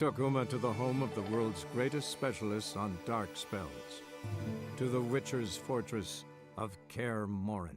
Took Uma to the home of the world's greatest specialists on dark spells. To the Witcher's fortress of Kaer Morhen.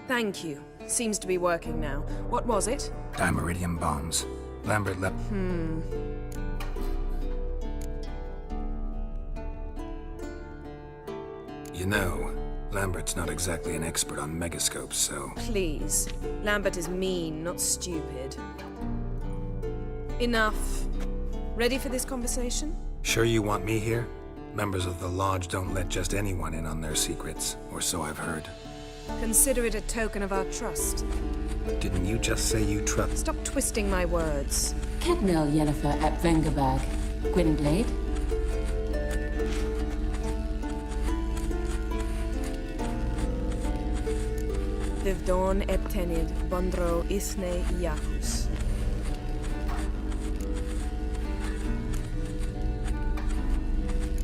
Thank you. Seems to be working now. What was it? Dimeridium bombs. Lambert left. You know, Lambert's not exactly an expert on megascopes, so... Please. Lambert is mean, not stupid. Enough. Ready for this conversation? Sure you want me here? Members of the Lodge don't let just anyone in on their secrets, or so I've heard. Consider it a token of our trust. Didn't you just say you trust? Stop twisting my words. Kednel Yennefer at Vengerberg. Gwynblade? Vivdon et tenid bondro isne iacus.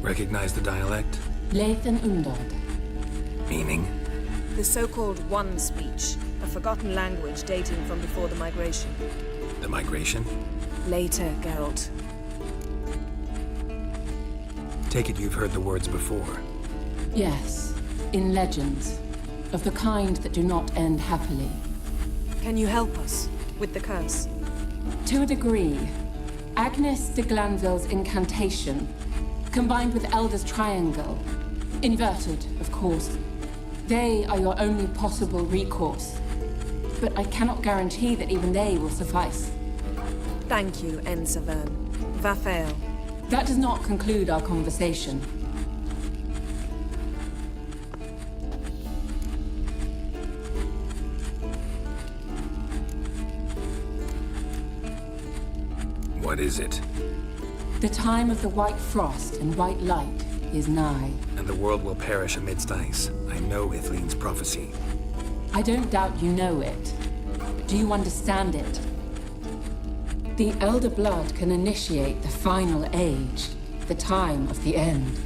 Recognize the dialect? Lathan Undod. Meaning? The so-called One speech, a forgotten language dating from before the migration. The migration? Later, Geralt. Take it you've heard the words before. Yes, in legends. Of the kind that do not end happily. Can you help us with the curse? To a degree. Agnes de Glanville's incantation, combined with Elder's triangle, inverted, of course. They are your only possible recourse. But I cannot guarantee that even they will suffice. Thank you, Ensavern. Va fail. That does not conclude our conversation. What is it? The time of the white frost and white light is nigh. And the world will perish amidst ice. I know Ithleen's prophecy. I don't doubt you know it. Do you understand it? The Elder Blood can initiate the final age, the time of the end.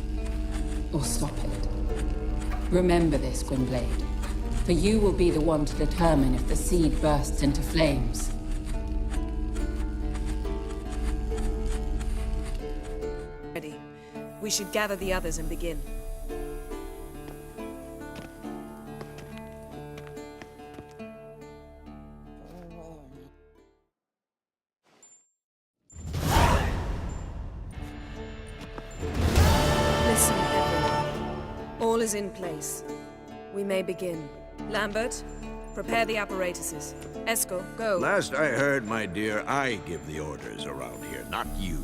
Or stop it. Remember this, Gwynblade. For you will be the one to determine if the seed bursts into flames. Ready. We should gather the others and begin. Listen, everyone. All is in place. We may begin. Lambert, prepare the apparatuses. Eskel, go. Last I heard, my dear, I give the orders around here, not you.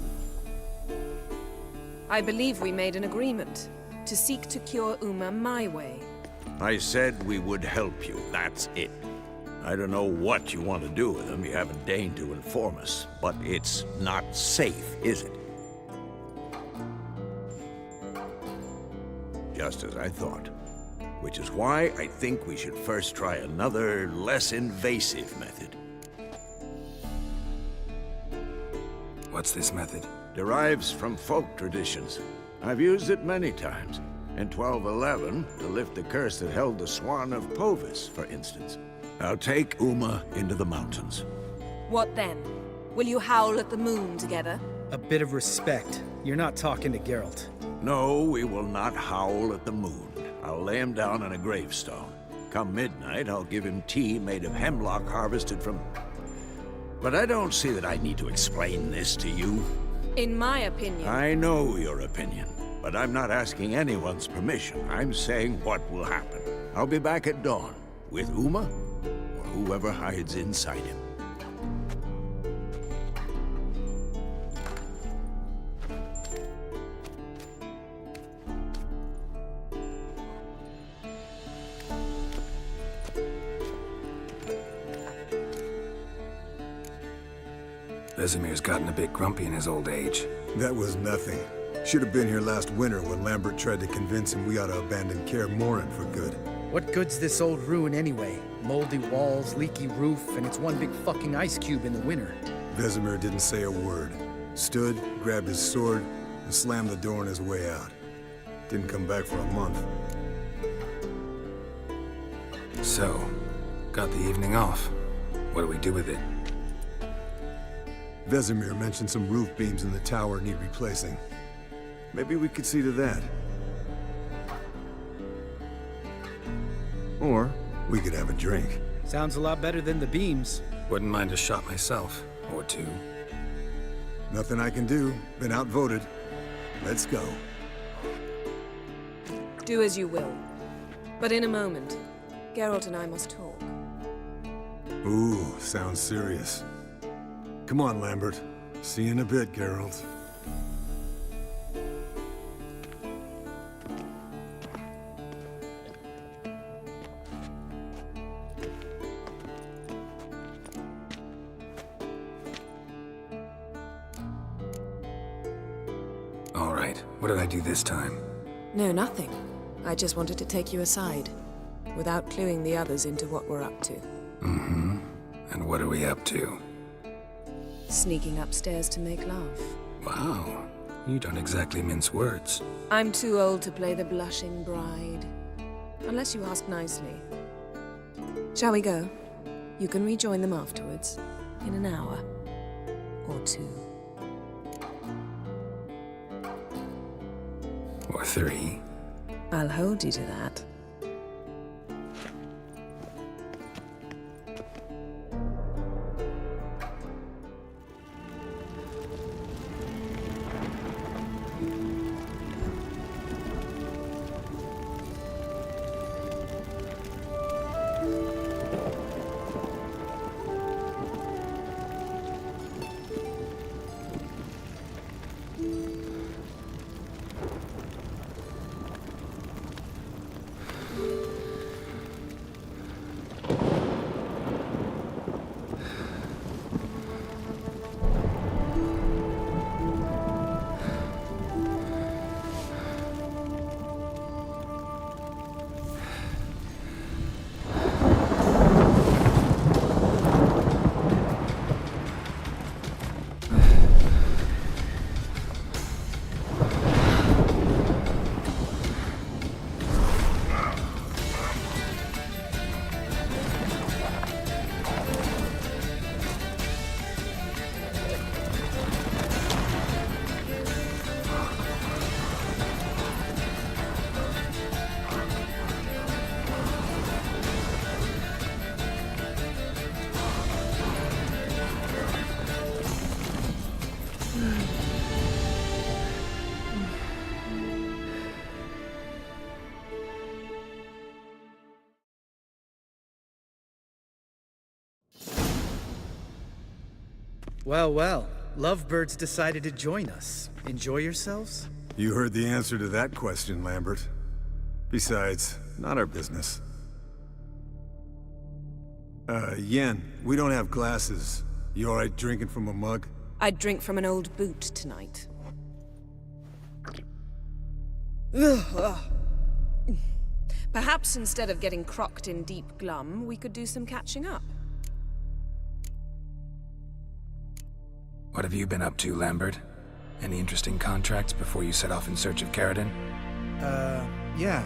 I believe we made an agreement to seek to cure Uma my way. I said we would help you, that's it. I don't know what you want to do with them, you haven't deigned to inform us, but it's not safe, is it? Just as I thought. Which is why I think we should first try another, less invasive method. What's this method? Derives from folk traditions. I've used it many times. In 1211, to lift the curse that held the Swan of Povis, for instance. I'll take Uma into the mountains. What then? Will you howl at the moon together? A bit of respect. You're not talking to Geralt. No, we will not howl at the moon. I'll lay him down on a gravestone. Come midnight, I'll give him tea made of hemlock harvested from... But I don't see that I need to explain this to you. In my opinion... I know your opinion, but I'm not asking anyone's permission. I'm saying what will happen. I'll be back at dawn, with Uma, or whoever hides inside him. Vesemir's gotten a bit grumpy in his old age. That was nothing. Should have been here last winter when Lambert tried to convince him we ought to abandon Kaer Morhen for good. What good's this old ruin anyway? Moldy walls, leaky roof, and it's one big fucking ice cube in the winter. Vesemir didn't say a word. Stood, grabbed his sword, and slammed the door on his way out. Didn't come back for a month. So, got the evening off. What do we do with it? Vesemir mentioned some roof beams in the tower need replacing. Maybe we could see to that. Or we could have a drink. Sounds a lot better than the beams. Wouldn't mind a shot myself, or two. Nothing I can do. Been outvoted. Let's go. Do as you will. But in a moment, Geralt and I must talk. Ooh, sounds serious. Come on, Lambert. See you in a bit, Geralt. All right, what did I do this time? No, nothing. I just wanted to take you aside, without cluing the others into what we're up to. Mm-hmm. And what are we up to? Sneaking upstairs to make love. Wow, you don't exactly mince words. I'm too old to play the blushing bride. Unless you ask nicely. Shall we go? You can rejoin them afterwards, in an hour or two. Or three. I'll hold you to that. Well, well. Lovebirds decided to join us. Enjoy yourselves? You heard the answer to that question, Lambert. Besides, not our business. Yen, we don't have glasses. You alright drinking from a mug? I'd drink from an old boot tonight. Perhaps instead of getting crocked in deep glum, we could do some catching up. What have you been up to, Lambert? Any interesting contracts before you set off in search of Caradon? Yeah.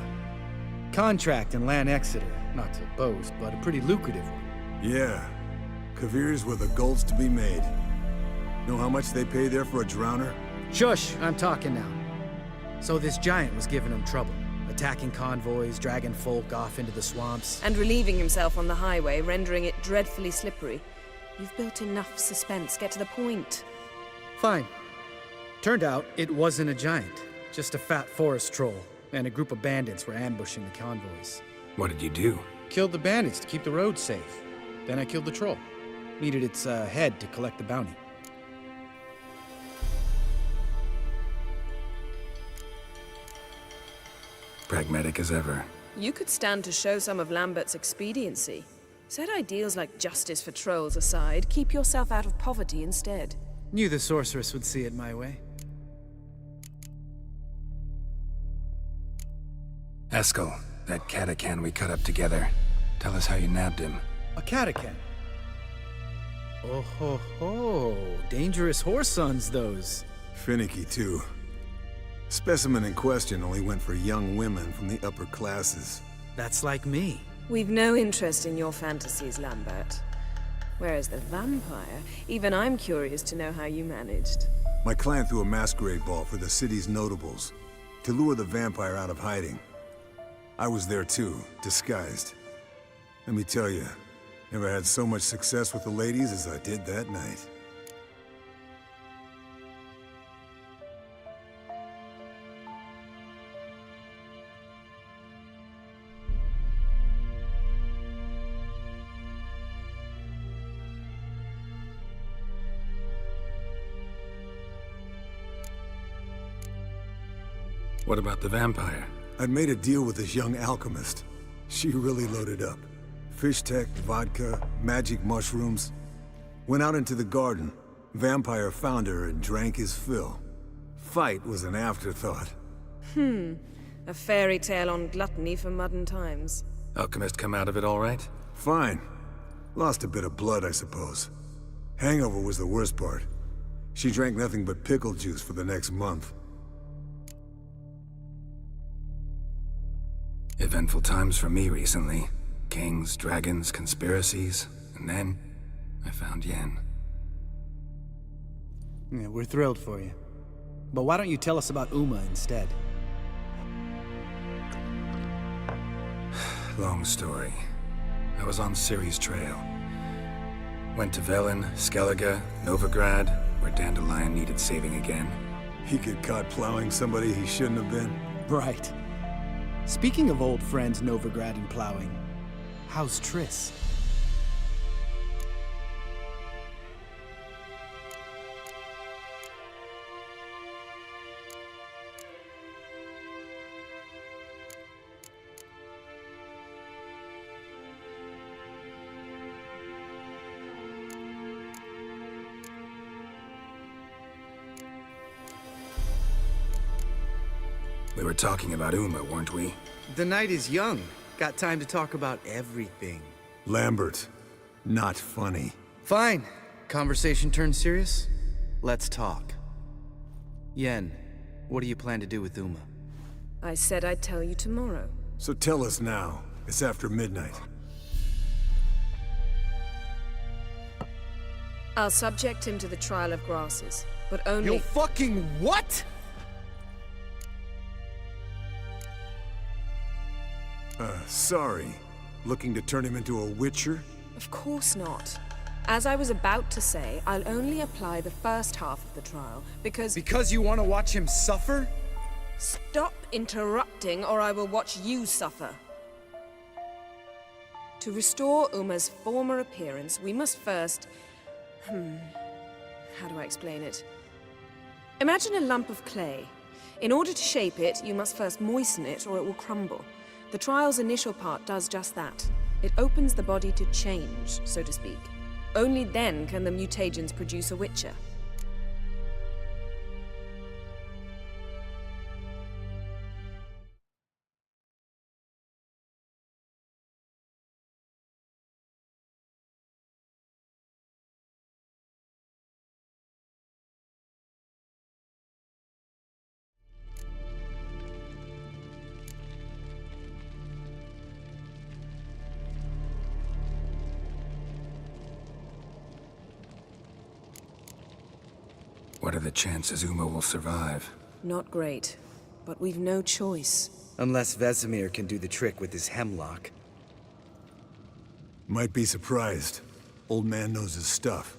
Contract in Lan Exeter. Not to boast, but a pretty lucrative one. Yeah. Kavir's where the gold's to be made. Know how much they pay there for a drowner? Shush! I'm talking now. So this giant was giving him trouble, attacking convoys, dragging folk off into the swamps. And relieving himself on the highway, rendering it dreadfully slippery. You've built enough suspense. Get to the point. Fine. Turned out it wasn't a giant, just a fat forest troll, and a group of bandits were ambushing the convoys. What did you do? Killed the bandits to keep the roads safe. Then I killed the troll. Needed its head to collect the bounty. Pragmatic as ever. You could stand to show some of Lambert's expediency. Set ideals like justice for trolls aside, keep yourself out of poverty instead. Knew the sorceress would see it my way. Eskel, that catacan we cut up together. Tell us how you nabbed him. A catacan. Oh ho ho. Dangerous horse sons, those. Finicky, too. Specimen in question only went for young women from the upper classes. That's like me. We've no interest in your fantasies, Lambert. Whereas the vampire, even I'm curious to know how you managed. My clan threw a masquerade ball for the city's notables, to lure the vampire out of hiding. I was there too, disguised. Let me tell you, never had so much success with the ladies as I did that night. What about the vampire? I'd made a deal with this young alchemist. She really loaded up. Fish tech, vodka, magic mushrooms. Went out into the garden. Vampire found her and drank his fill. Fight was an afterthought. A fairy tale on gluttony for modern times. Alchemist come out of it all right? Fine. Lost a bit of blood, I suppose. Hangover was the worst part. She drank nothing but pickle juice for the next month. Eventful times for me recently. Kings, dragons, conspiracies. And then, I found Yen. Yeah, we're thrilled for you. But why don't you tell us about Uma instead? Long story. I was on Ciri's trail. Went to Velen, Skellige, Novigrad, where Dandelion needed saving again. He get caught plowing somebody he shouldn't have been. Right. Speaking of old friends Novigrad and plowing, how's Triss? We were talking about Uma, weren't we? The night is young. Got time to talk about everything. Lambert, not funny. Fine. Conversation turned serious? Let's talk. Yen, what do you plan to do with Uma? I said I'd tell you tomorrow. So tell us now. It's after midnight. I'll subject him to the trial of grasses, but only— You fucking what?! Sorry. Looking to turn him into a witcher? Of course not. As I was about to say, I'll only apply the first half of the trial, because— Because you want to watch him suffer? Stop interrupting, or I will watch you suffer. To restore Uma's former appearance, we must first— how do I explain it? Imagine a lump of clay. In order to shape it, you must first moisten it, or it will crumble. The trial's initial part does just that. It opens the body to change, so to speak. Only then can the mutagens produce a witcher. What are the chances Uma will survive? Not great. but we've no choice. Unless Vesemir can do the trick with his hemlock. Might be surprised. Old man knows his stuff.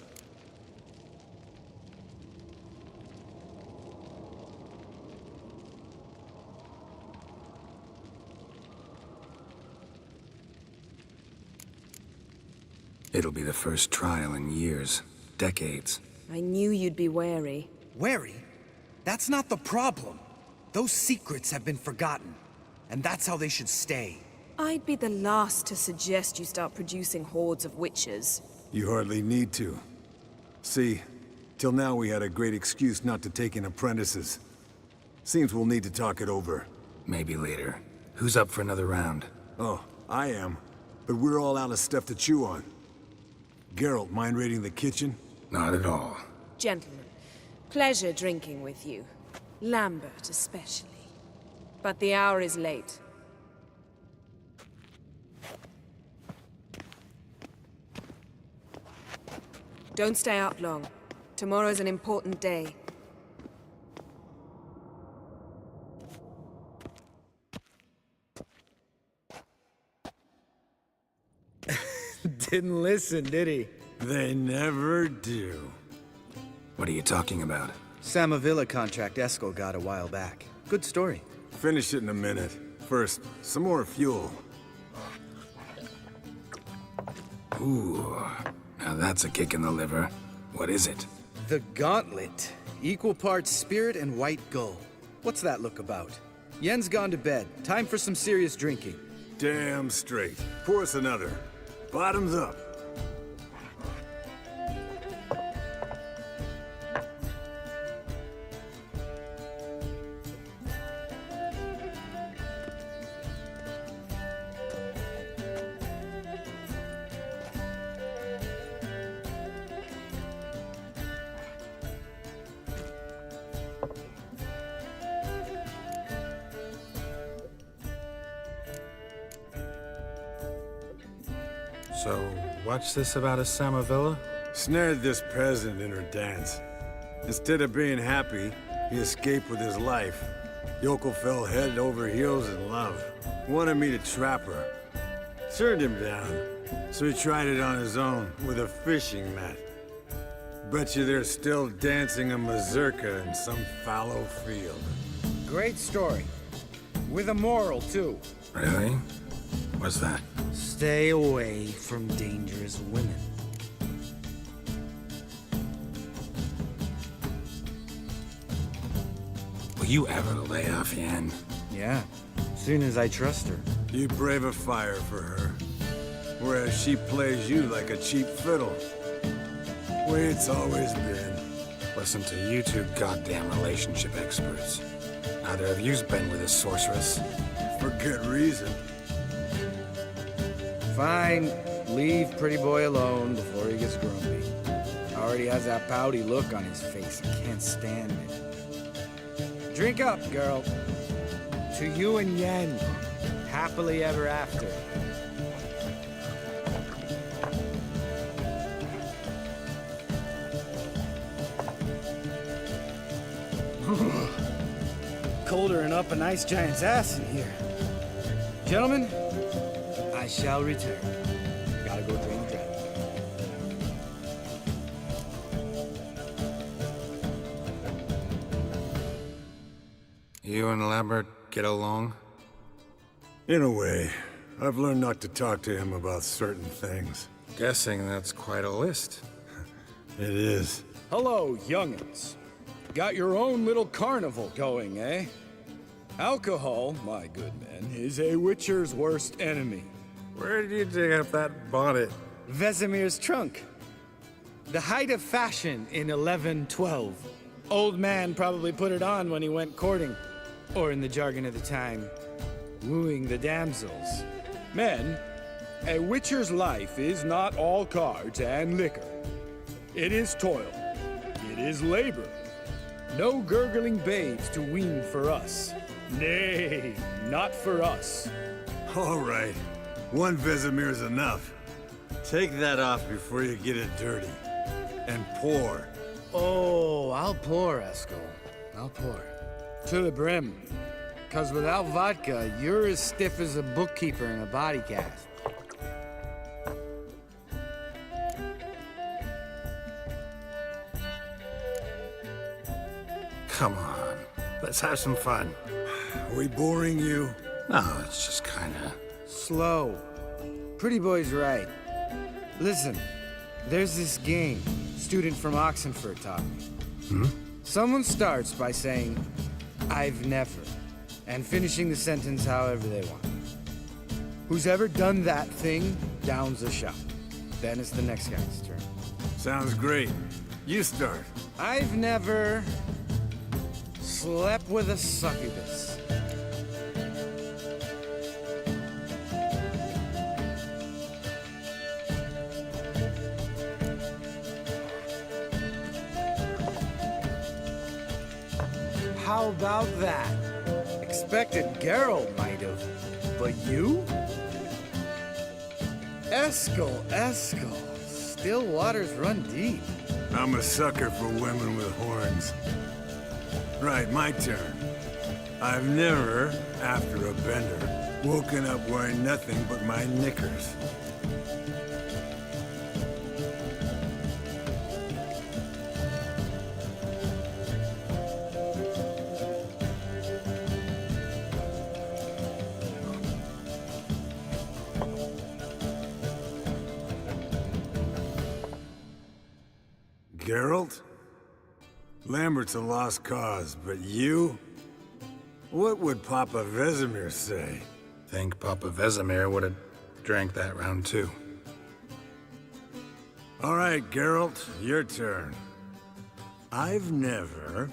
It'll be the first trial in years, decades. I knew you'd be wary. Wary? That's not the problem. Those secrets have been forgotten, and that's how they should stay. I'd be the last to suggest you start producing hordes of witches. You hardly need to. See, till now we had a great excuse not to take in apprentices. Seems we'll need to talk it over. Maybe later. Who's up for another round? Oh, I am. But we're all out of stuff to chew on. Geralt, mind raiding the kitchen? Not at all. Gentlemen, pleasure drinking with you. Lambert especially. But the hour is late. Don't stay up long. Tomorrow's an important day. Didn't listen, did he? They never do. What are you talking about? Samavilla contract Eskel got a while back. Good story. Finish it in a minute. First, some more fuel. Ooh, now that's a kick in the liver. What is it? The Gauntlet. Equal parts spirit and white gull. What's that look about? Yen's gone to bed. Time for some serious drinking. Damn straight. Pour us another. Bottoms up. So, what's this about a Samavilla? Snared this peasant in her dance. Instead of being happy, he escaped with his life. Yokel fell head over heels in love. Wanted me to trap her. Turned him down, so he tried it on his own with a fishing net. Bet you they're still dancing a mazurka in some fallow field. Great story. With a moral, too. Really? What's that? Stay away from dangerous women. Will you ever lay off, Yen? Yeah, soon as I trust her. You brave a fire for her, whereas she plays you like a cheap fiddle. Way it's always been. Listen to you two goddamn relationship experts. Neither of you's been with a sorceress. For good reason. Fine. Leave pretty boy alone before he gets grumpy. Already has that pouty look on his face. I can't stand it. Drink up, girl. To you and Yen. Happily ever after. Colder and up a nice giant's ass in here. Gentlemen, I shall return. Gotta go drain the dragon. You and Lambert get along? In a way, I've learned not to talk to him about certain things. Guessing that's quite a list. It is. Hello, young'uns. Got your own little carnival going, eh? Alcohol, my good men, is a witcher's worst enemy. Where did you dig up that bonnet? Vesemir's trunk. The height of fashion in 1112. Old man probably put it on when he went courting. Or in the jargon of the time, wooing the damsels. Men, a witcher's life is not all cards and liquor. It is toil. It is labor. No gurgling babes to wean for us. Nay, not for us. All right. One Vesemir's enough. Take that off before you get it dirty. And pour. Oh, I'll pour, Eskel. I'll pour. To the brim. Because without vodka, you're as stiff as a bookkeeper in a body cast. Come on, let's have some fun. Are we boring you? No, it's just kinda... Slow. Pretty boy's right. Listen, there's this game student from Oxenford taught me. Someone starts by saying, I've never, and finishing the sentence however they want. Who's ever done that thing downs the shot. Then it's the next guy's turn. Sounds great. You start. I've never slept with a succubus. How about that? Expected Geralt might have, but you? Eskel. Still waters run deep. I'm a sucker for women with horns. Right, my turn. I've never, after a bender, woken up wearing nothing but my knickers. Geralt? Lambert's a lost cause, but you? What would Papa Vesemir say? Think Papa Vesemir would have drank that round too. All right, Geralt, your turn. I've never...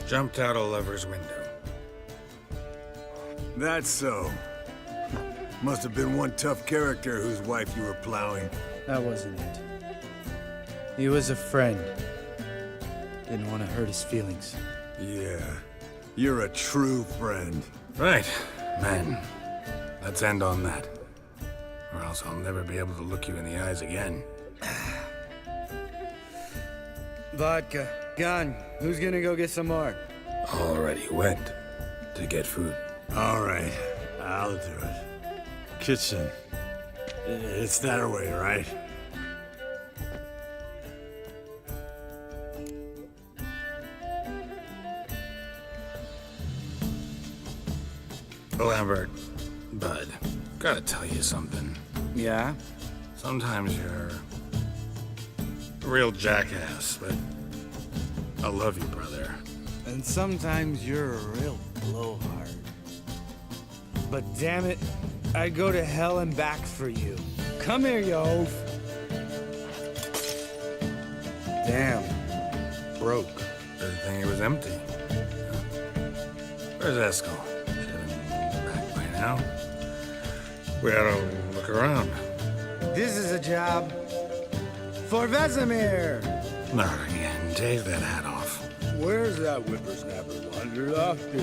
Jumped out a lover's window. That's so. Must have been one tough character whose wife you were plowing. That wasn't it. He was a friend. Didn't want to hurt his feelings. Yeah, you're a true friend. Right, man. Let's end on that. Or else I'll never be able to look you in the eyes again. Vodka. Gun. Who's gonna go get some more? Already went to get food. All right, I'll do it. Kitchen. It's that way, right? Lambert, bud, gotta tell you something. Yeah? Sometimes you're a real jackass, but I love you, brother. And sometimes you're a real blowhard. But damn it, I'd go to hell and back for you. Come here, you oaf. Damn. Broke. Good thing it was empty. Where's Eskel? Should have been back by now. We ought to look around. This is a job for Vesemir. Not again. Take that hat off. Where's that whippersnapper wandered off to?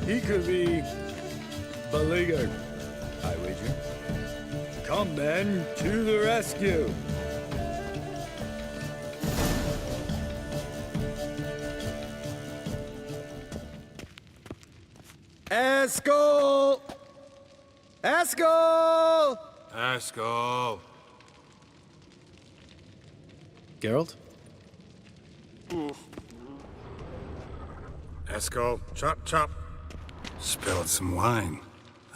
He could be beleaguered, I wager. Come, men, to the rescue! Eskel! Eskel! Eskel! Geralt? Eskel, chop, chop. Spilled some wine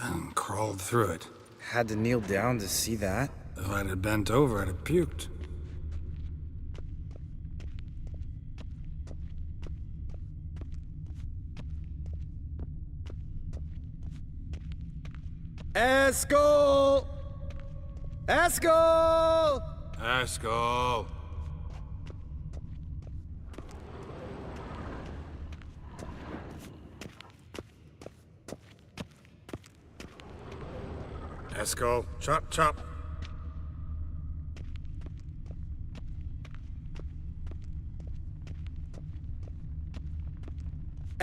and crawled through it. Had to kneel down to see that? If I'd have bent over, I'd have puked. Eskel! Eskel! Eskel! Eskel, chop, chop.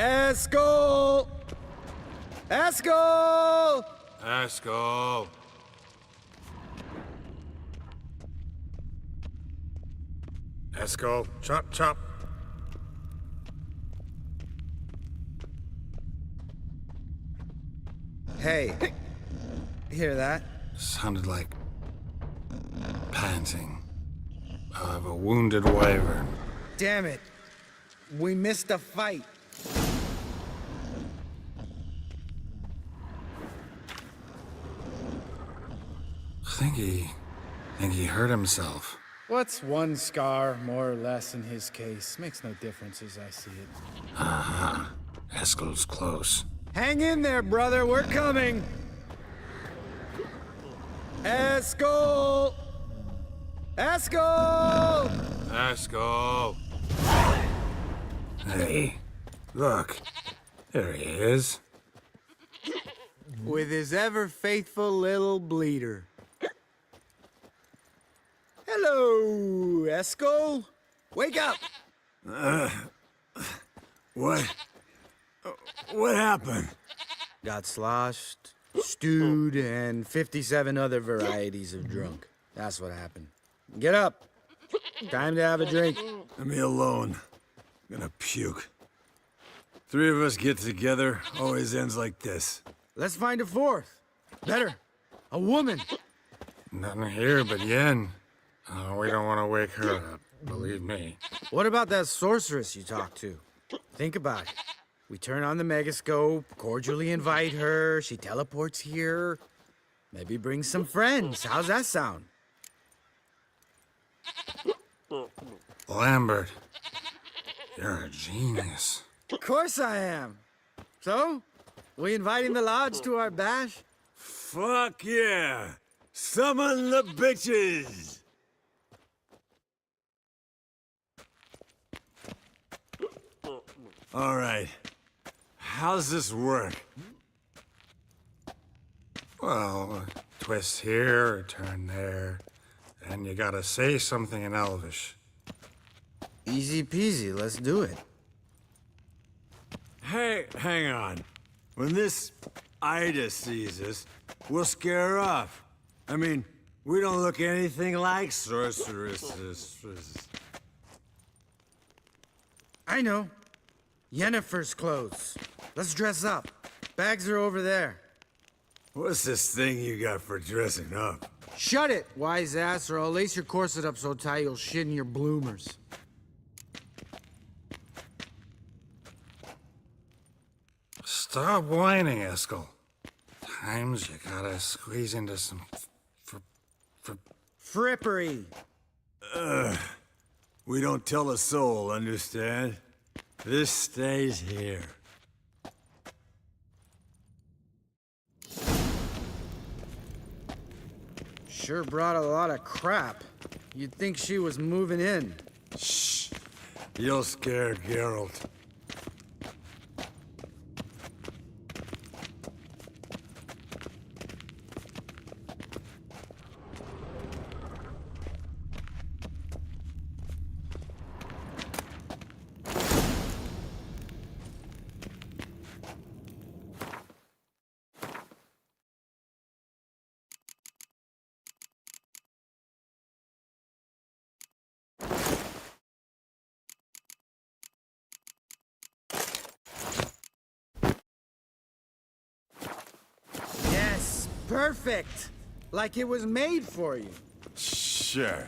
Eskel! Eskel! Eskel! Eskel, chop, chop. Hey, hear that? Sounded like panting of a wounded wyvern. Damn it. We missed a fight. I think he hurt himself. What's one scar, more or less, in his case? Makes no difference as I see it. Uh-huh. Eskel's close. Hang in there, brother. We're coming. Eskel! Eskel! Eskel! Hey, look. There he is. With his ever-faithful little bleeder. Hello, Eskel. Wake up! What? What happened? Got sloshed, stewed, and 57 other varieties of drunk. That's what happened. Get up. Time to have a drink. Leave me alone. I'm gonna puke. Three of us get together, always ends like this. Let's find a fourth. Better. A woman. Nothing here but Yen. Oh, we don't want to wake her up, believe me. What about that sorceress you talked to? Think about it. We turn on the megascope, cordially invite her, she teleports here. Maybe bring some friends. How's that sound? Lambert, you're a genius. Of course I am. So, we inviting the lodge to our bash? Fuck yeah! Summon the bitches! All right. How's this work? Well, twist here, turn there, and you gotta say something in Elvish. Easy peasy, let's do it. Hey, hang on. When this Ida sees us, we'll scare her off. I mean, we don't look anything like sorceresses. I know. Yennefer's clothes. Let's dress up. Bags are over there. What's this thing you got for dressing up? Shut it, wise ass, or I'll lace your corset up so tight you'll shit in your bloomers. Stop whining, Eskel. Times you gotta squeeze into some Frippery. We don't tell a soul, understand? This stays here. Sure brought a lot of crap. You'd think she was moving in. Shh. You'll scare Geralt. Yes, perfect. Like it was made for you. Sure.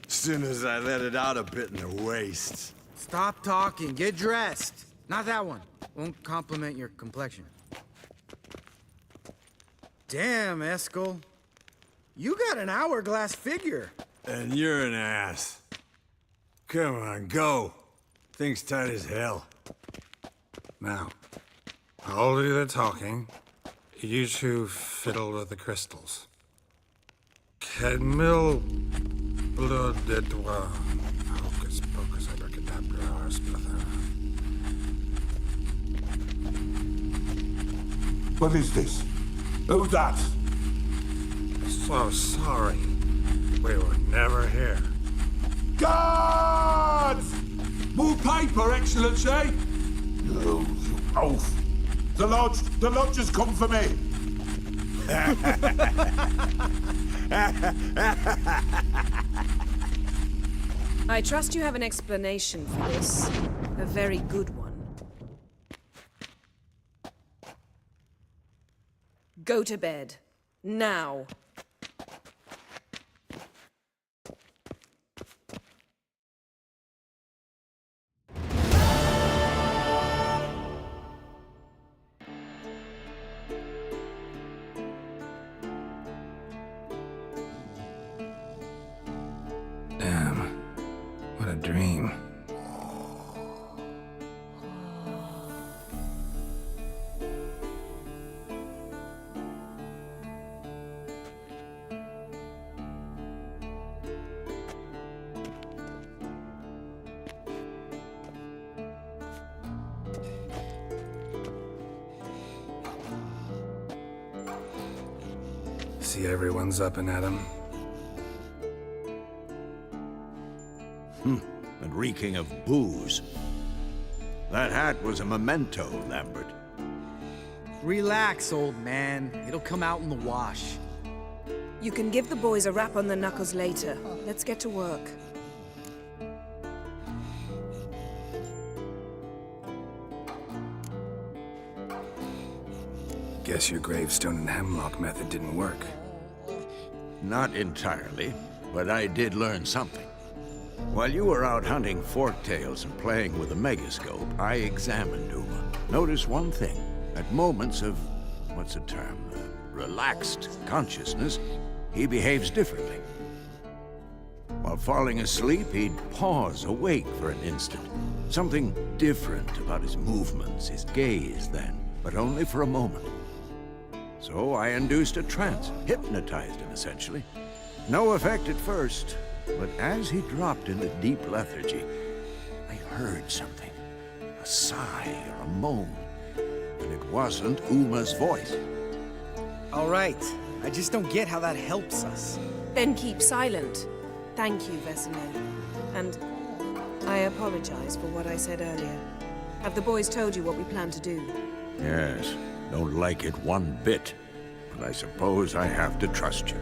Soon as I let it out a bit in the waist. Stop talking, get dressed. Not that one. Won't compliment your complexion. Damn, Eskel. You got an hourglass figure. And you're an ass. Come on, go. Thing's tight as hell. Now, I'll do the talking. You two fiddle with the crystals. Cadmil blood de doigt. Hocus pocus abracadabra splather. What is this? Who's that? So sorry. We were never here. Guards! More paper, Excellency! Those who Oh, the lodge has come for me. I trust you have an explanation for this. A very good one. Go to bed. Now. Damn. What a dream. See everyone's up and at 'em. And reeking of booze. That hat was a memento, Lambert. Relax, old man. It'll come out in the wash. You can give the boys a rap on the knuckles later. Let's get to work. Guess your gravestone and hemlock method didn't work. Not entirely, but I did learn something. While you were out hunting forktails and playing with a megascope, I examined Uma. Notice one thing. At moments of, what's the term, relaxed consciousness, he behaves differently. While falling asleep, he'd pause awake for an instant. Something different about his movements, his gaze then, but only for a moment. So I induced a trance, hypnotized him essentially. No effect at first, but as he dropped into deep lethargy, I heard something. A sigh or a moan. And it wasn't Uma's voice. All right. I just don't get how that helps us. Then keep silent. Thank you, Vesemir. And I apologize for what I said earlier. Have the boys told you what we plan to do? Yes, don't like it one bit. But I suppose I have to trust you.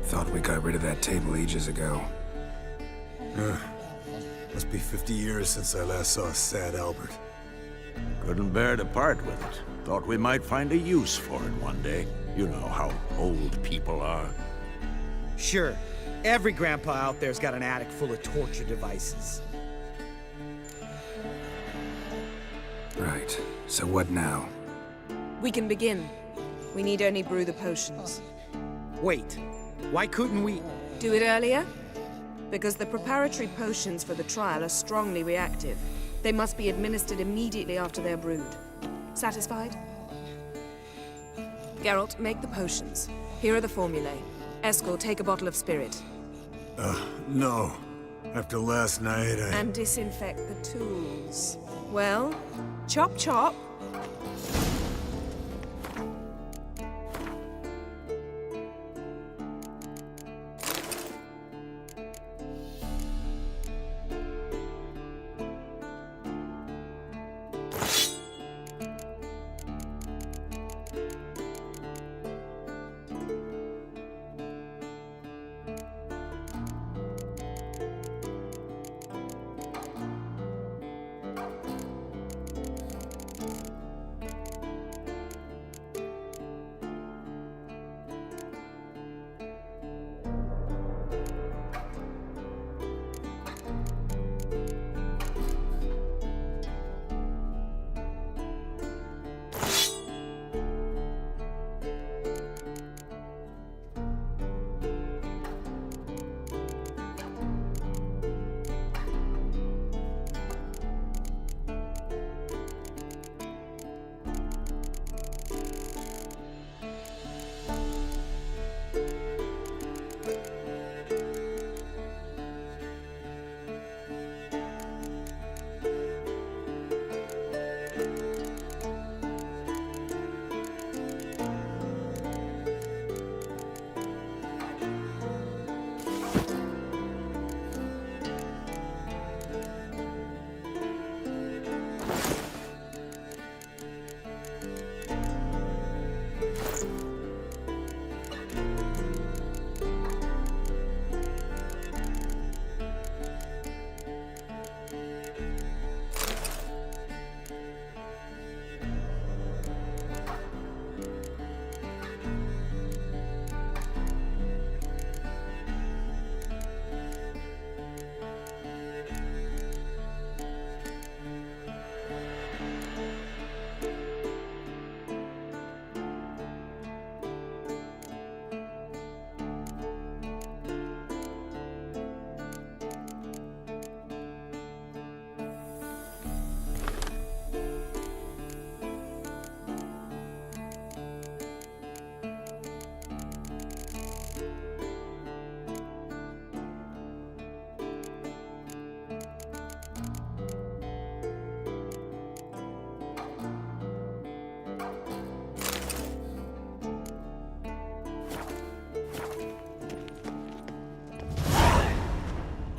Thought we got rid of that table ages ago. Must be 50 years since I last saw sad Albert. Couldn't bear to part with it. Thought we might find a use for it one day. You know how old people are. Sure. Every grandpa out there's got an attic full of torture devices. Right. So what now? We can begin. We need only brew the potions. Wait. Why couldn't we? Do it earlier? Because the preparatory potions for the trial are strongly reactive. They must be administered immediately after they're brewed. Satisfied? Geralt, make the potions. Here are the formulae. Eskel, take a bottle of spirit. No. After last night, And disinfect the tools. Well, chop chop.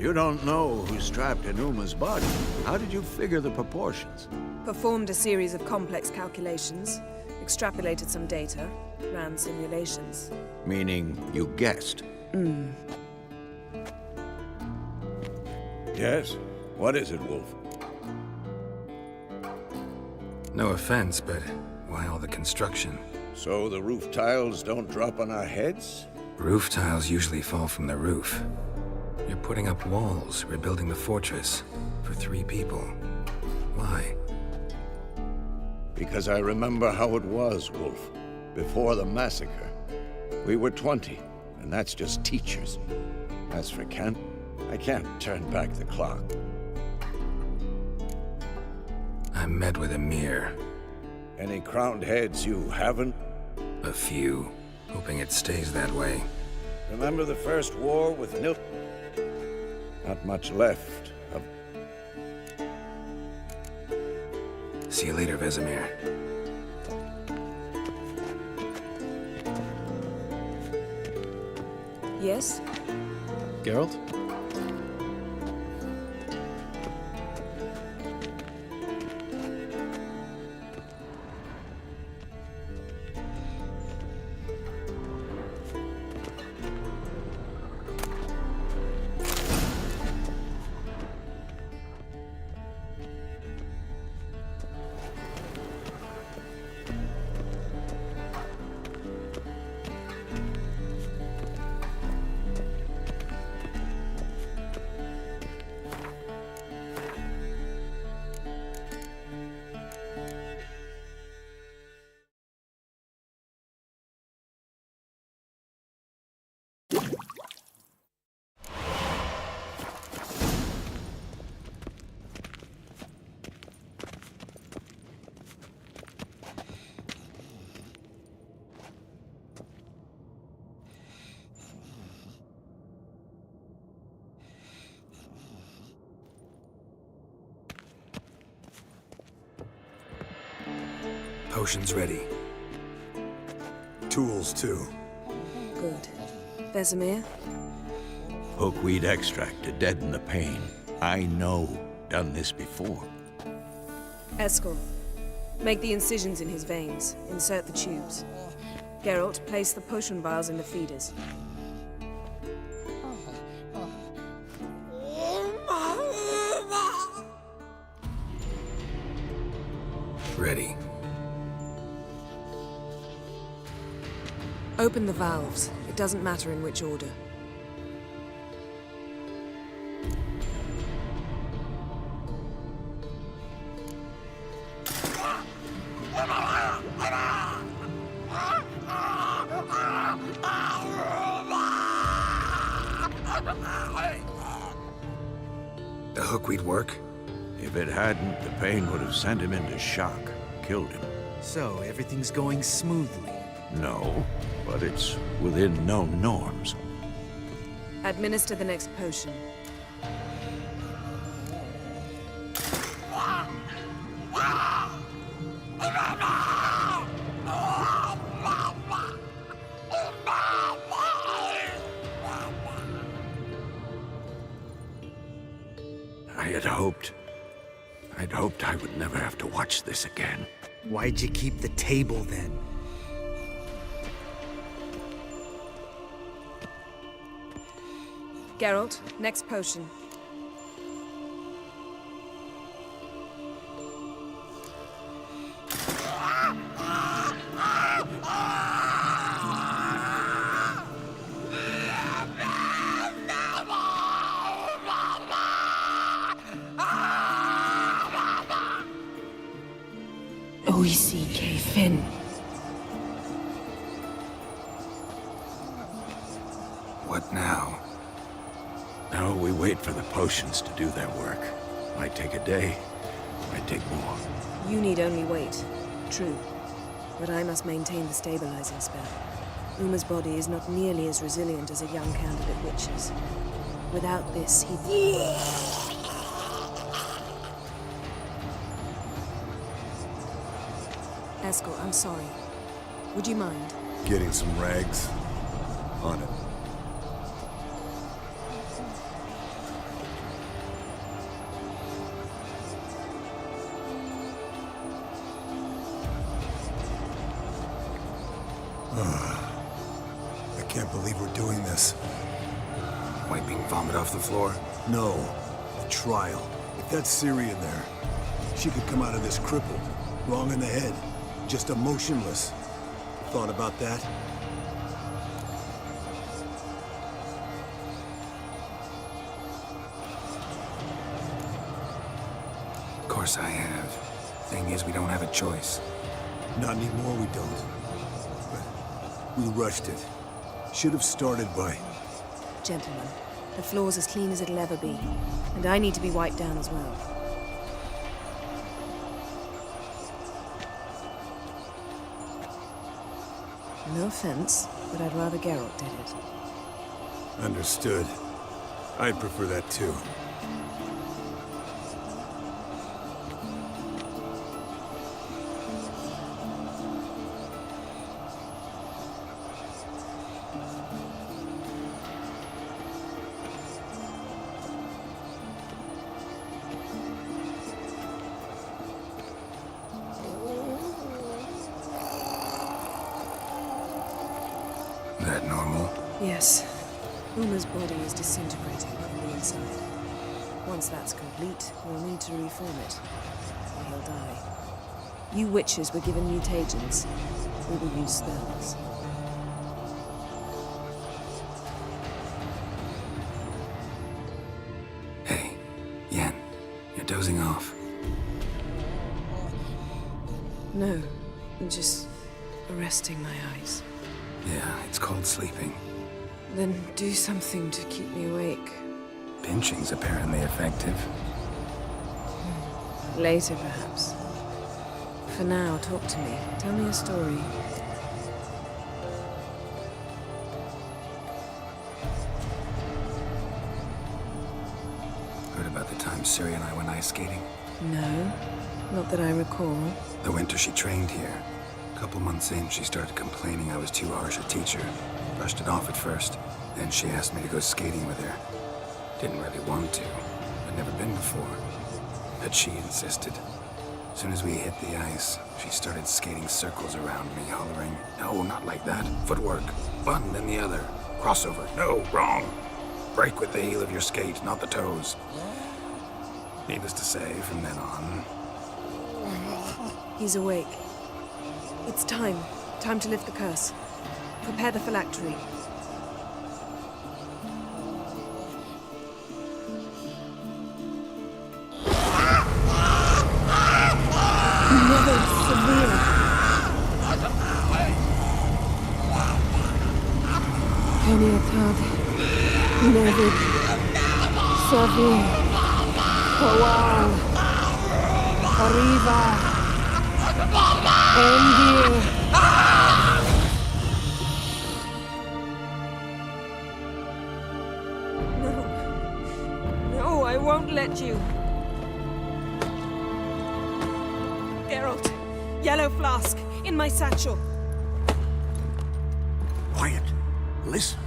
You don't know who's trapped in Uma's body. How did you figure the proportions? Performed a series of complex calculations, extrapolated some data, ran simulations. Meaning you guessed? Yes? What is it, Wolf? No offense, but why all the construction? So the roof tiles don't drop on our heads? Roof tiles usually fall from the roof. You're putting up walls, rebuilding the fortress, for 3 people. Why? Because I remember how it was, Wolf. Before the massacre. We were 20, and that's just teachers. As for Kent, I can't turn back the clock. I met with Emir. Any crowned heads you haven't? A few, hoping it stays that way. Remember the first war with Nil? Not much left of... See you later, Vesemir. Yes? Geralt? Potions ready. Tools, too. Good. Vesemir? Hookweed extract to deaden the pain. I know. Done this before. Eskel, make the incisions in his veins. Insert the tubes. Geralt, place the potion vials in the feeders. Ready. Open the valves. It doesn't matter in which order. The hookweed work? If it hadn't, the pain would have sent him into shock. Killed him. So, everything's going smoothly. No, but it's within known norms. Administer the next potion. I'd hoped I would never have to watch this again. Why'd you keep the table then? Geralt, next potion. Oisi Finn. What now? Now we wait for the potions to do their work. Might take a day, might take more. You need only wait. True. But I must maintain the stabilizing spell. Uma's body is not nearly as resilient as a young candidate witch's. Without this, he... Eskel, I'm sorry. Would you mind? Getting some rags. On it. believe we're doing this. Wiping vomit off the floor? No. The trial. If that's Ciri in there, she could come out of this crippled, wrong in the head, just emotionless. Thought about that? Of course I have. Thing is, we don't have a choice. Not anymore, we don't. But we rushed it. Should have started by... Gentlemen, the floor's as clean as it'll ever be. And I need to be wiped down as well. No offense, but I'd rather Geralt did it. Understood. I'd prefer that too. That normal? Yes. Uma's body is disintegrating from the inside. Once that's complete, we'll need to reform it. Or he'll die. You witches were given mutagens. We will use spells. Hey, Yen, you're dozing off. No, I'm just arresting my eyes. Yeah, it's called sleeping. Then do something to keep me awake. Pinching's apparently effective. Later, perhaps. For now, talk to me. Tell me a story. Heard about the time Ciri and I went ice skating? No, not that I recall. The winter she trained here. A couple months in, she started complaining I was too harsh a teacher. Brushed it off at first. Then she asked me to go skating with her. Didn't really want to. I'd never been before. But she insisted. As soon as we hit the ice, she started skating circles around me, hollering, "No, not like that. Footwork. One, then the other. Crossover. No, wrong. Break with the heel of your skate, not the toes." Needless to say, from then on... He's awake. It's time. Time to lift the curse. Prepare the phylactery. Peniatad, Nevid, Savi, Kowal, Arriva, Endir. No, I won't let you. Geralt, yellow flask, in my satchel. Quiet. Listen.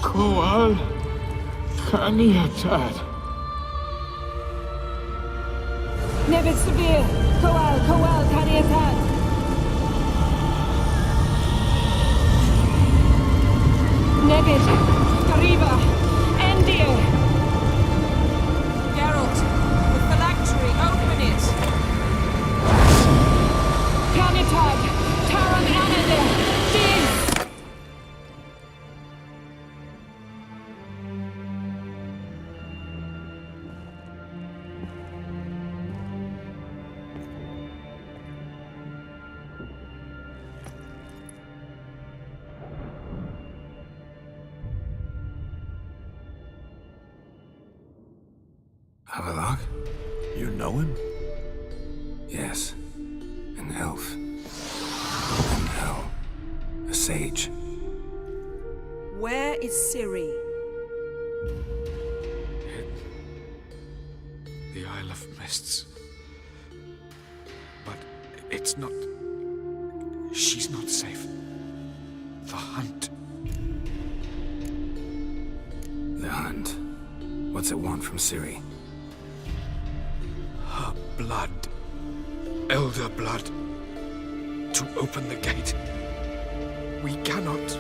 Kowal, Kaniatad. Nevid Severe, Kowal, Kaniatad. Nevid, Arriva, Endir. Geralt, the phylactery, open it. Kaniatad, Taran Anadir, Diz. Havelock? You know him? Yes. An elf. And hell. A sage. Where is Ciri? The Isle of Mists. But it's not... She's not safe. The hunt. The hunt. What's it want from Ciri? Her blood. Elder blood. to open the gate. We cannot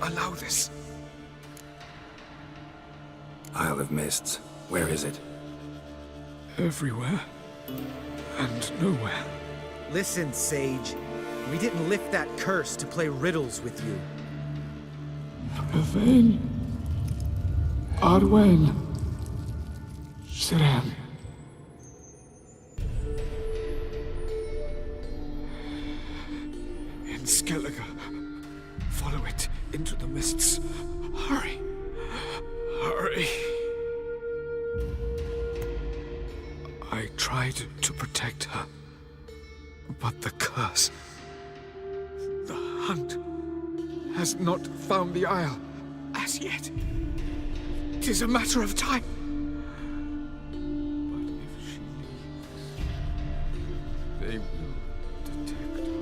allow this. Isle of Mists. Where is it? Everywhere and nowhere. Listen, Sage. We didn't lift that curse to play riddles with you. Yvain. Arwen. Siren. In Skellige. Follow it into the mists. Hurry. Hurry. I tried to protect her, but the curse, the hunt, has not found the Isle as yet. 'Tis a matter of time. But if she leaves, they will detect her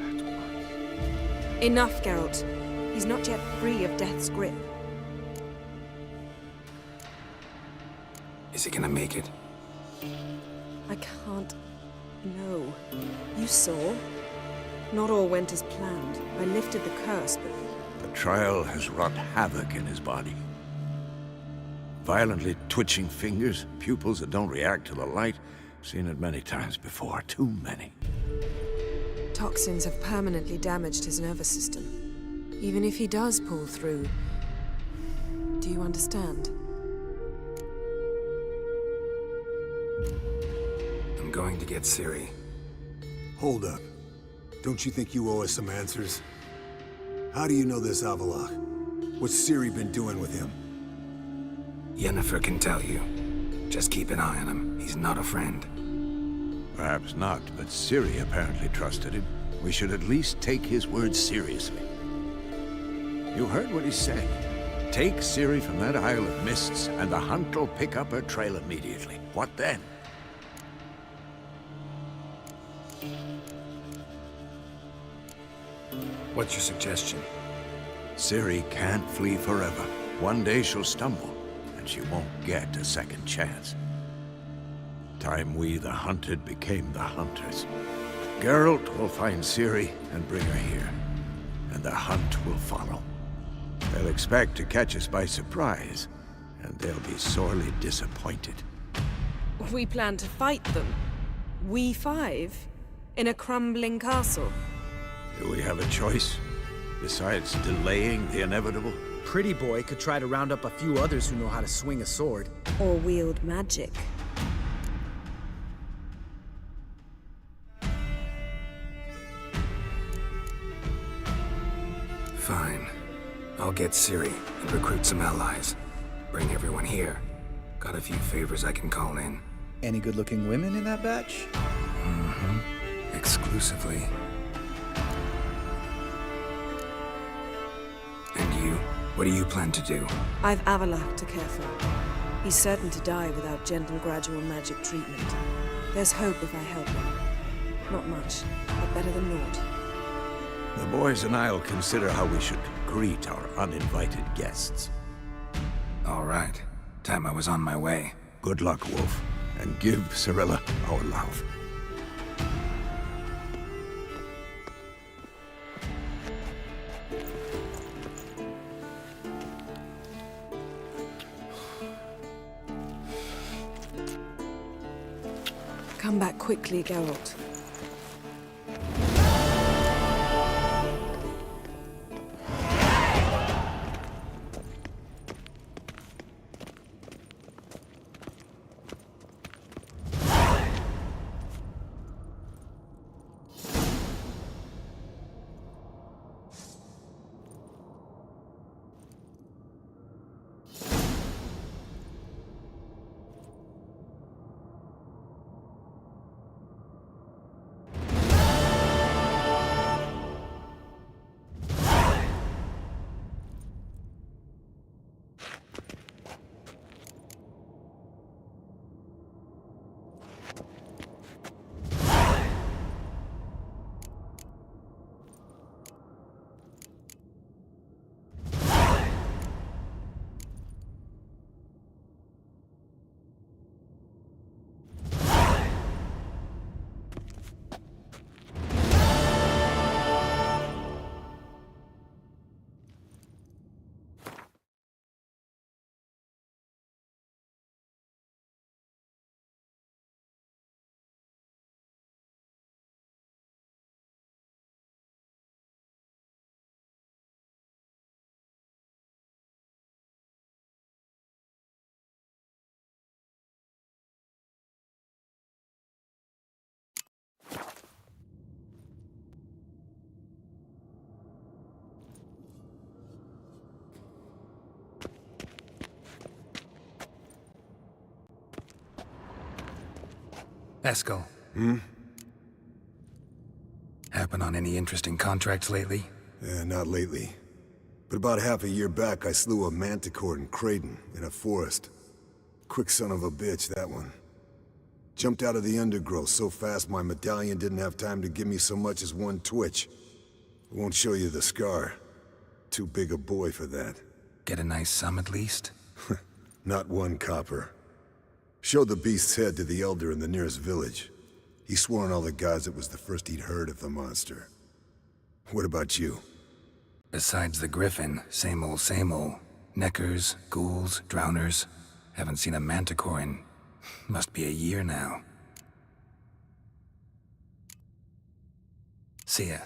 at once. Enough, Geralt. He's not yet free of death's grip. Is he gonna make it? I can't. No. You saw? Not all went as planned. I lifted the curse, but The trial has wrought havoc in his body. Violently twitching fingers, pupils that don't react to the light. Seen it many times before, too many. toxins have permanently damaged his nervous system. Even if he does pull through, do you understand? I'm going to get Ciri. Hold up. Don't you think you owe us some answers? How do you know this Avalok? What's Ciri been doing with him? Yennefer can tell you. Just keep an eye on him. He's not a friend. Perhaps not, but Ciri apparently trusted him. We should at least take his words seriously. You heard what he said. Take Ciri from that Isle of Mists, and the hunt will pick up her trail immediately. What then? What's your suggestion? Ciri can't flee forever. One day she'll stumble, and she won't get a second chance. Time we, the hunted, became the hunters. Geralt will find Ciri and bring her here, and the hunt will follow. They'll expect to catch us by surprise, and they'll be sorely disappointed. We plan to fight them. We five? In a crumbling castle? Do we have a choice? Besides delaying the inevitable? Pretty Boy could try to round up a few others who know how to swing a sword. Or wield magic? Fine. I'll get Ciri and recruit some allies. Bring everyone here. Got a few favors I can call in. Any good-looking women in that batch? Mm-hmm. Exclusively. And you? What do you plan to do? I've Avalok to care for. He's certain to die without gentle, gradual magic treatment. There's hope if I help him. Not much, but better than naught. The boys and I'll consider how we should greet our uninvited guests. All right. Time I was on my way. Good luck, Wolf, and give Cirilla our love. Come back quickly, Geralt. Eskel. Happen on any interesting contracts lately? Yeah, not lately. But about half a year back, I slew a manticore in Creighton, in a forest. Quick son of a bitch, that one. Jumped out of the undergrowth so fast my medallion didn't have time to give me so much as one twitch. I won't show you the scar. Too big a boy for that. Get a nice sum at least? Not one copper. Showed the beast's head to the elder in the nearest village. He swore on all the gods it was the first he'd heard of the monster. What about you? Besides the griffin, same old, same old. Neckers, ghouls, drowners. Haven't seen a manticore in... must be a year now. See ya.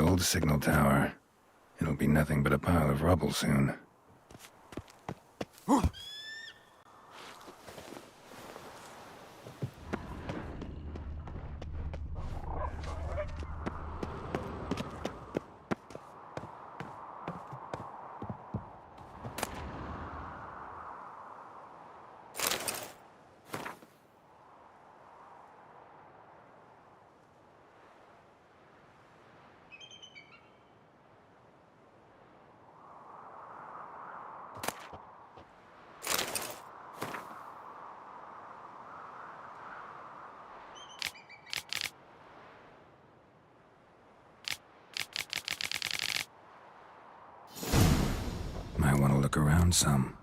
old signal tower. It'll be nothing but a pile of rubble soon. Might want to look around some.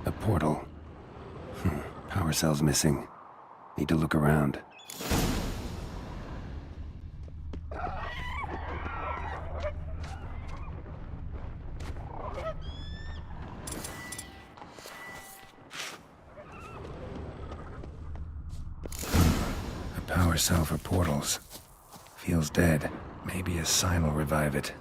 A portal. Power cell's missing. Need to look around. A power cell for portals. Feels dead. Maybe a sign will revive it.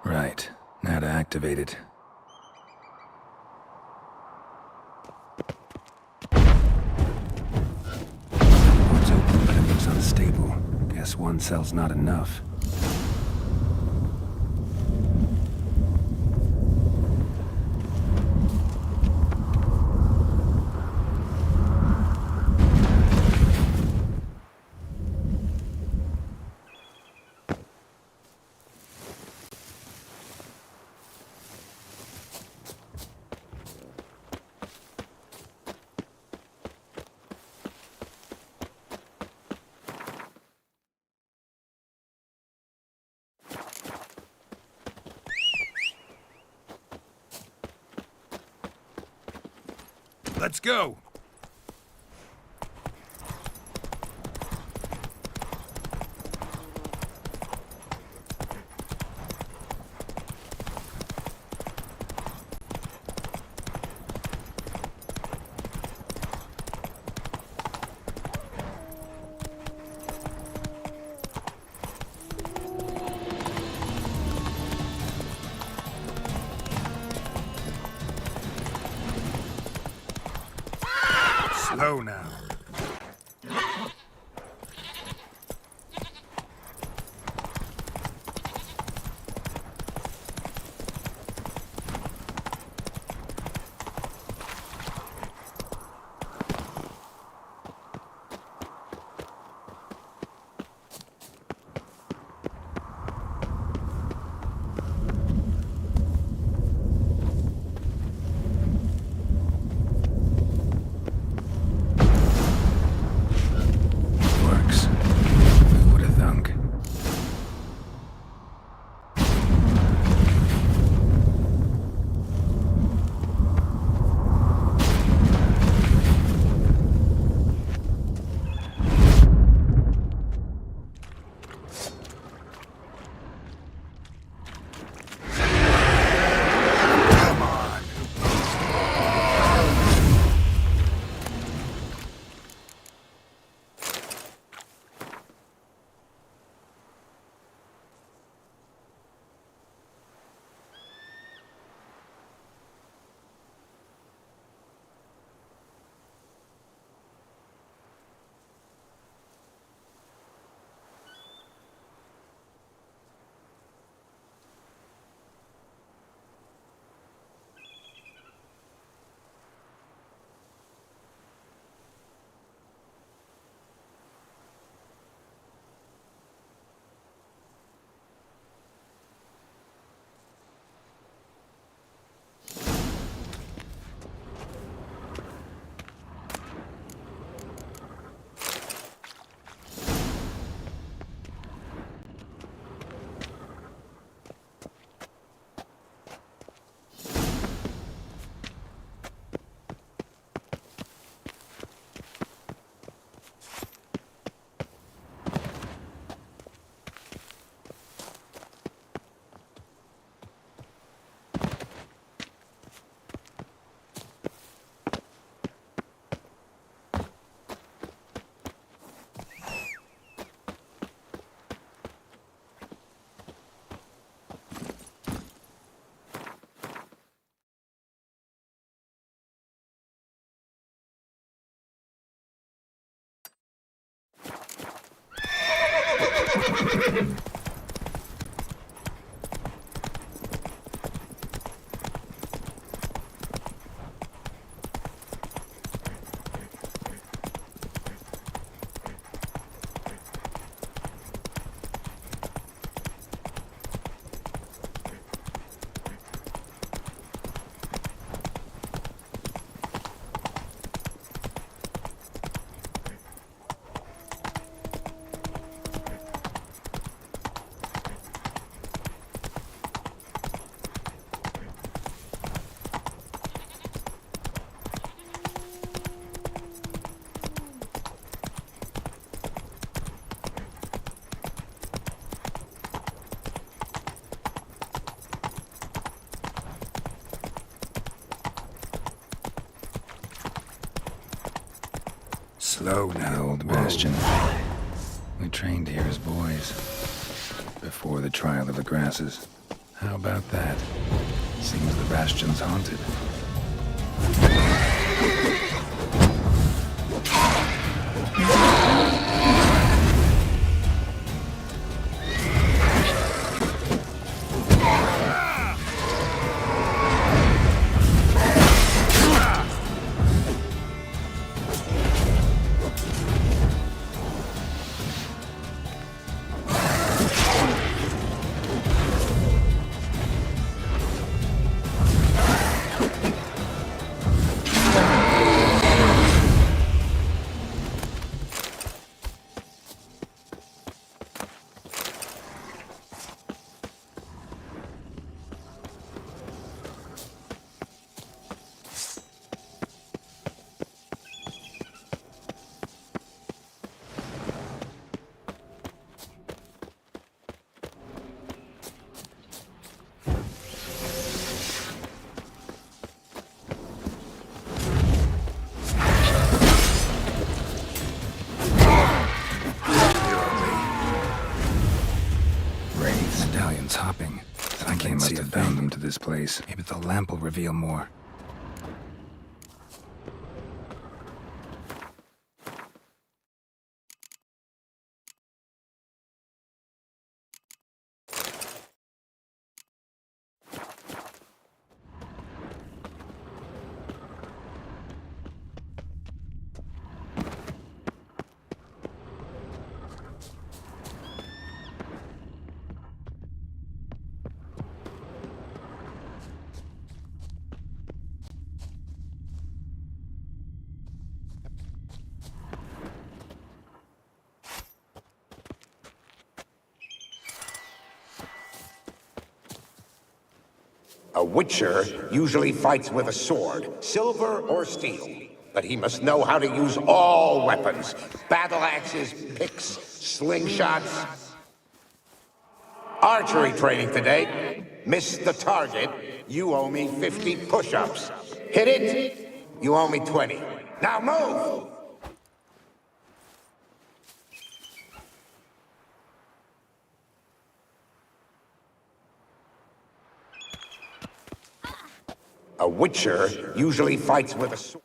Right. Now to activate it. It's open, but it looks unstable. Guess one cell's not enough. Let's go! Slow now. Works. Who would have thunk? Come on. Slow now, old Bastion. We trained here as boys. Before the trial of the grasses. How about that? Seems the Bastion's haunted. I think they can't must see a have found thing. them to this place. Maybe the lamp will reveal more. A witcher usually fights with a sword, silver or steel. But he must know how to use all weapons. Battle axes, picks, slingshots. Archery training today. Miss the target, you owe me 50 push-ups. Hit it, you owe me 20. Now move! A witcher usually fights with a sword.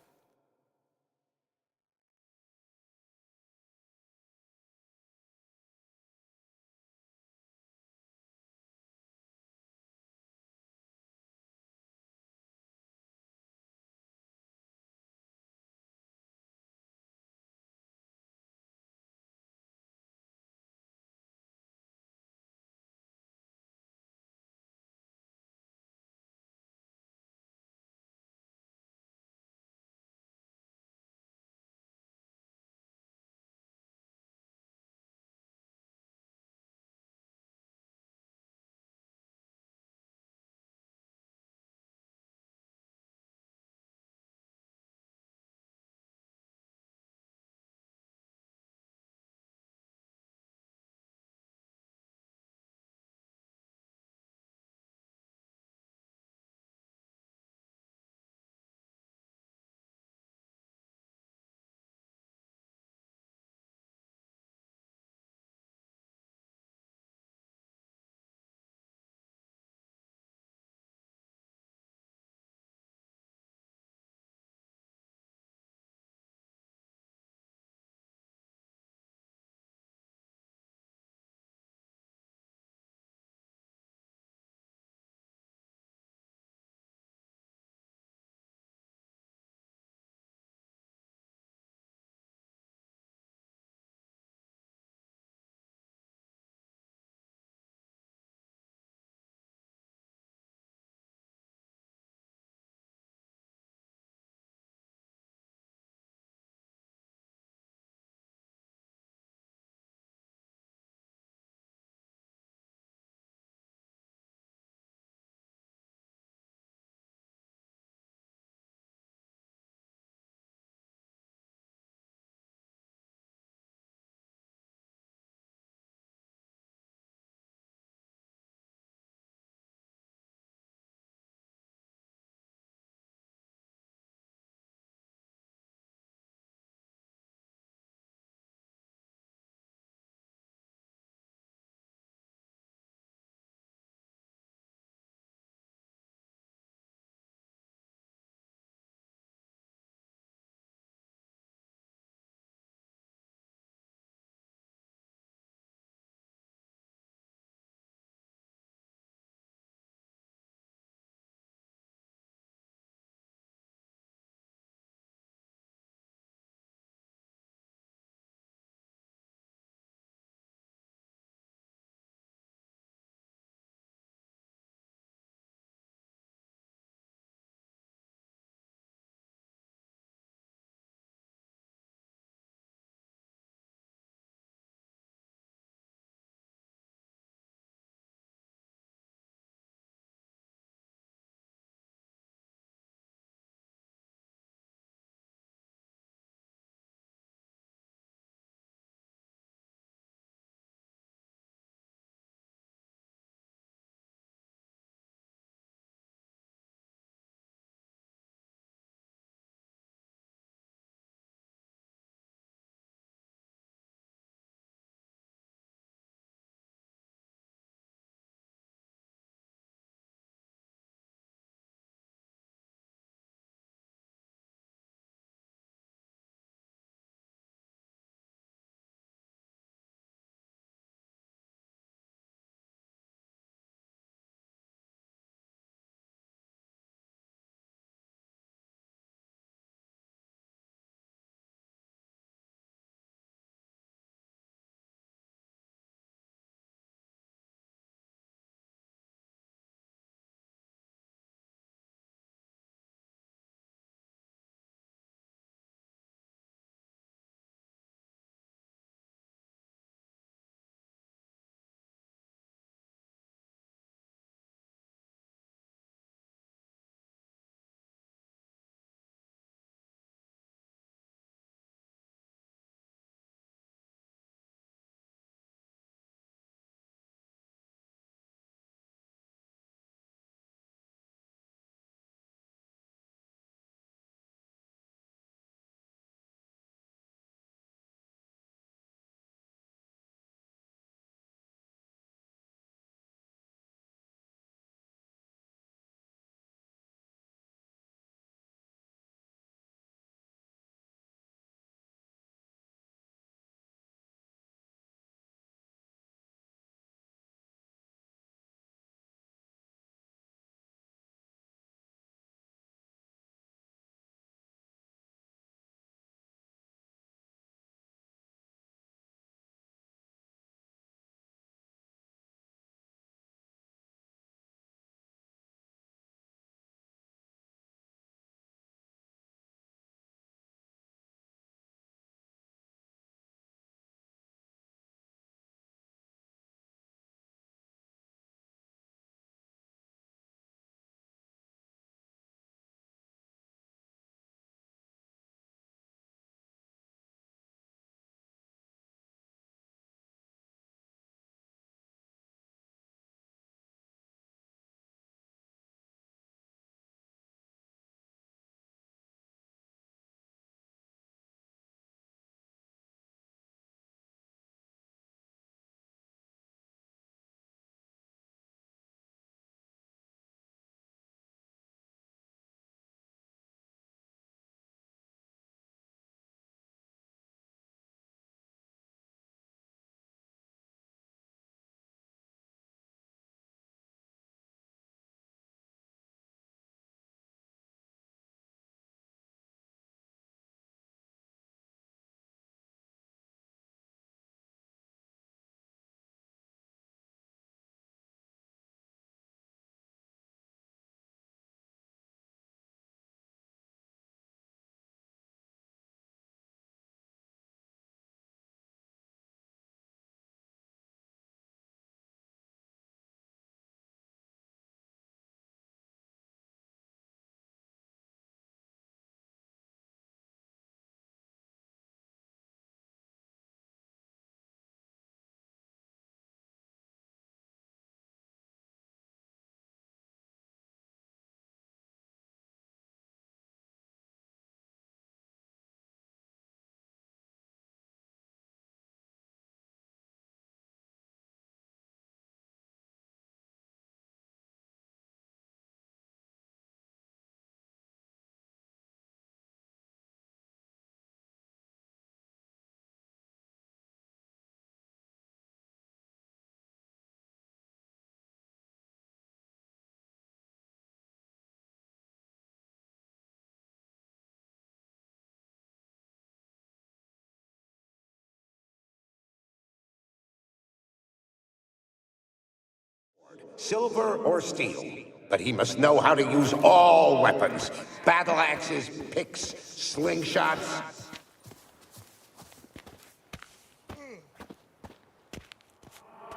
silver or steel. But he must know how to use all weapons. Battle axes, picks, slingshots.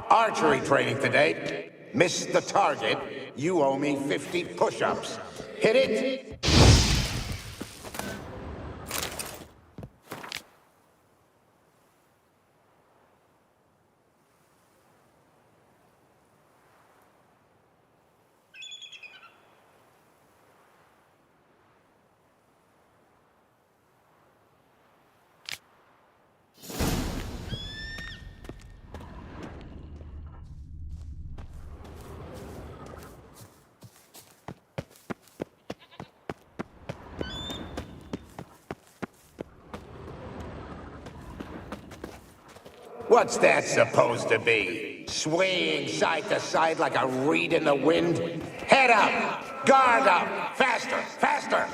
Archery training today. Missed the target. You owe me 50 push-ups. Hit it. What's that supposed to be? Swaying side to side like a reed in the wind? Head up! Guard up! Faster! Faster!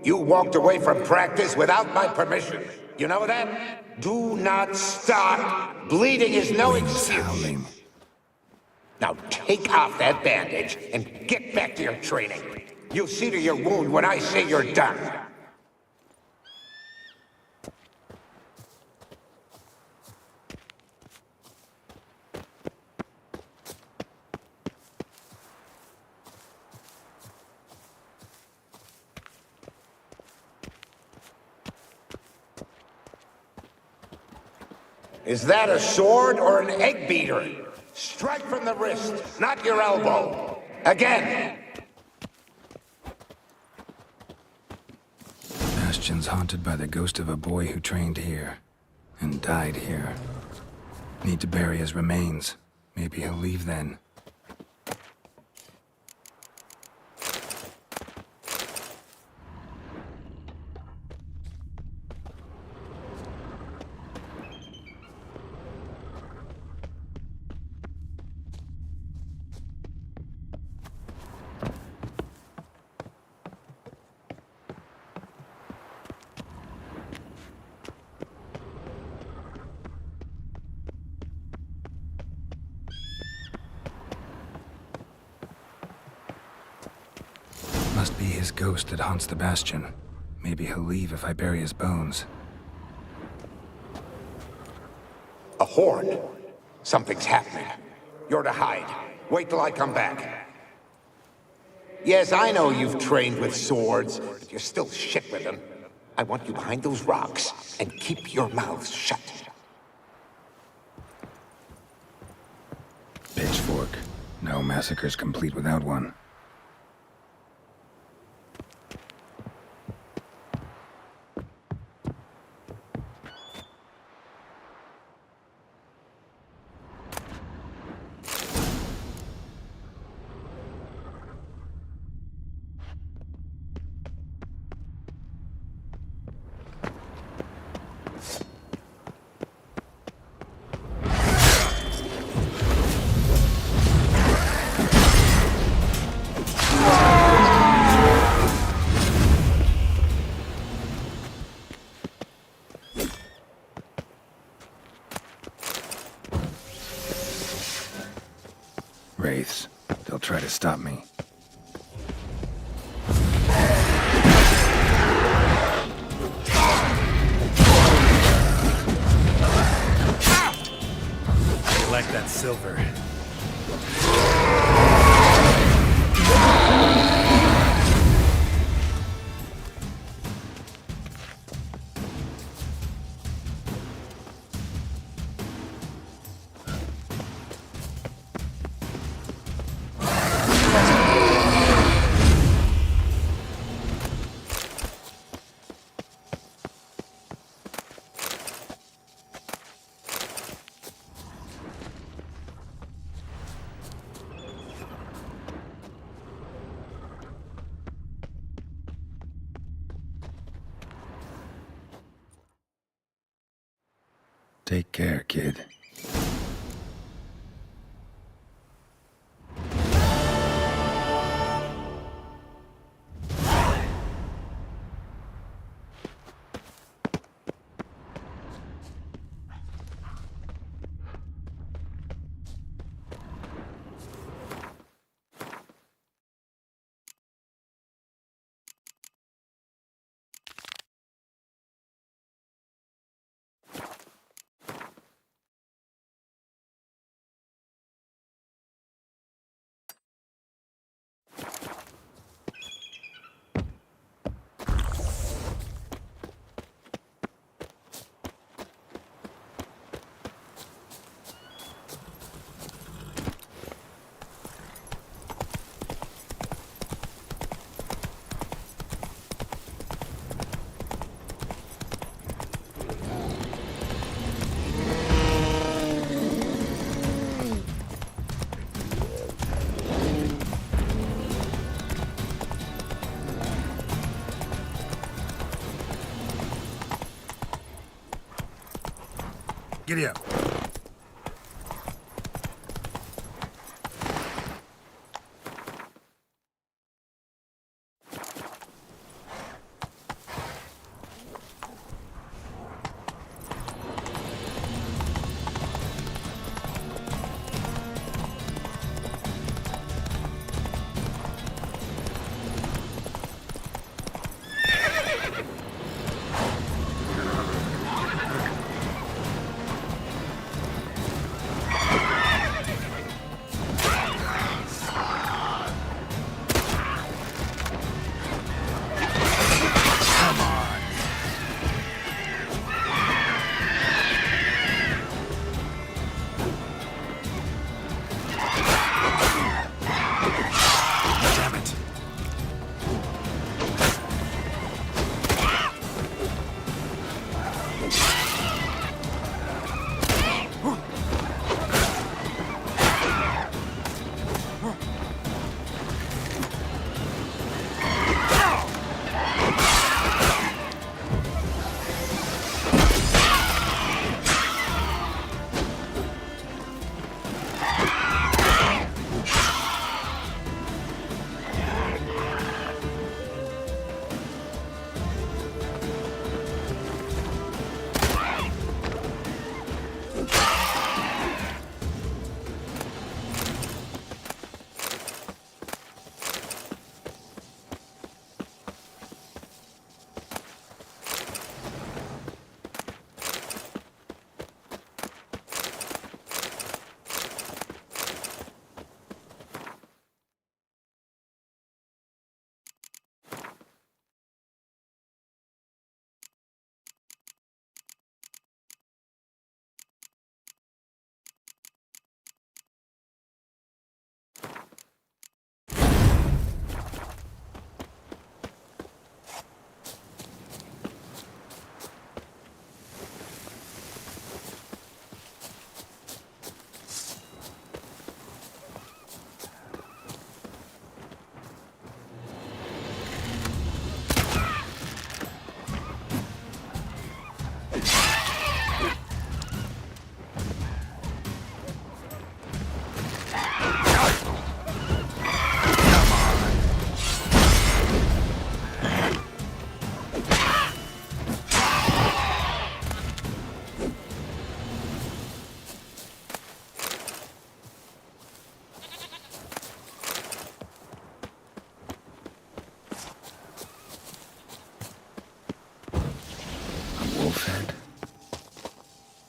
You walked away from practice without my permission. You know that? Do not stop. Bleeding is no excuse. Howling. Now take off that bandage and get back to your training. You'll see to your wound when I say you're done. Is that a sword or an egg beater? Strike from the wrist, not your elbow. Again. Bastion's haunted by the ghost of a boy who trained here and died here. Need to bury his remains. Maybe he'll leave then. Must be his ghost that haunts the Bastion. Maybe he'll leave if I bury his bones. A horn. Something's happening. You're to hide. Wait till I come back. Yes, I know you've trained with swords, but you're still shit with them. I want you behind those rocks, and keep your mouths shut. Pitchfork. No massacre's complete without one. Wraiths. They'll try to stop me. Like that silver. Take care, kid. Giddy up.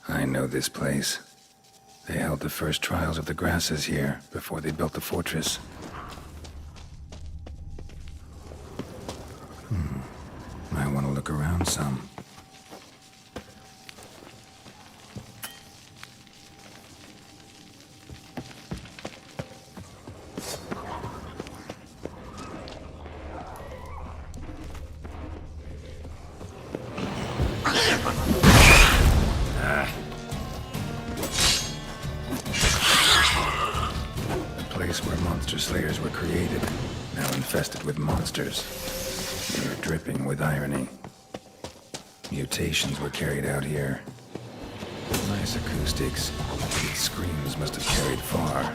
I know this place. They held the first trials of the grasses here before they built the fortress. Might want to look around some. Slayers were created, now infested with monsters. They were dripping with irony. Mutations were carried out here. Nice acoustics. These screams must have carried far.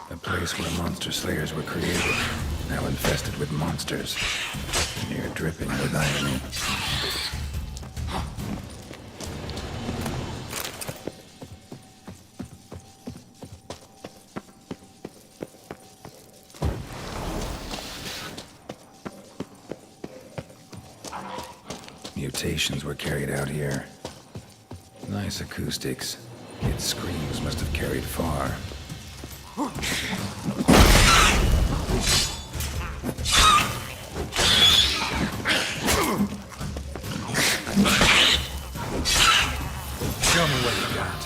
The place where monster slayers were created, now infested with monsters, near dripping with irony. Mutations were carried out here. Nice acoustics. Its screams must have carried far. Show me what you got.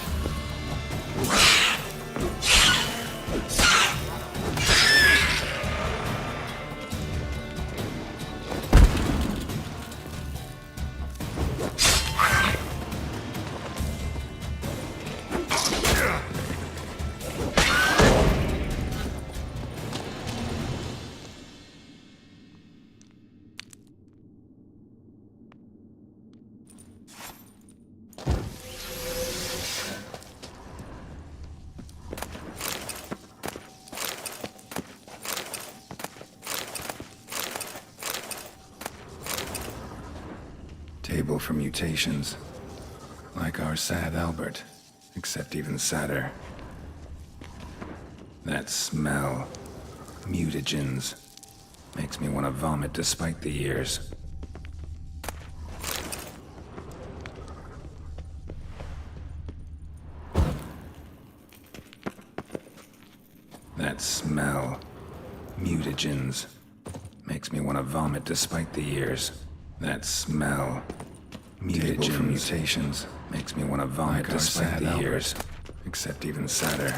Table for mutations. Like our sad Albert, except even sadder. That smell. Mutagens. Makes me want to vomit despite the years. That smell. Mutagens. Makes me want to vomit despite the years. That smell. Mutations. Makes me want to vomit despite the years. Except even sadder.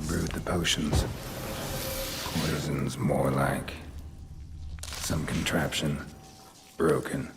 Brewed the potions. Poisons more like some contraption. Broken.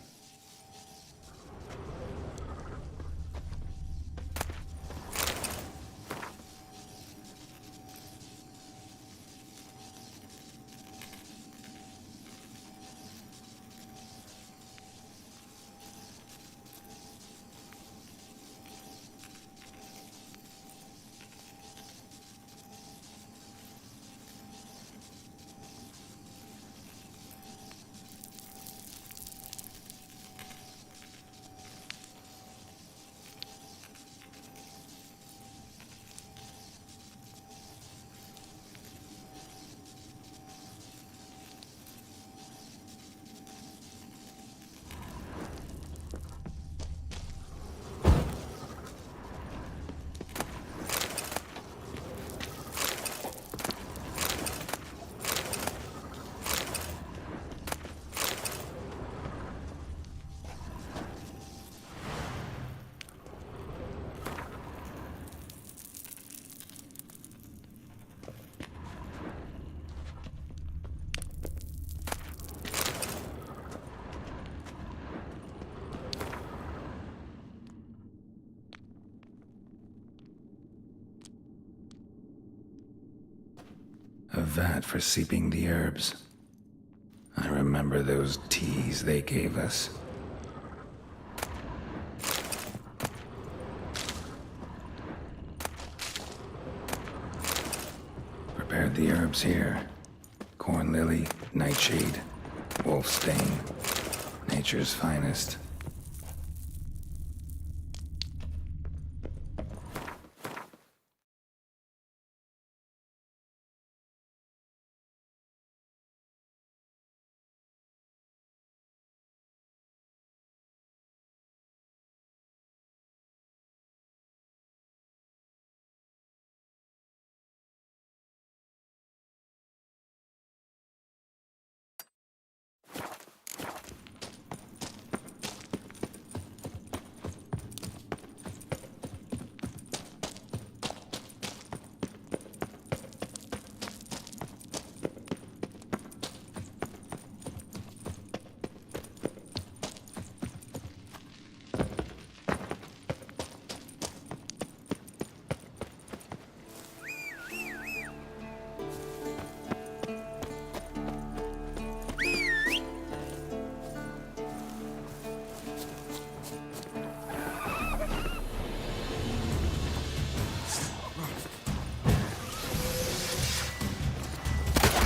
A vat for seeping the herbs. I remember those teas they gave us. Prepared the herbs here. Corn lily, nightshade, wolf stain. Nature's finest.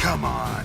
Come on.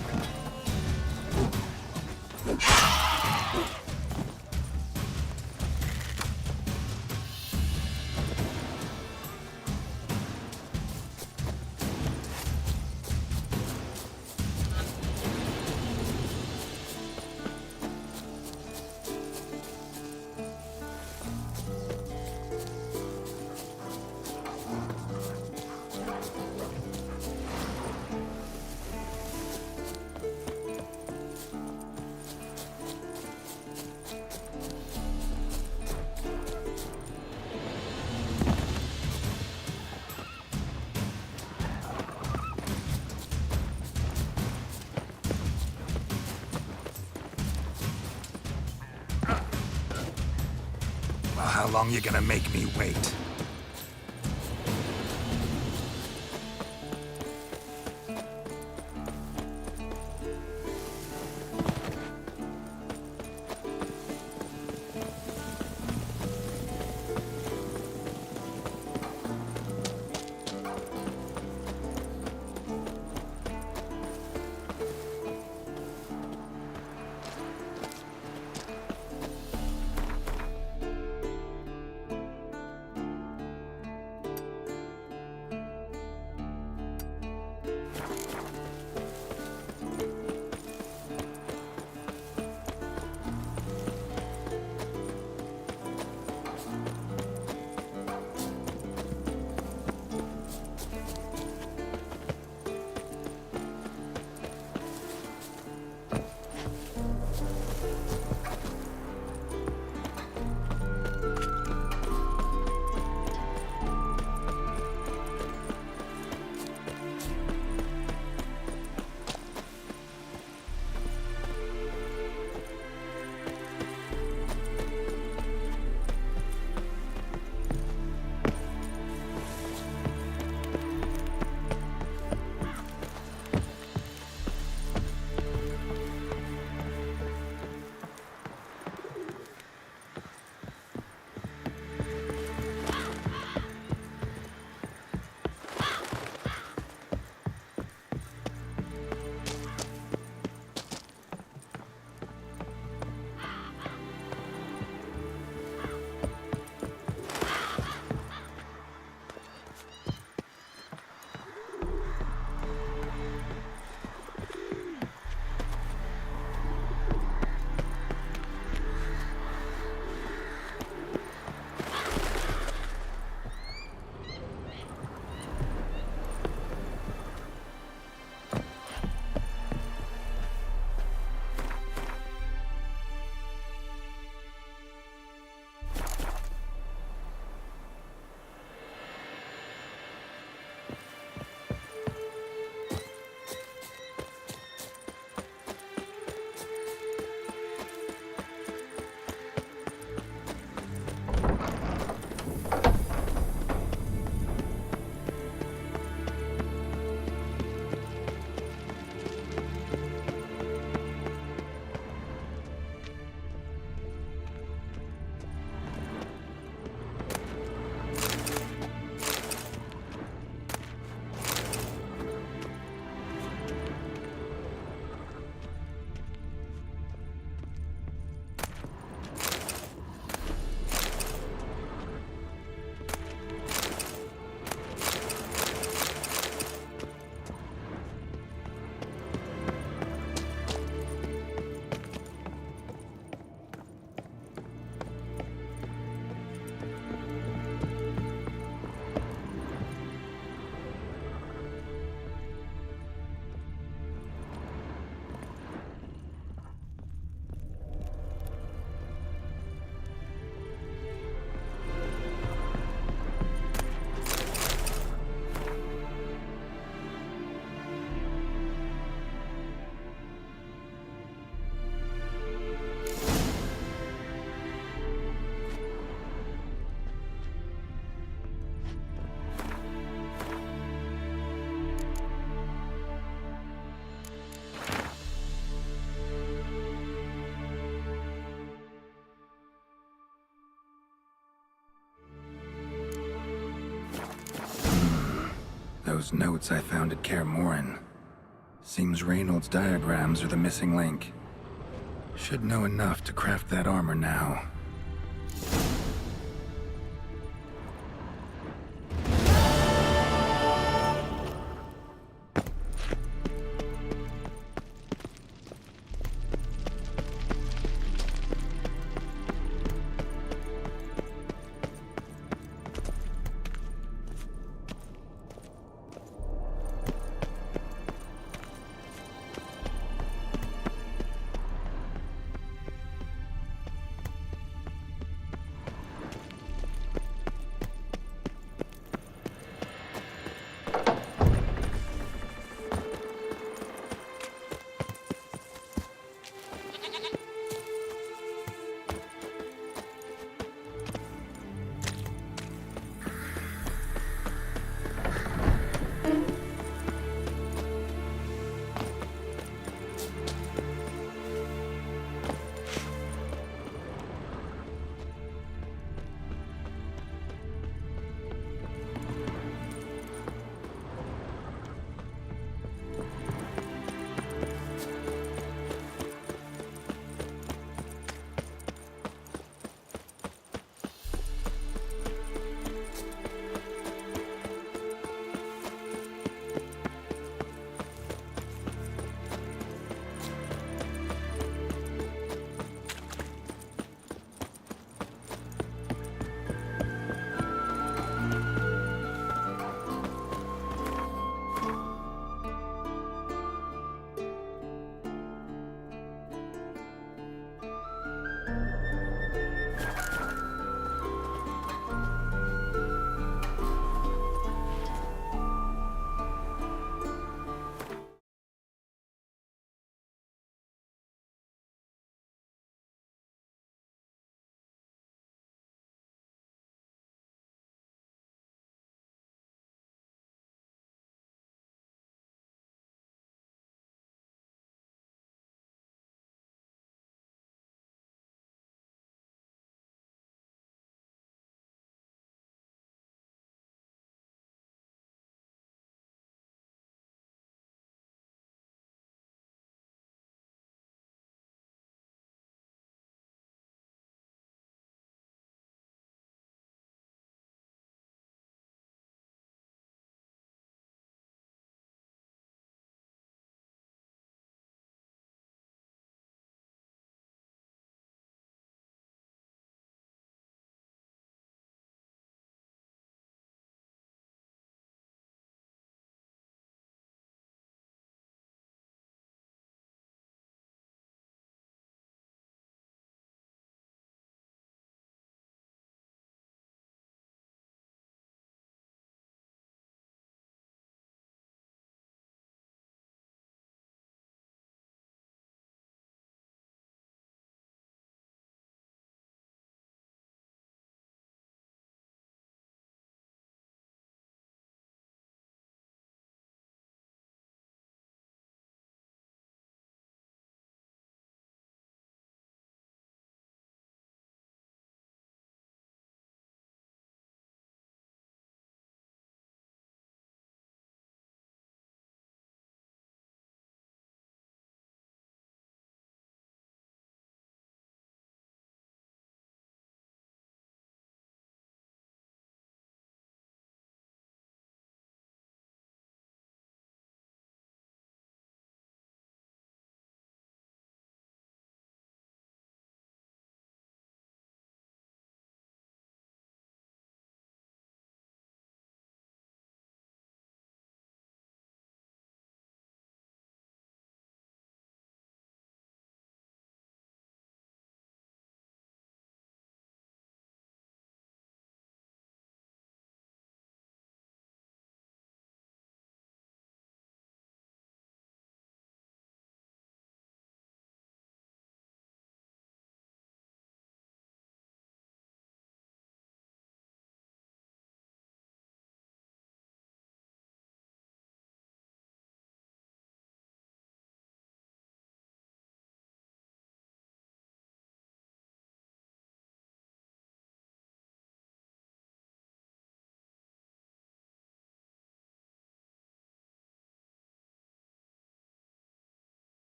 How long you gonna make me wait? those notes I found at Kaer Morhen. Seems Reynold's diagrams are the missing link. Should know enough to craft that armor now.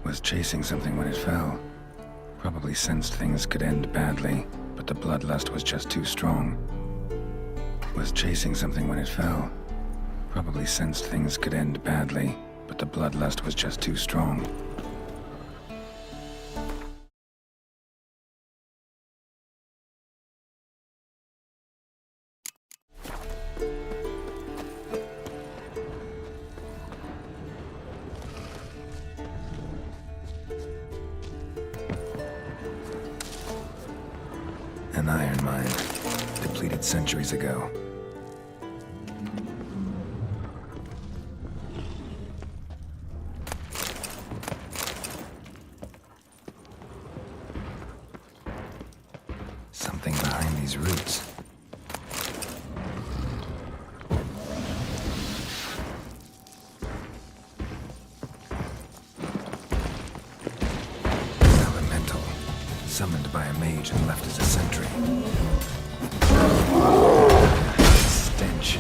Was chasing something when it fell. Probably sensed things could end badly, but the bloodlust was just too strong. Was chasing something when it fell. Probably sensed things could end badly, but the bloodlust was just too strong. An iron mine, depleted centuries ago. Something behind these roots. Elemental, summoned by a mage and left as a sentry. Stench.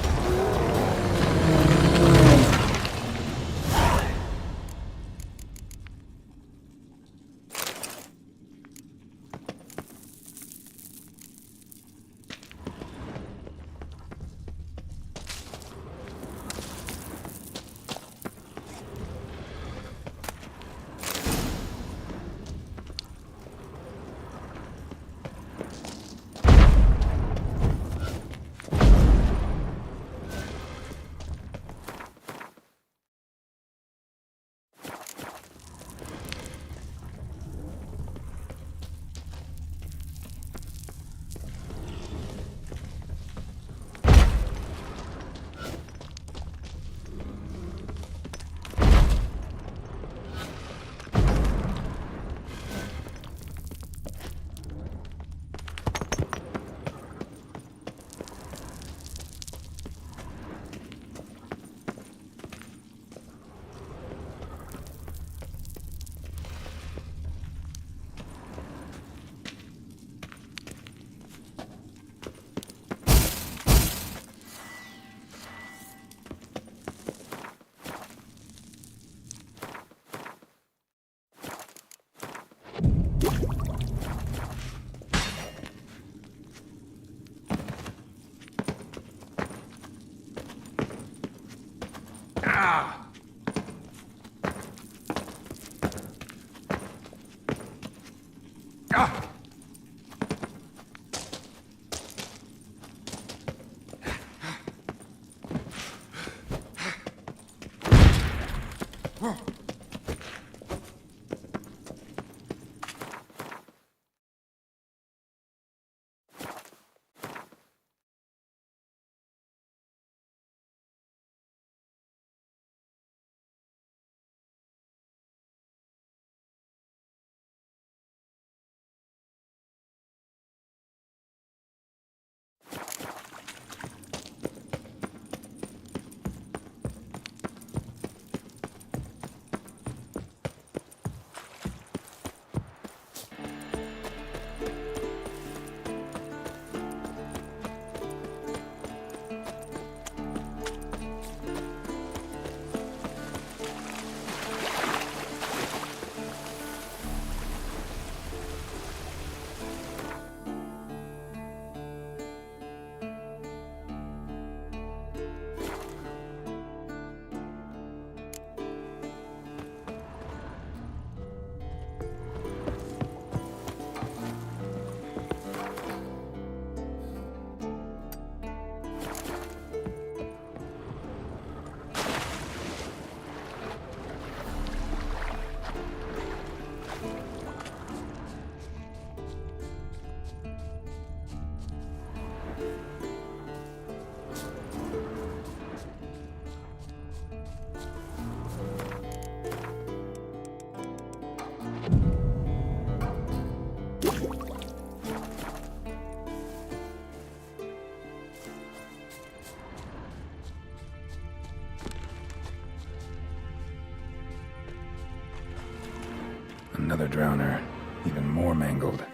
Another drowner, even more mangled.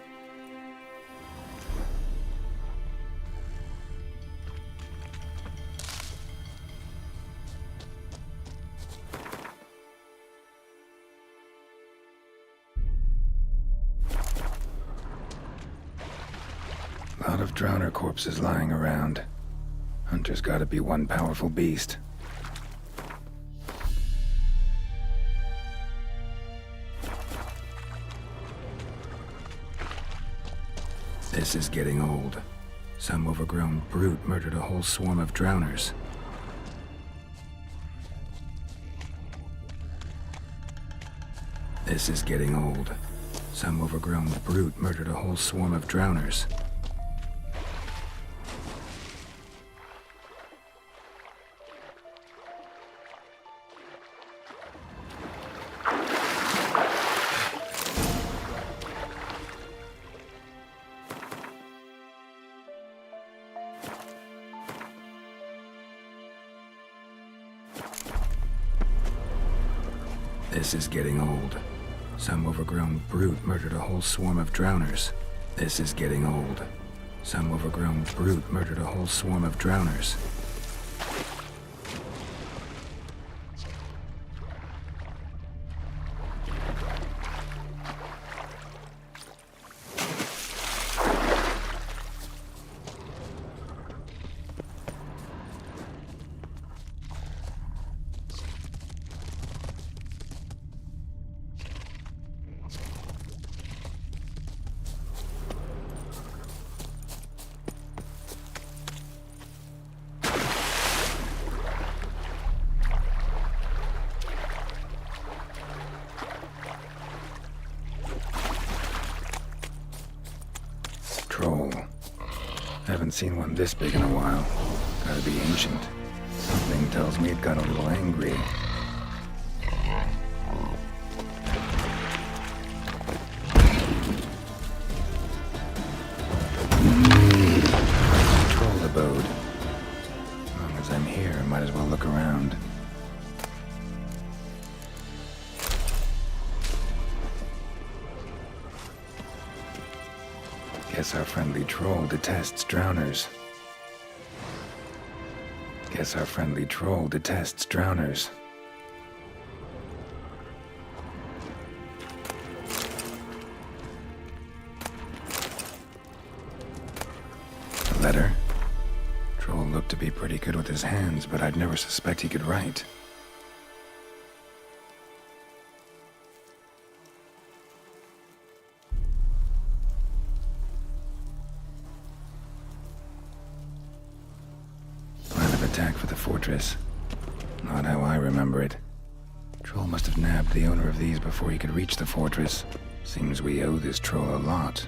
of drowner corpses lying around. Hunter's gotta be one powerful beast. This is getting old. Some overgrown brute murdered a whole swarm of drowners. This is getting old. Some overgrown brute murdered a whole swarm of drowners. This is getting old. Some overgrown brute murdered a whole swarm of drowners. This is getting old. Some overgrown brute murdered a whole swarm of drowners. Troll. Haven't seen one this big in a while. Gotta be ancient. Something tells me it got a little angry. Troll abode. As long as I'm here, I might as well look around. Guess our friendly troll detests drowners. Guess our friendly troll detests drowners. A letter? Troll looked to be pretty good with his hands, but I'd never suspect he could write. Attack for the fortress. Not how I remember it. Troll must have nabbed the owner of these before he could reach the fortress. Seems we owe this troll a lot.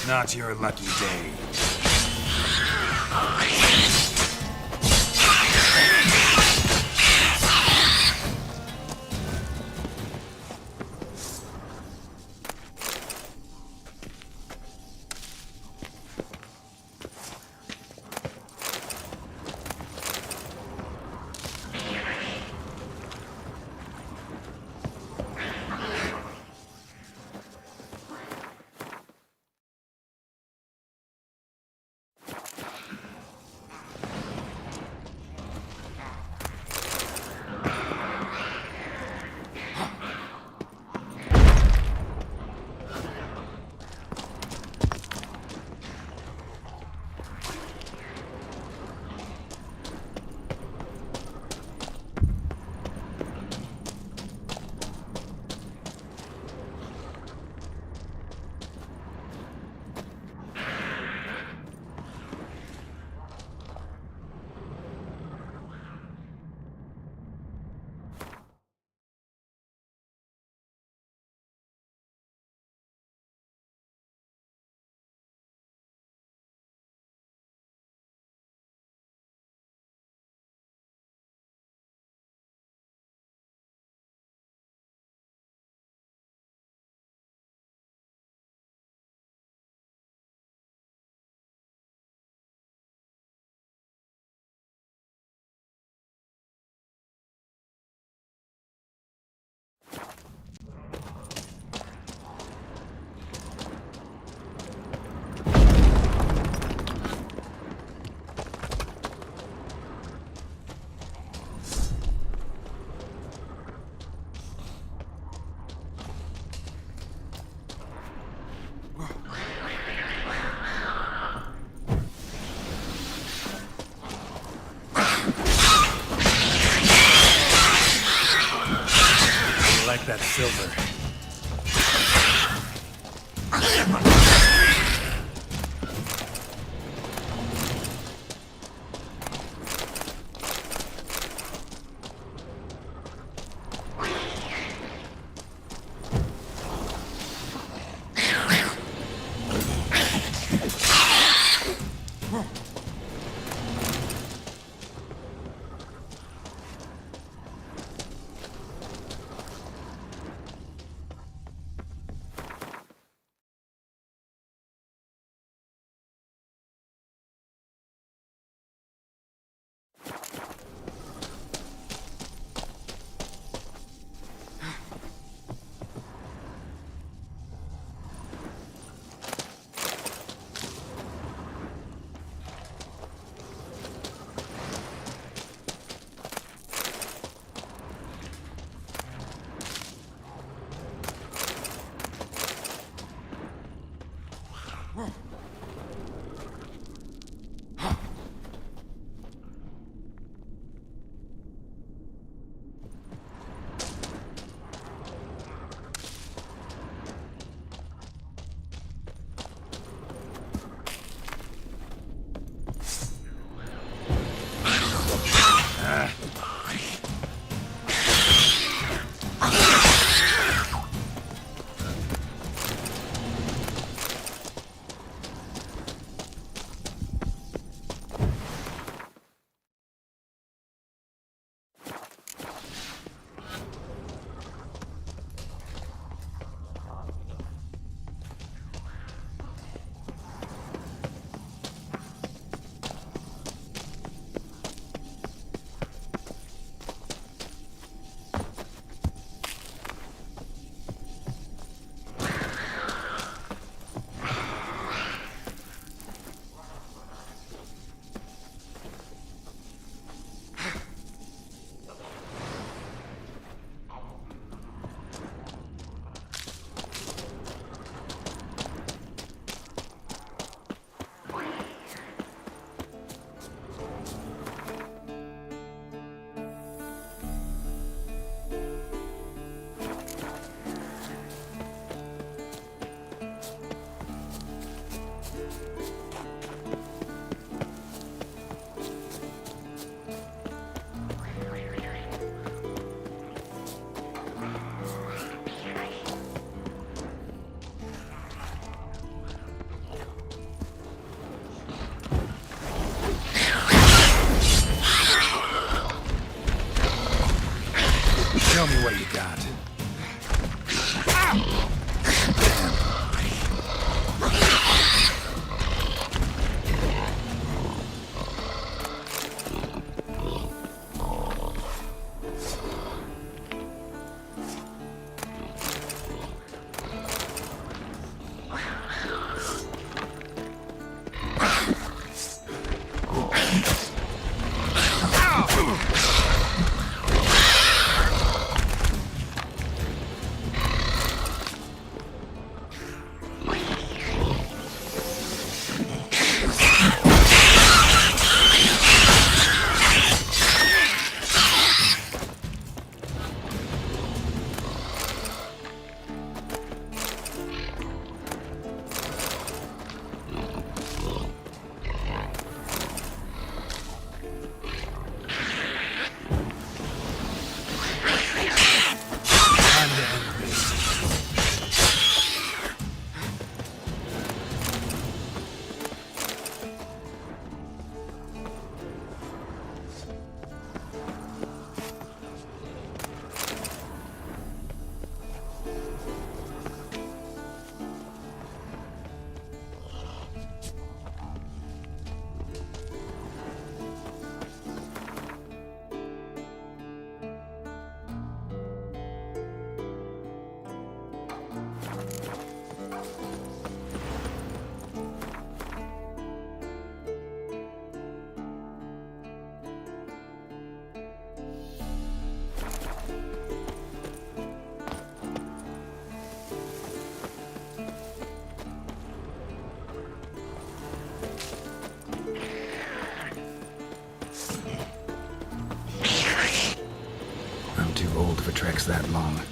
Not your lucky day. Like that silver. long.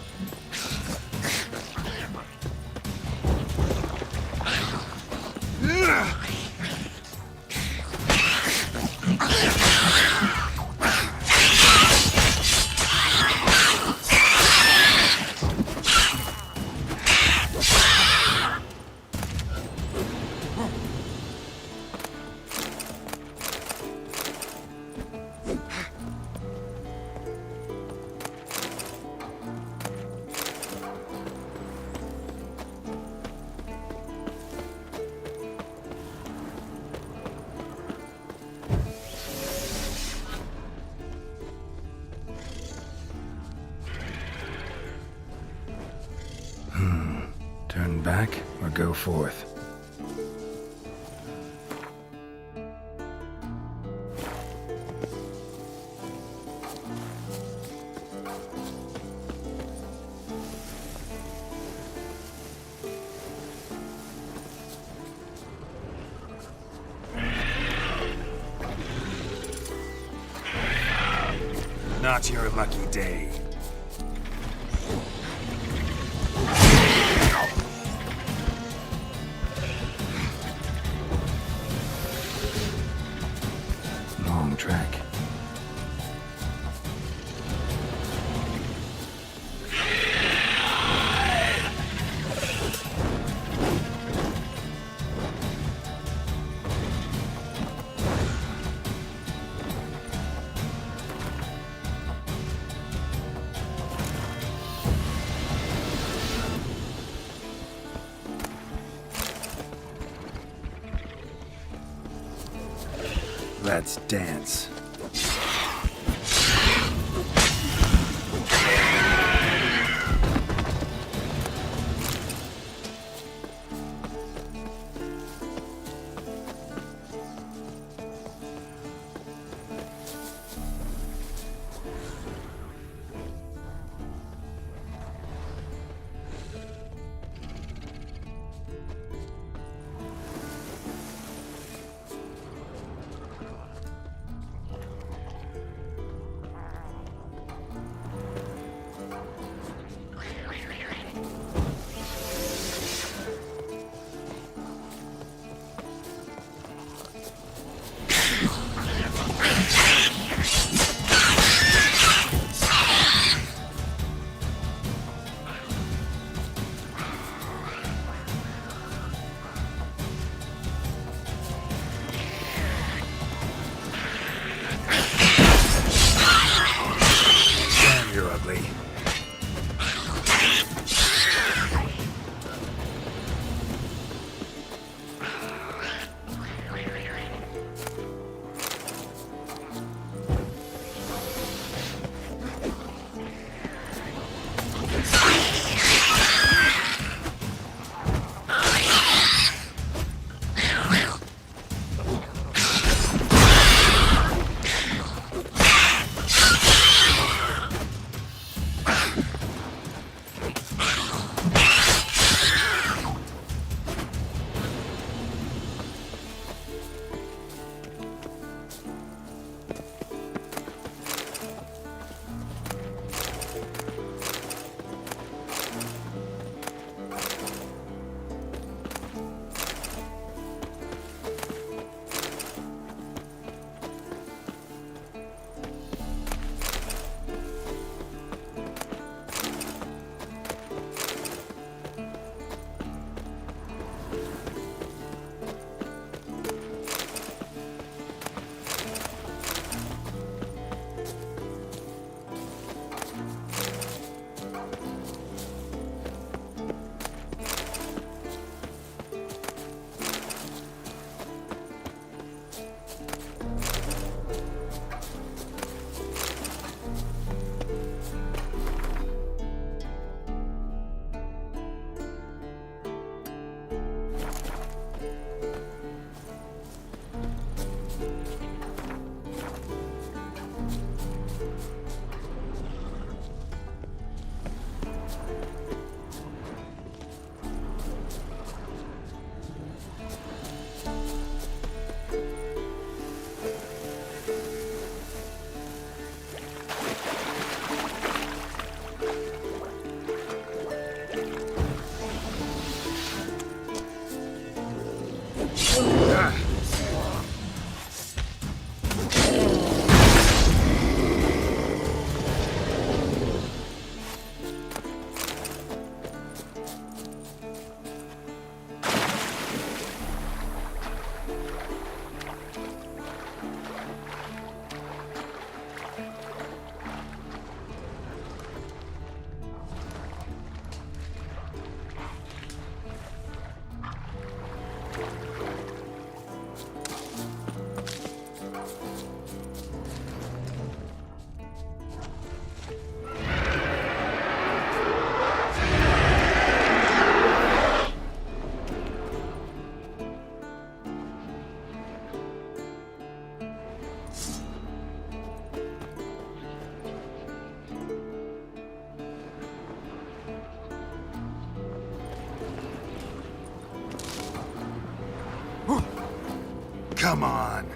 Turn back or go forth? Not your lucky day. Long track. Let's dance. Come on.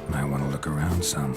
Might want to look around some.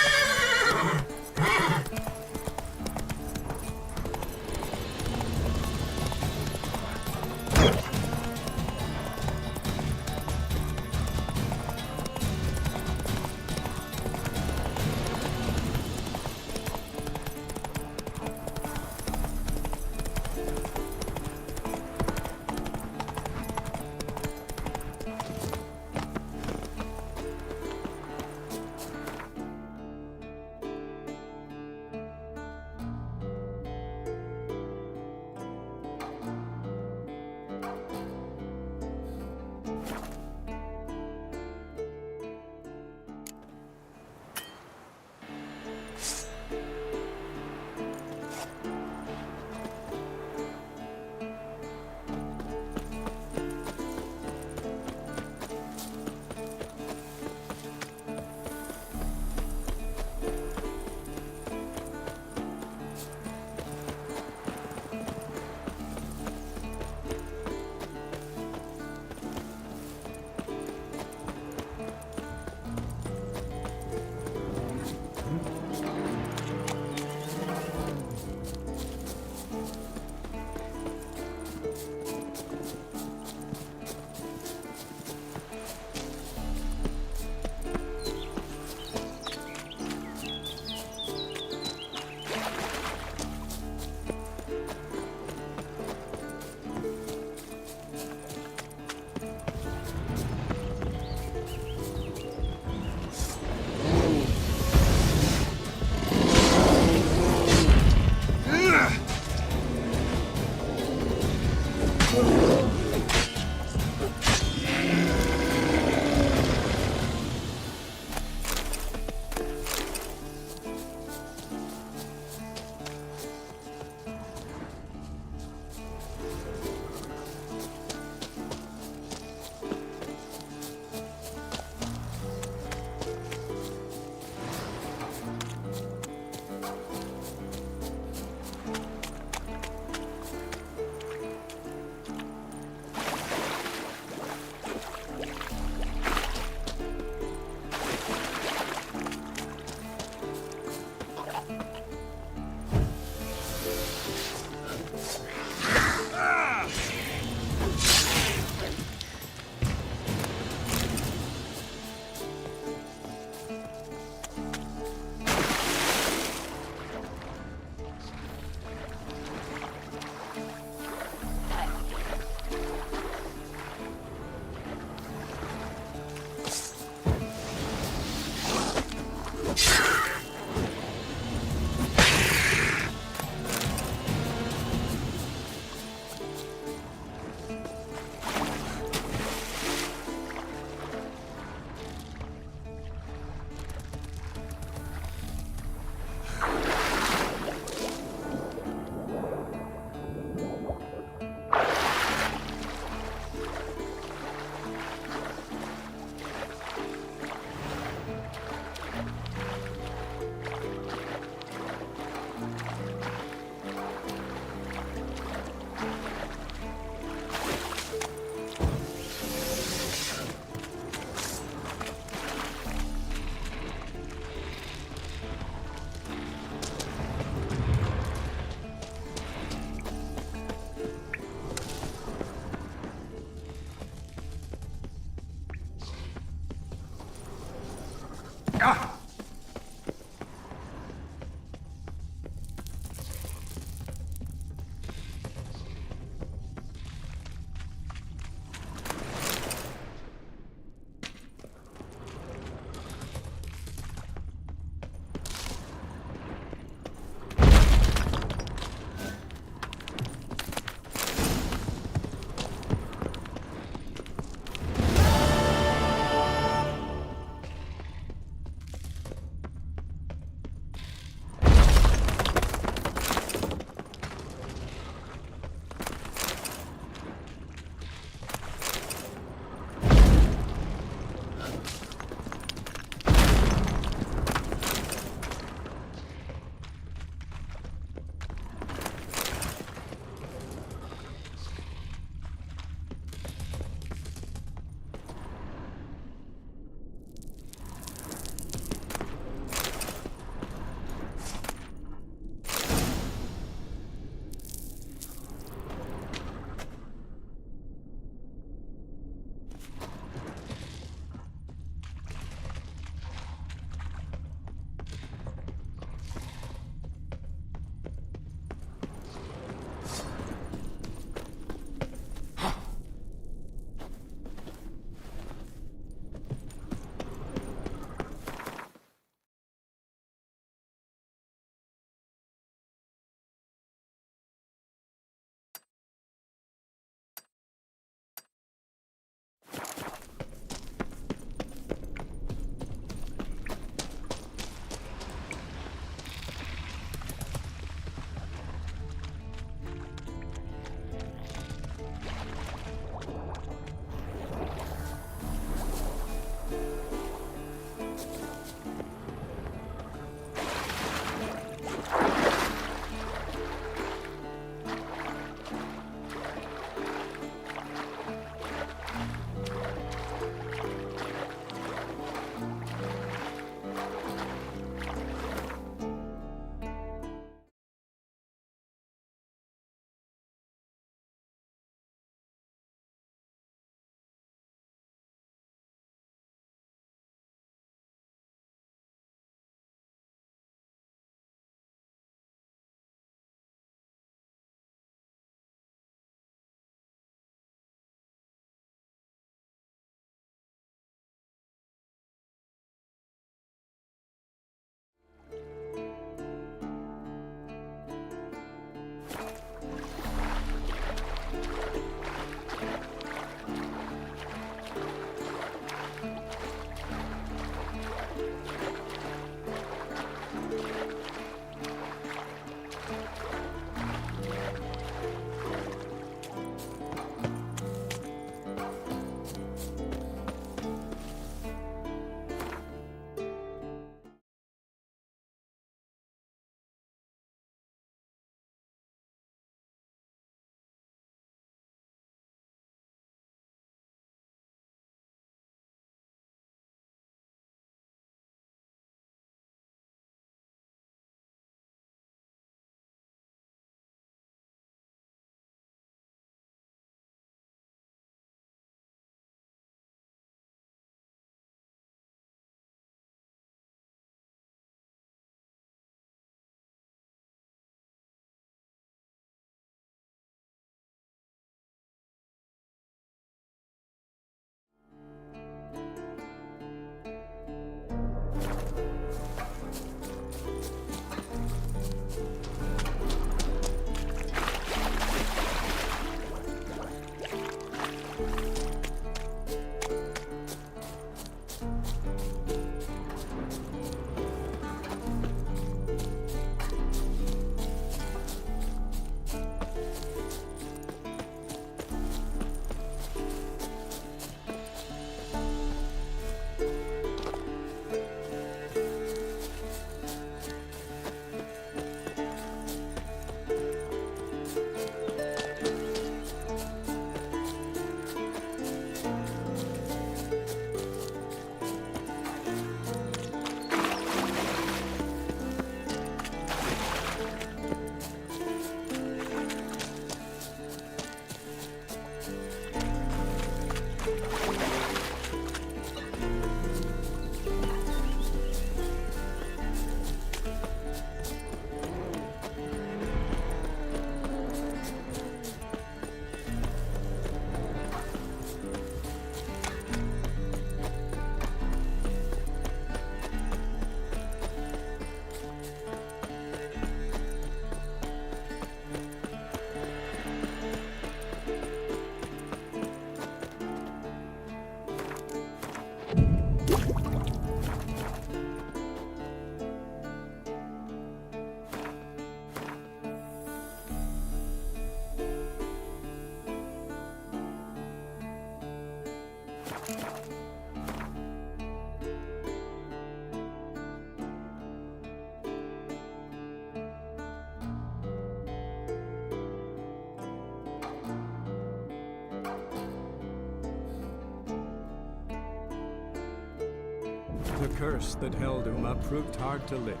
The curse that held Uma proved hard to lift,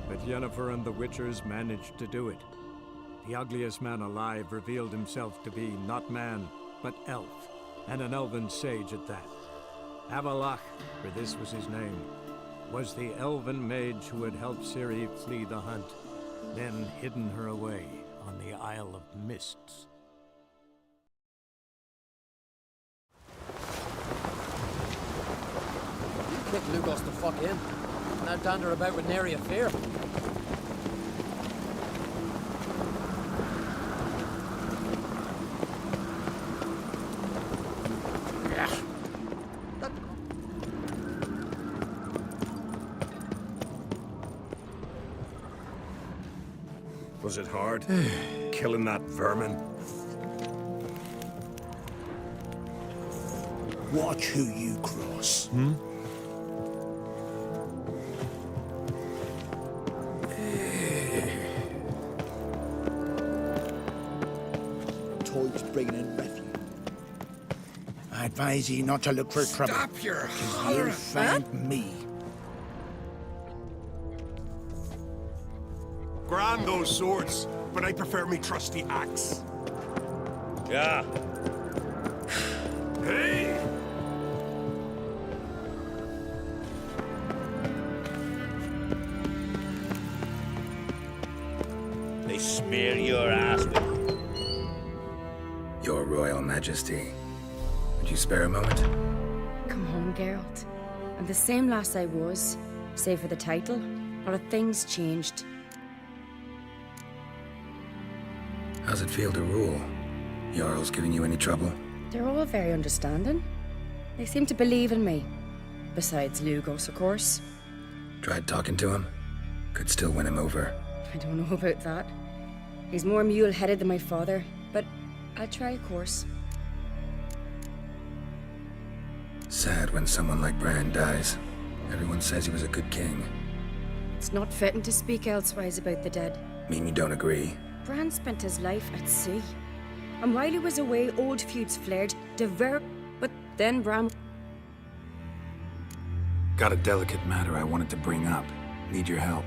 but Yennefer and the Witchers managed to do it. The ugliest man alive revealed himself to be not man, but elf, and an elven sage at that. Avalach, for this was his name, was the elven mage who had helped Ciri flee the hunt, then hidden her away on the Isle of Mists. Kick Lugos the fuck in. Now dander about with nary a fear. Was it hard? Killing that vermin? Watch who you cross. Toys bringing in refuse. I advise ye not to look for trouble. Stop your 'cause hollering! you'll find me. Grand those swords, but I prefer me trusty axe. Yeah. Hey! They smear your ass with. Your Royal Majesty, would you spare a moment? Come on, Geralt. I'm the same lass I was, save for the title. A lot of things changed. How's it feel to rule? Jarl's giving you any trouble? They're all very understanding. They seem to believe in me. Besides Lugos, of course. Tried talking to him? Could still win him over. I don't know about that. He's more mule-headed than my father, but I'll try, of course. Sad when someone like Bran dies. Everyone says he was a good king. It's not fitting to speak elsewise about the dead. Mean you don't agree? Bran spent his life at sea. And while he was away, old feuds flared, but then Bran... Got a delicate matter I wanted to bring up. Need your help.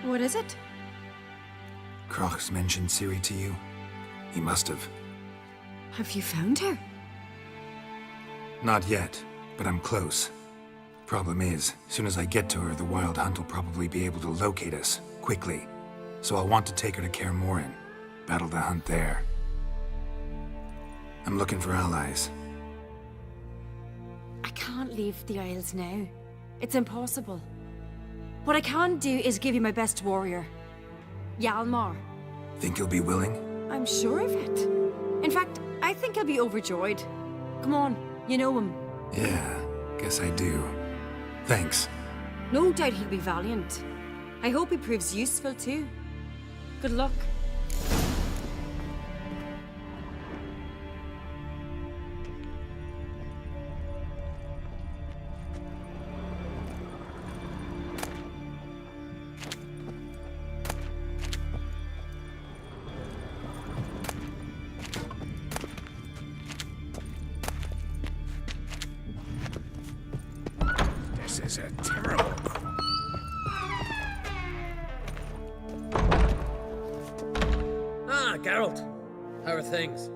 What is it? Croc's mentioned Ciri to you? He must have. Have you found her? Not yet, but I'm close. Problem is, soon as I get to her, the Wild Hunt will probably be able to locate us, quickly. So I'll want to take her to Kaer Morhen, battle the hunt there. I'm looking for allies. I can't leave the Isles now. It's impossible. What I can do is give you my best warrior. Hjalmar. Think you'll be willing? I'm sure of it. In fact, I think he'll be overjoyed. Come on, you know him. Yeah, guess I do. Thanks. No doubt he'll be valiant. I hope he proves useful too. Good luck. This is a terrible... Geralt. How are things?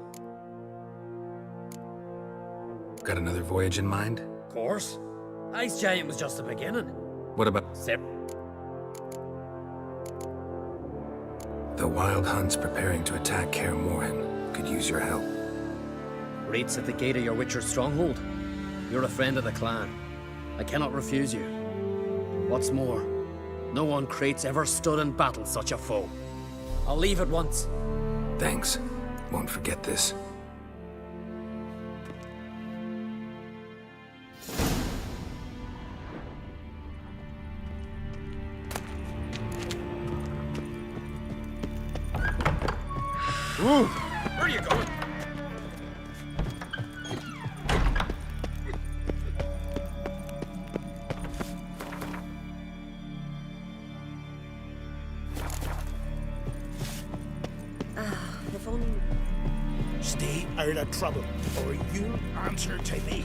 Got another voyage in mind? Of course. Ice Giant was just the beginning. What about... Sip. The Wild Hunt's preparing to attack Kaer Morhen. Could use your help. Raid's at the gate of your Witcher's stronghold. You're a friend of the clan. I cannot refuse you. What's more, no one Crate's ever stood in battle such a foe. I'll leave at once. Thanks. Won't forget this. Ooh! Where are you going? Stay out of trouble, or you'll answer to me.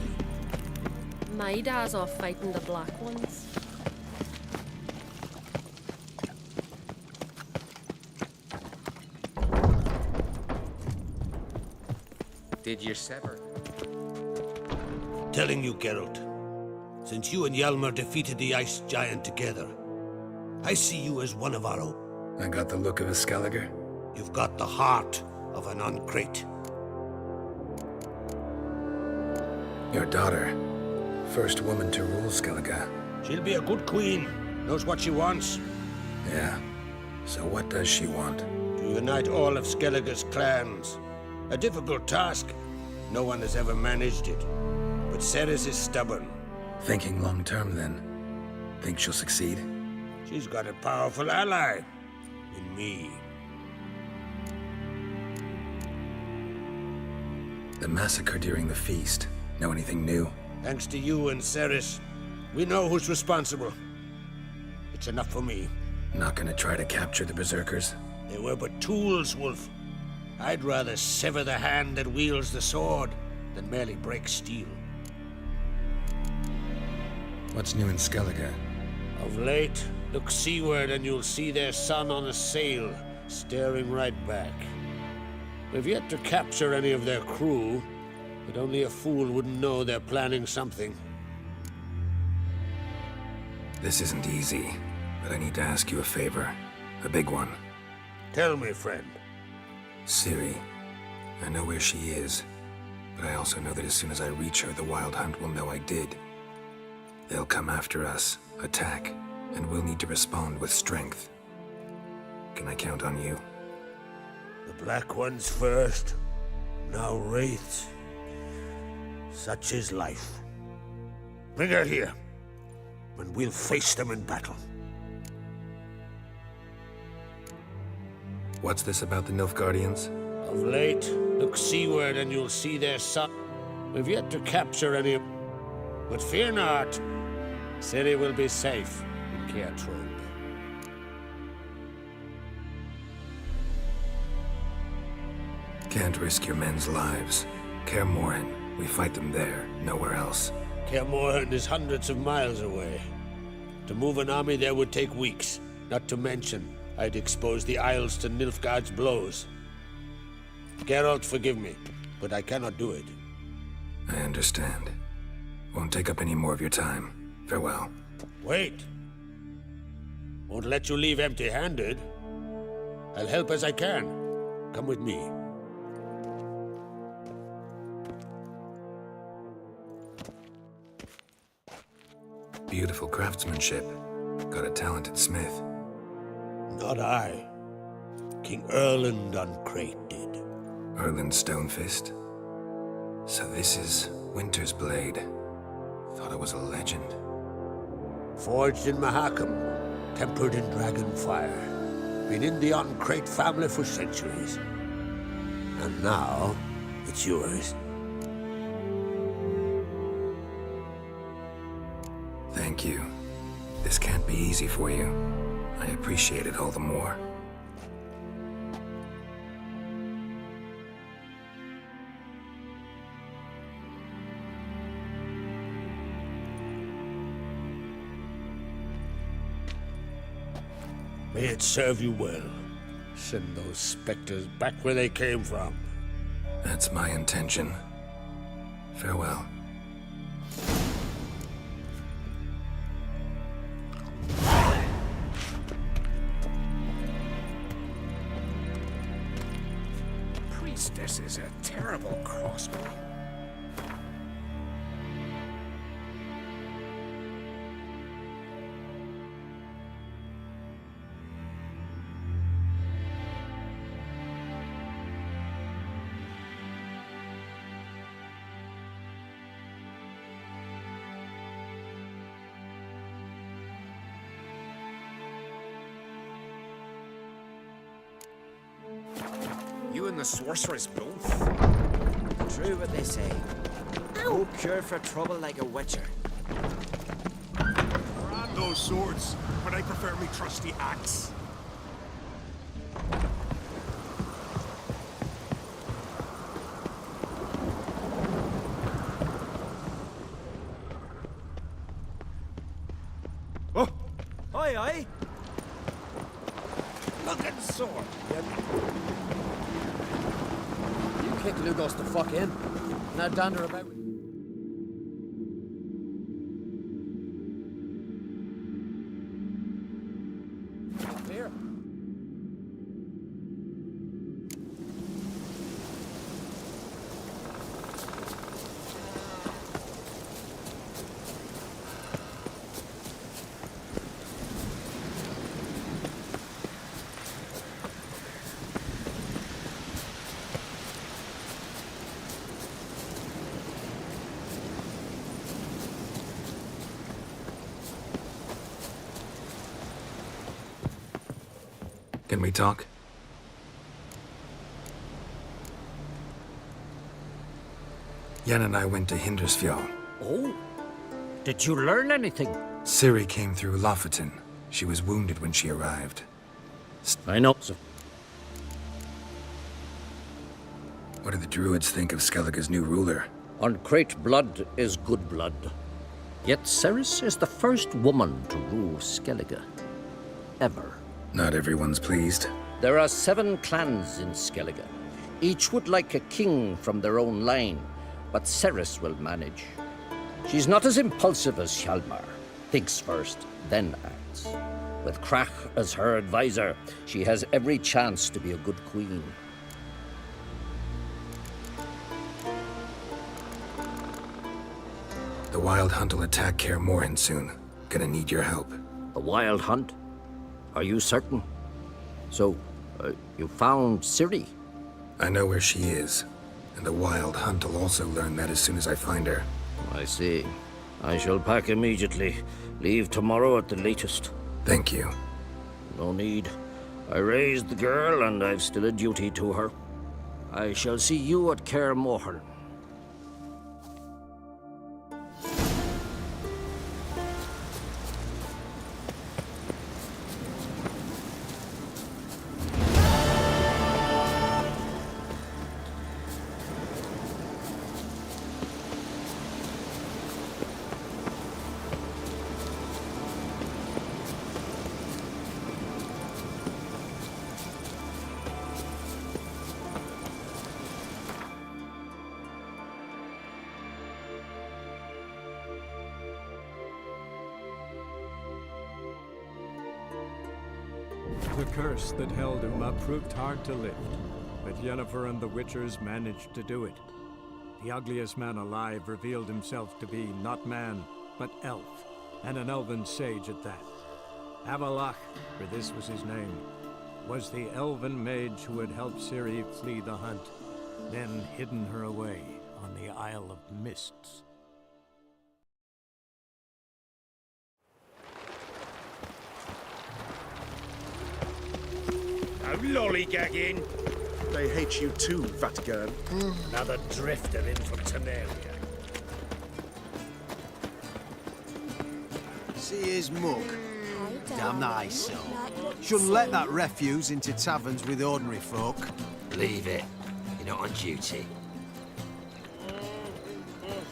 My dad's off fighting the black ones. Did you sever? Telling you, Geralt. Since you and Hjalmar defeated the Ice Giant together, I see you as one of our own. I got the look of a Skelliger. You've got the heart of an Uncrate. Your daughter. First woman to rule Skellige. She'll be a good queen. Knows what she wants. Yeah. So what does she want? To unite all of Skellige's clans. A difficult task. No one has ever managed it. But Ceres is stubborn. Thinking long term, then. Think she'll succeed? She's got a powerful ally. In me. The massacre during the feast. Know anything new? Thanks to you and Ceres, we know who's responsible. It's enough for me. Not gonna try to capture the Berserkers? They were but tools, Wolf. I'd rather sever the hand that wields the sword than merely break steel. What's new in Skellige? Of late, look seaward and you'll see their sun on a sail, staring right back. We've yet to capture any of their crew, but only a fool wouldn't know they're planning something. This isn't easy, but I need to ask you a favor. A big one. Tell me, friend. Ciri. I know where she is, but I also know that as soon as I reach her, the Wild Hunt will know I did. They'll come after us, attack, and we'll need to respond with strength. Can I count on you? The Black Ones first, now Wraiths. Such is life. Bring her here, and we'll face them in battle. What's this about the Nilfgaardians? Of late, look seaward and you'll see their sun. We've yet to capture any of... But fear not. Ciri will be safe in Caer Trond. Can't risk your men's lives. Caer Morhen. We fight them there, nowhere else. Caer Morhen is hundreds of miles away. To move an army there would take weeks. Not to mention, I'd expose the Isles to Nilfgaard's blows. Geralt, forgive me, but I cannot do it. I understand. Won't take up any more of your time. Farewell. Wait. Won't let you leave empty-handed. I'll help as I can. Come with me. Beautiful craftsmanship. Got a talented smith. Not I. King Erland Uncrate did. Erland Stonefist? So this is Winter's Blade. Thought it was a legend. Forged in Mahakam, tempered in dragon fire. Been in the Uncrate family for centuries. And now, it's yours. Thank you. This can't be easy for you. I appreciate it all the more. May it serve you well. Send those specters back where they came from. That's my intention. Farewell. Priestess is a terrible crossbow. You and the sorceress both? True what they say. No cure for trouble like a witcher. Brand those swords, but I prefer me trusty axe. Aye, aye. Fucking sword. You kick Lugos the fuck in. Now dander about. Clear. Can we talk? Yen and I went to Hindersfjall. Oh? Did you learn anything? Ciri came through Lofoten. She was wounded when she arrived. I know. What do the Druids think of Skellige's new ruler? Uncrate blood is good blood. Yet Ceres is the first woman to rule Skellige. Ever. Not everyone's pleased. There are 7 clans in Skellige. Each would like a king from their own line, but Ceres will manage. She's not as impulsive as Hjalmar. Thinks first, then acts. With Krach as her advisor, she has every chance to be a good queen. The Wild Hunt will attack Kaer Morhen soon. Gonna need your help. The Wild Hunt? Are you certain? So, you found Ciri? I know where she is. And the Wild Hunt will also learn that as soon as I find her. I see. I shall pack immediately. Leave tomorrow at the latest. Thank you. No need. I raised the girl, and I've still a duty to her. I shall see you at Kaer Morhen. The curse that held Uma proved hard to lift, but Yennefer and the Witchers managed to do it. The ugliest man alive revealed himself to be not man, but elf, and an elven sage at that. Avalach, for this was his name, was the elven mage who had helped Ciri flee the hunt, then hidden her away on the Isle of Mists. No lollygagging. They hate you too, Vatican. Another drifter in from Temeria. See his mug. Damn nice soul. Shouldn't let that refuse into taverns with ordinary folk. Leave it. You're not on duty.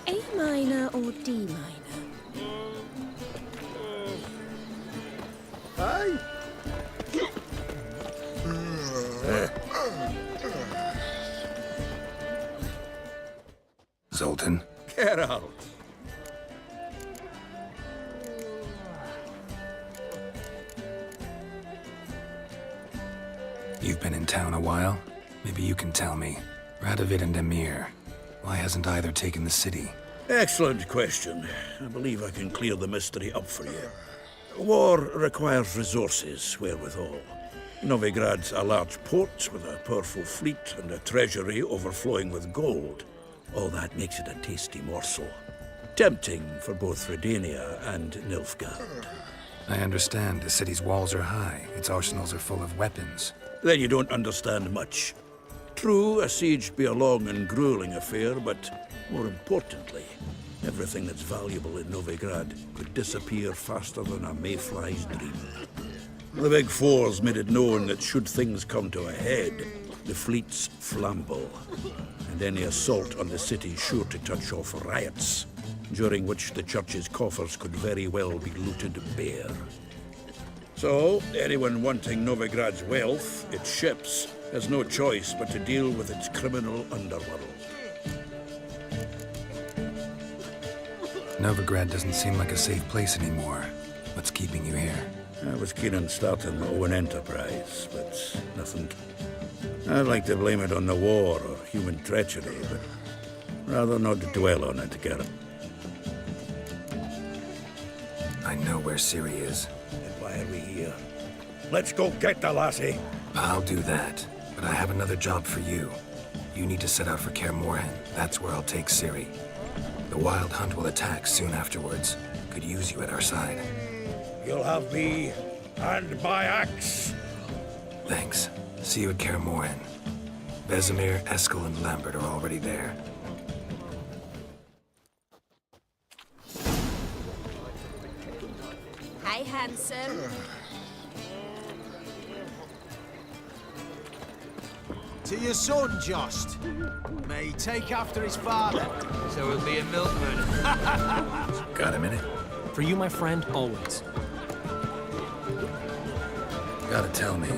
A minor or D minor? Hey! Zoltan? Get out. You've been in town a while? Maybe you can tell me. Radovid and Emir. Why hasn't either taken the city? Excellent question. I believe I can clear the mystery up for you. War requires resources wherewithal. Novigrad's a large port with a powerful fleet and a treasury overflowing with gold. All that makes it a tasty morsel. Tempting for both Redania and Nilfgaard. I understand. The city's walls are high. Its arsenals are full of weapons. Then you don't understand much. True, a siege be a long and grueling affair, but more importantly, everything that's valuable in Novigrad could disappear faster than a mayfly's dream. The Big Four's made it known that should things come to a head, the fleet's flambeau, and any assault on the city's sure to touch off riots, during which the church's coffers could very well be looted bare. So, anyone wanting Novigrad's wealth, its ships, has no choice but to deal with its criminal underworld. Novigrad doesn't seem like a safe place anymore. What's keeping you here? I was keen on starting my own enterprise, but nothing. I'd like to blame it on the war or human treachery, but rather not dwell on it, Garrett. I know where Ciri is. Then why are we here? Let's go get the lassie. I'll do that, but I have another job for you. You need to set out for Kaer Morhen. That's where I'll take Ciri. The Wild Hunt will attack soon afterwards. Could use you at our side. You'll have me and my axe. Thanks. See you at Kaer Morhen. Vesemir, Eskel, and Lambert are already there. Hi, handsome. To your son, Jost. May he take after his father. So he'll be a milkman. Got a minute? For you, my friend, always. Gotta tell me,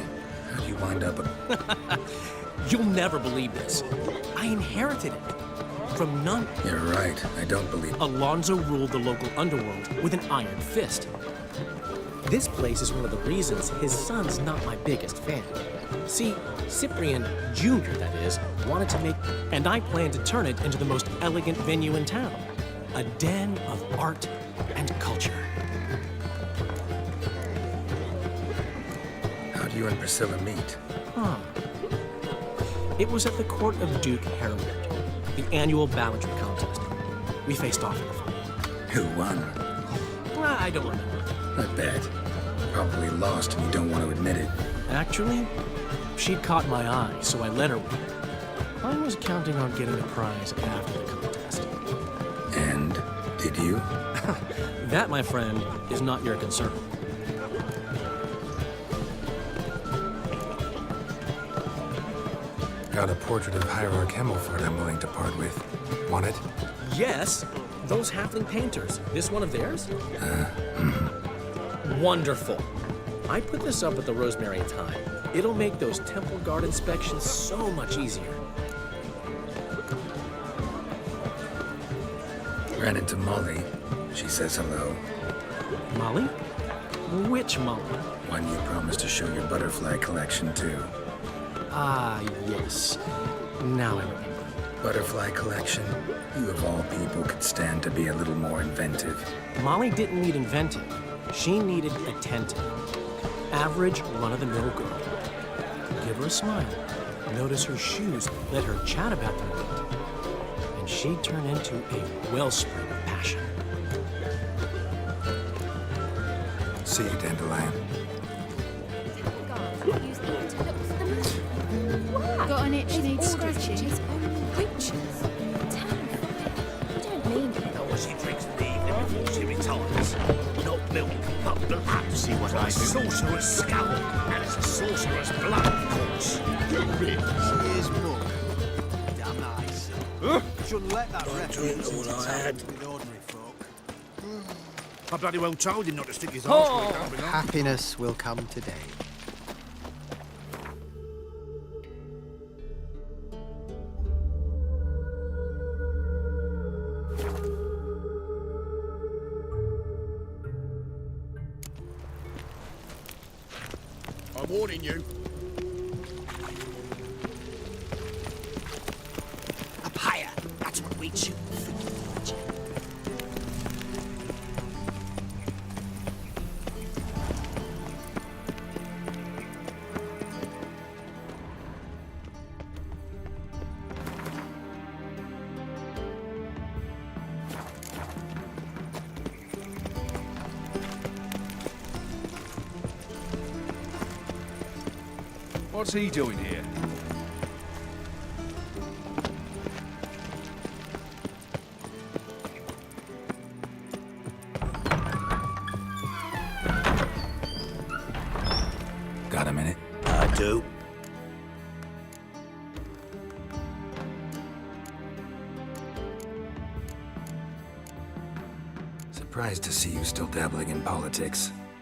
how'd you wind up You'll never believe this. I inherited it. From none. You're right, I don't believe... Alonso ruled the local underworld with an iron fist. This place is one of the reasons his son's not my biggest fan. See, Cyprian Jr., that is, wanted to make... And I planned to turn it into the most elegant venue in town. A den of art and culture. How'd you and Priscilla meet? It was at the court of Duke Harold, the annual balladry contest. We faced off in the final. Who won? I don't remember. I bet. Probably lost and you don't want to admit it. Actually, she'd caught my eye, so I let her win. I was counting on getting a prize after the contest. And did you? That, my friend, is not your concern. Got a portrait of Hierarch Himmelford I'm willing to part with. Want it? Yes, those halfling painters. This one of theirs? Wonderful. I put this up at the Rosemary Time. It'll make those temple guard inspections so much easier. Ran into Molly. She says hello. Molly? Which Molly? One you promised to show your butterfly collection to. Ah, yes. Now I remember. Butterfly collection? You of all people could stand to be a little more inventive. Molly didn't need inventive. She needed attentive. Average, run-of-the-mill girl. Give her a smile. Notice her shoes. Let her chat about them a bit. And she'd turn into a wellspring of passion. See you, Dandelion. Got an itch needs stretching. Creatures. Don't mean it. No, she drinks in the evening before she retires. Not milk, but blood. See what I do? Sorcerer's skull, and it's a sorcerer's blood, of course. Here's more. Damn nice. Shouldn't let that refuse into town with ordinary folk. I bloody well told him not to stick his arse where it don't belong. Happiness will come today. I'm warning you. Up higher. That's what we shoot. What's he doing here? Got a minute? I do. Surprised to see you still dabbling in politics.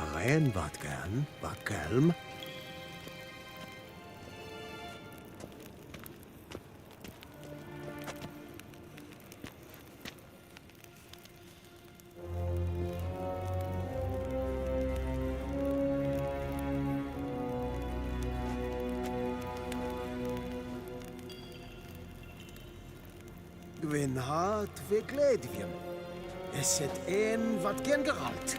Karen wat gern, wat kalm. Gwyn hart ve gledvjem. Is het een wat gen geralt?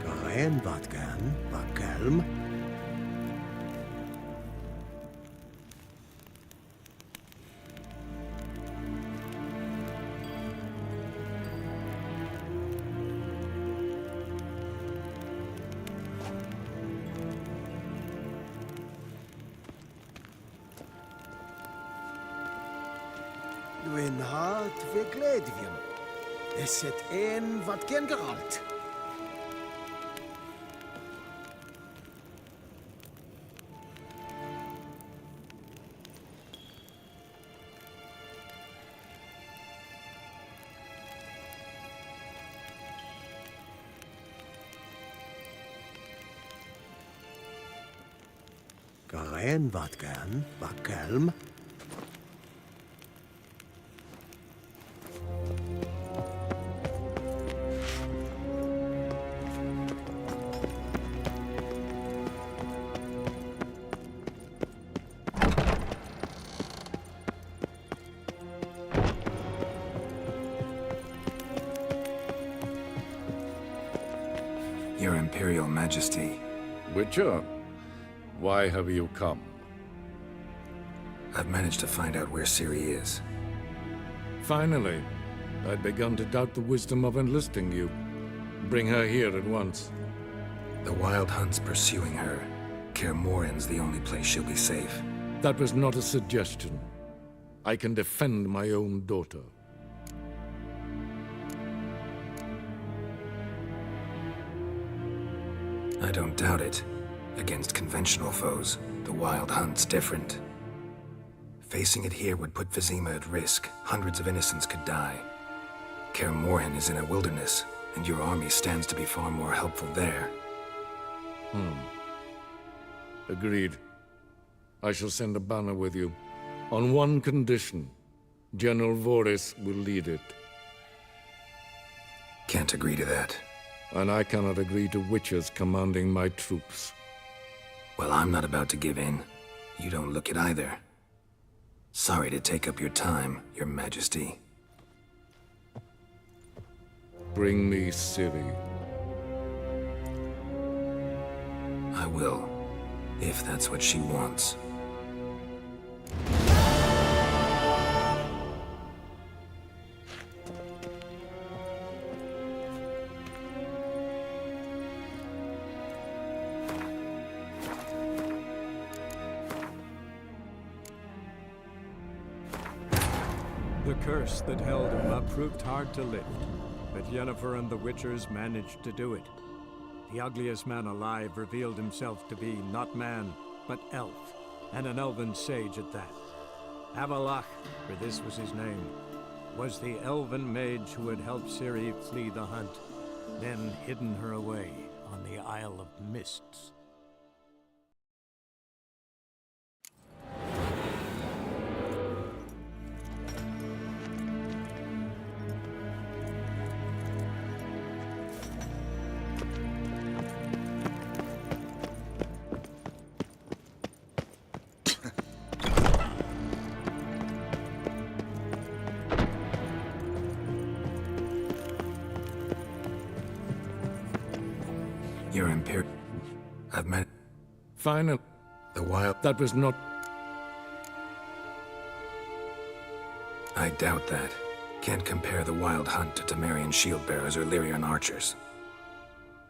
Karen wat gern, wat kalm. Gwyn hart ve gledvjem. Is het een wat gen geralt? Karen wat gern, wat kalm. Your Imperial Majesty. Witcher, why have you come? I've managed to find out where Ciri is. Finally. I'd begun to doubt the wisdom of enlisting you. Bring her here at once. The Wild Hunt's pursuing her. Kaer Morhen's the only place she'll be safe. That was not a suggestion. I can defend my own daughter. I don't doubt it. Against conventional foes, the Wild Hunt's different. Facing it here would put Vizima at risk. Hundreds of innocents could die. Kaer Morhen is in a wilderness, and your army stands to be far more helpful there. Agreed. I shall send a banner with you. On one condition. General Voris will lead it. Can't agree to that. And I cannot agree to witches commanding my troops. Well, I'm not about to give in. You don't look it either. Sorry to take up your time, Your Majesty. Bring me Ciri. I will, if that's what she wants. The curse that held Uma proved hard to lift, but Yennefer and the Witchers managed to do it. The ugliest man alive revealed himself to be not man, but elf, and an elven sage at that. Avalach, for this was his name, was the elven mage who had helped Ciri flee the hunt, then hidden her away on the Isle of Mists. Your Imperial... I've met... Final. The Wild... That was not... I doubt that. Can't compare the Wild Hunt to Temerian shield-bearers or Lyrian archers.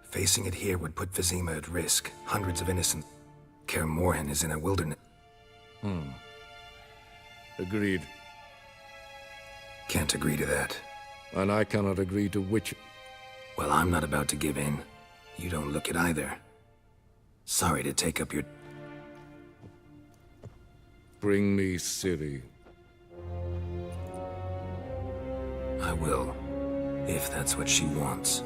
Facing it here would put Vizima at risk. Hundreds of innocents. Kaer Morhen is in a wilderness. Agreed. Can't agree to that. and I cannot agree to which... Well, I'm not about to give in. You don't look it either. Sorry to take up your... Bring me Ciri. I will, if that's what she wants.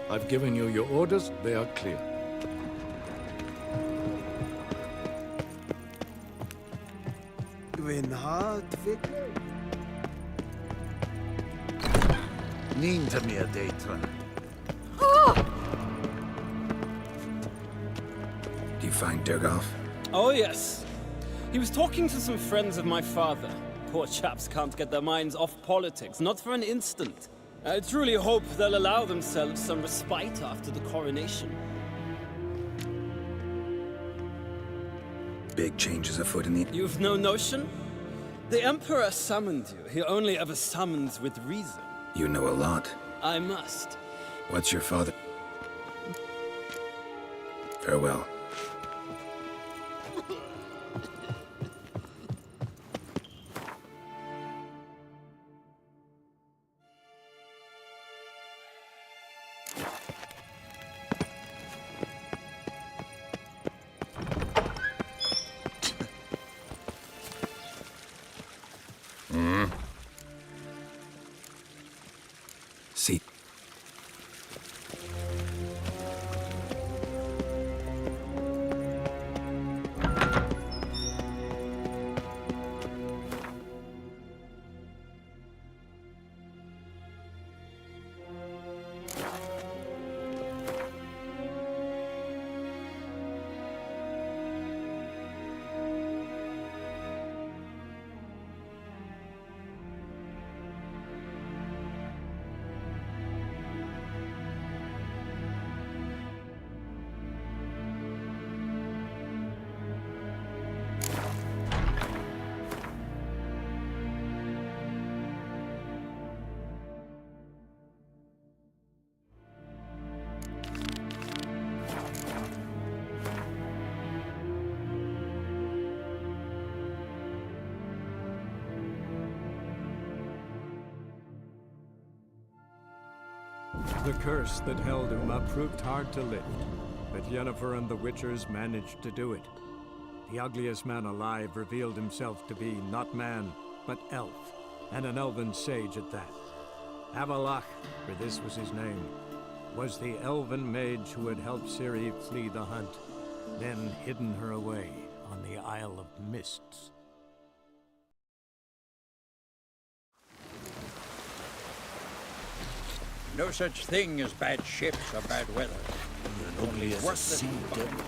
I've given you your orders, they are clear. When hard, Victor? Nín me a déitran. Do you find Durgoff? Oh, yes. He was talking to some friends of my father. Poor chaps can't get their minds off politics, not for an instant. I truly hope they'll allow themselves some respite after the coronation. Big changes afoot in the... You've no notion? The Emperor summoned you. He only ever summons with reason. You know a lot. I must. What's your father? Farewell. See. The curse that held Uma proved hard to lift, but Yennefer and the Witchers managed to do it. The ugliest man alive revealed himself to be not man, but elf, and an elven sage at that. Avalach, for this was his name, was the elven mage who had helped Ciri flee the hunt, then hidden her away on the Isle of Mists. No such thing as bad ships or bad weather. Only as a sea devil.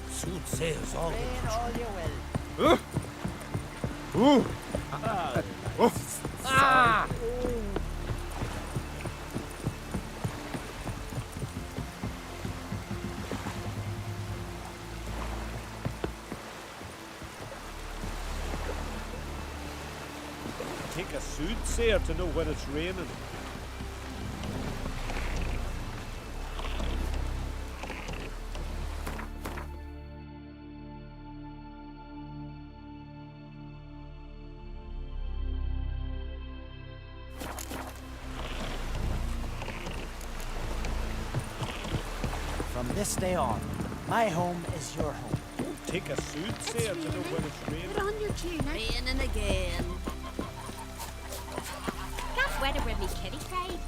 Soothsayers all you will. Ah! Take a soothsayer to know when it's raining. From this day on, my home is your home. Take a soothsayer to know when it's raining. Put on your tunic. Raining again. Can't weather with me kitty cried.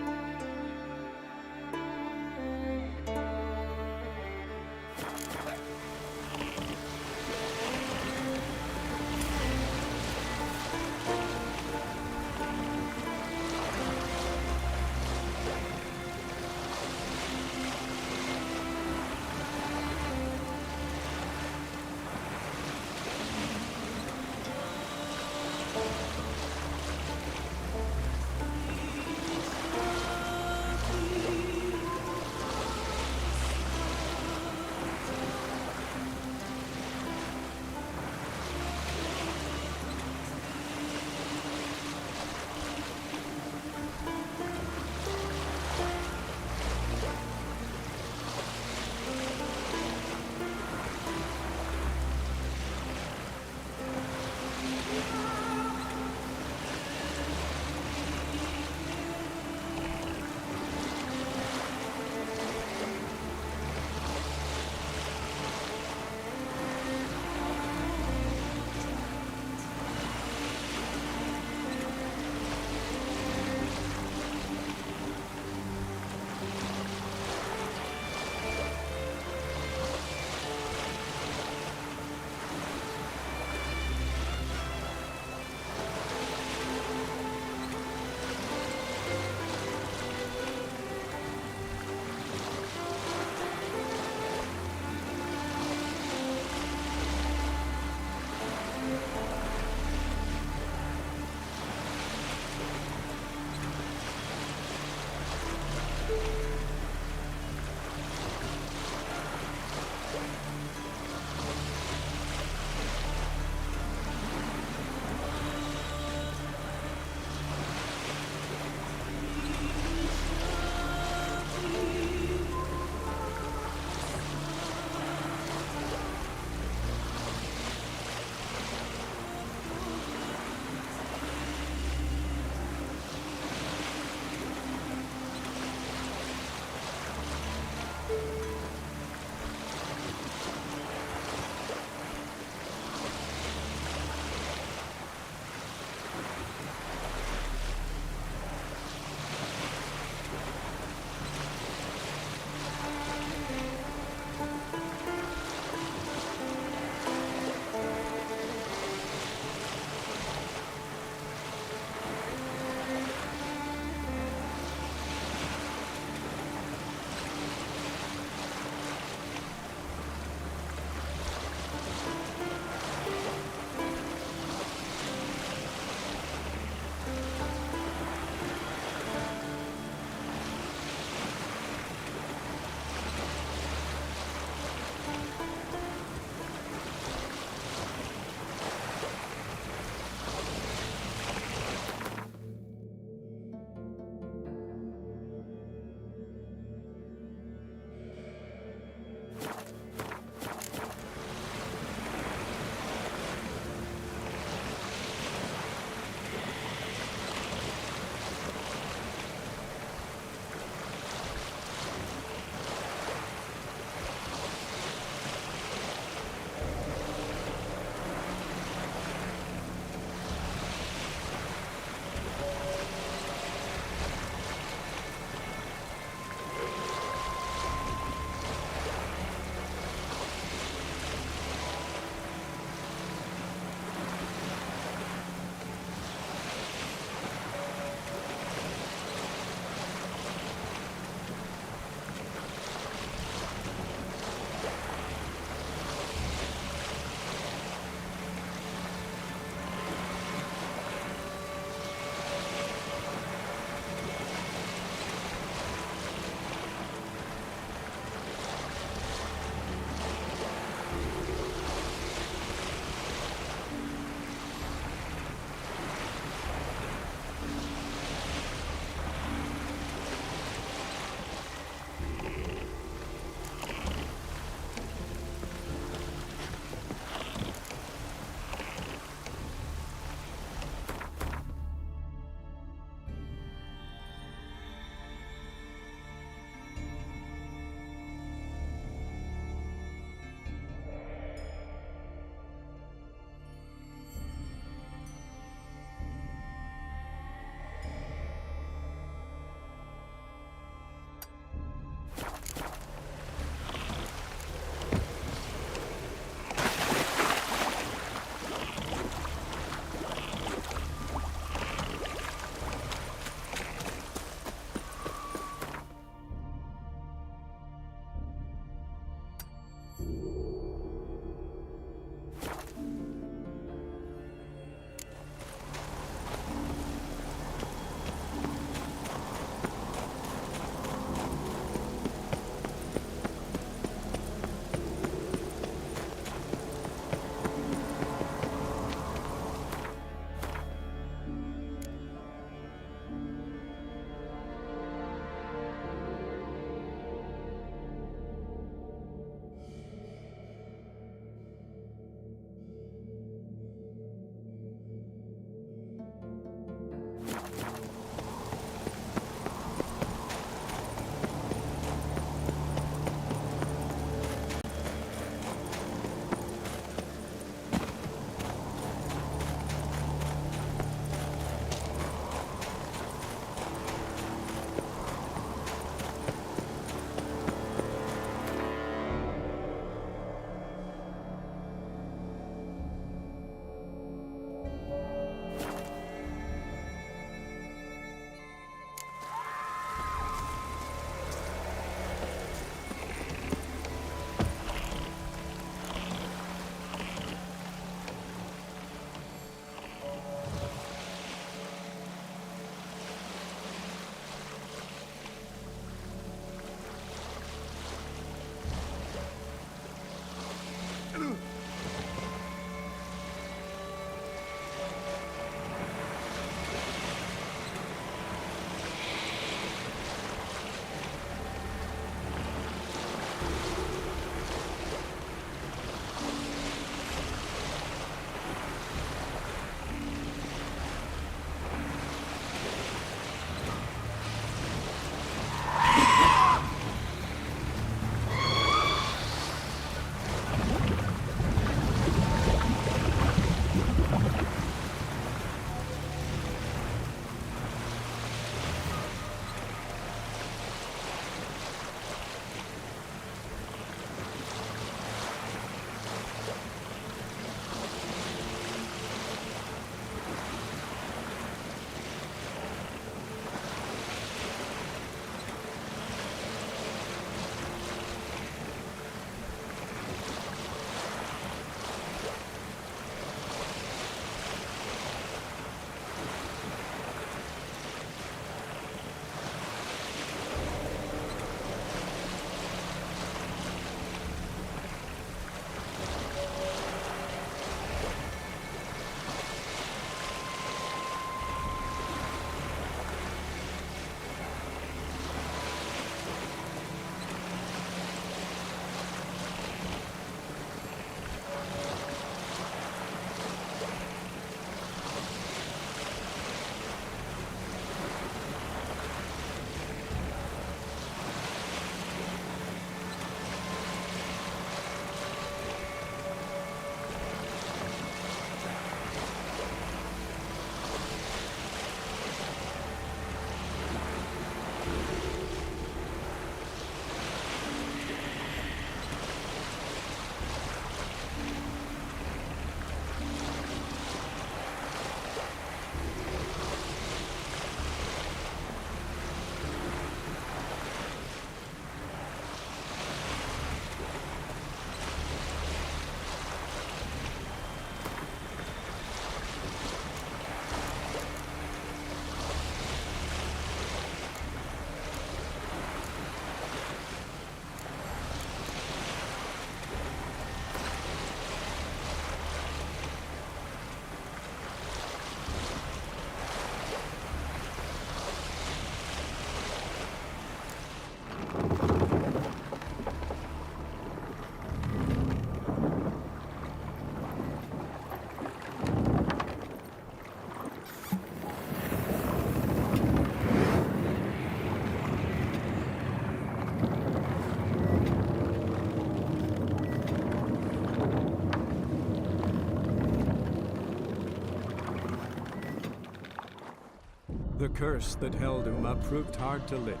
The curse that held Uma proved hard to lift,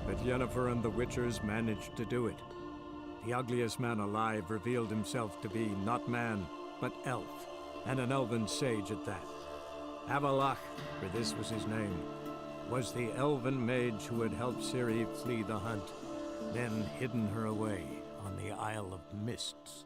but Yennefer and the Witchers managed to do it. The ugliest man alive revealed himself to be not man, but elf, and an elven sage at that. Avalach, for this was his name, was the elven mage who had helped Ciri flee the hunt, then hidden her away on the Isle of Mists.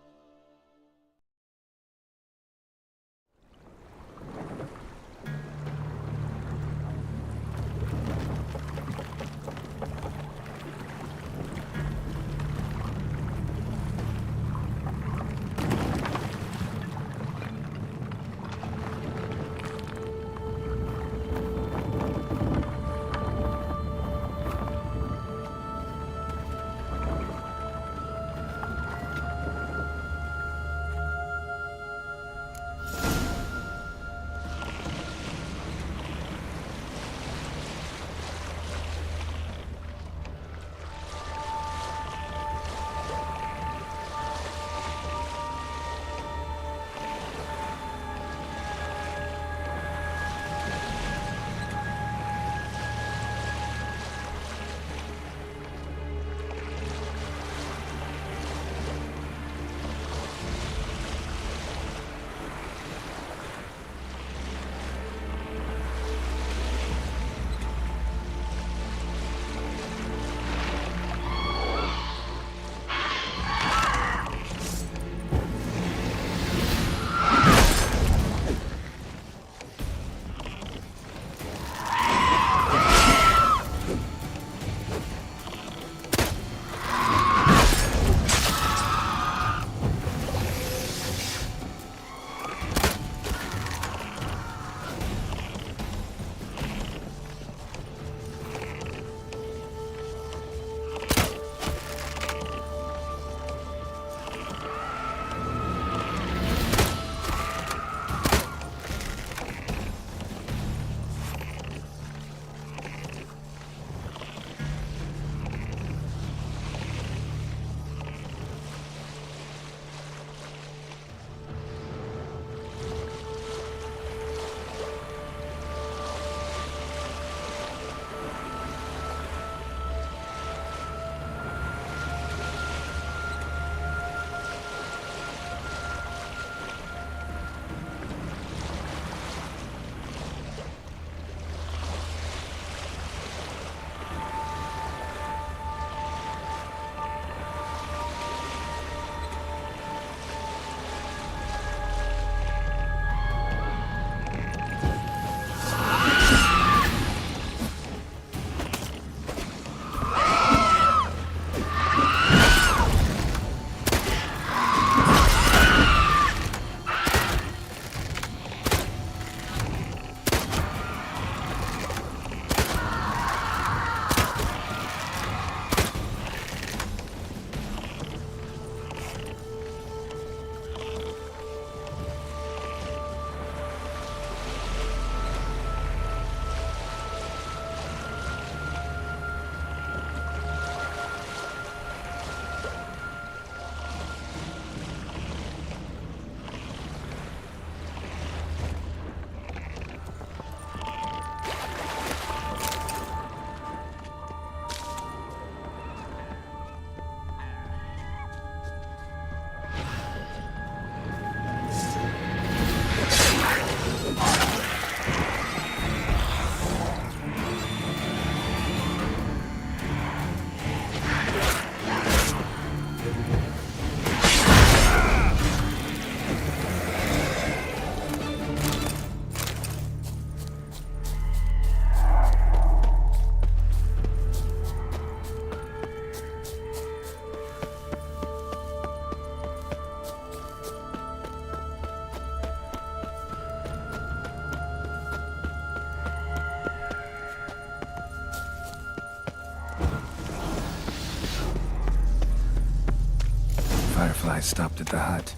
Fireflies stopped at the hut.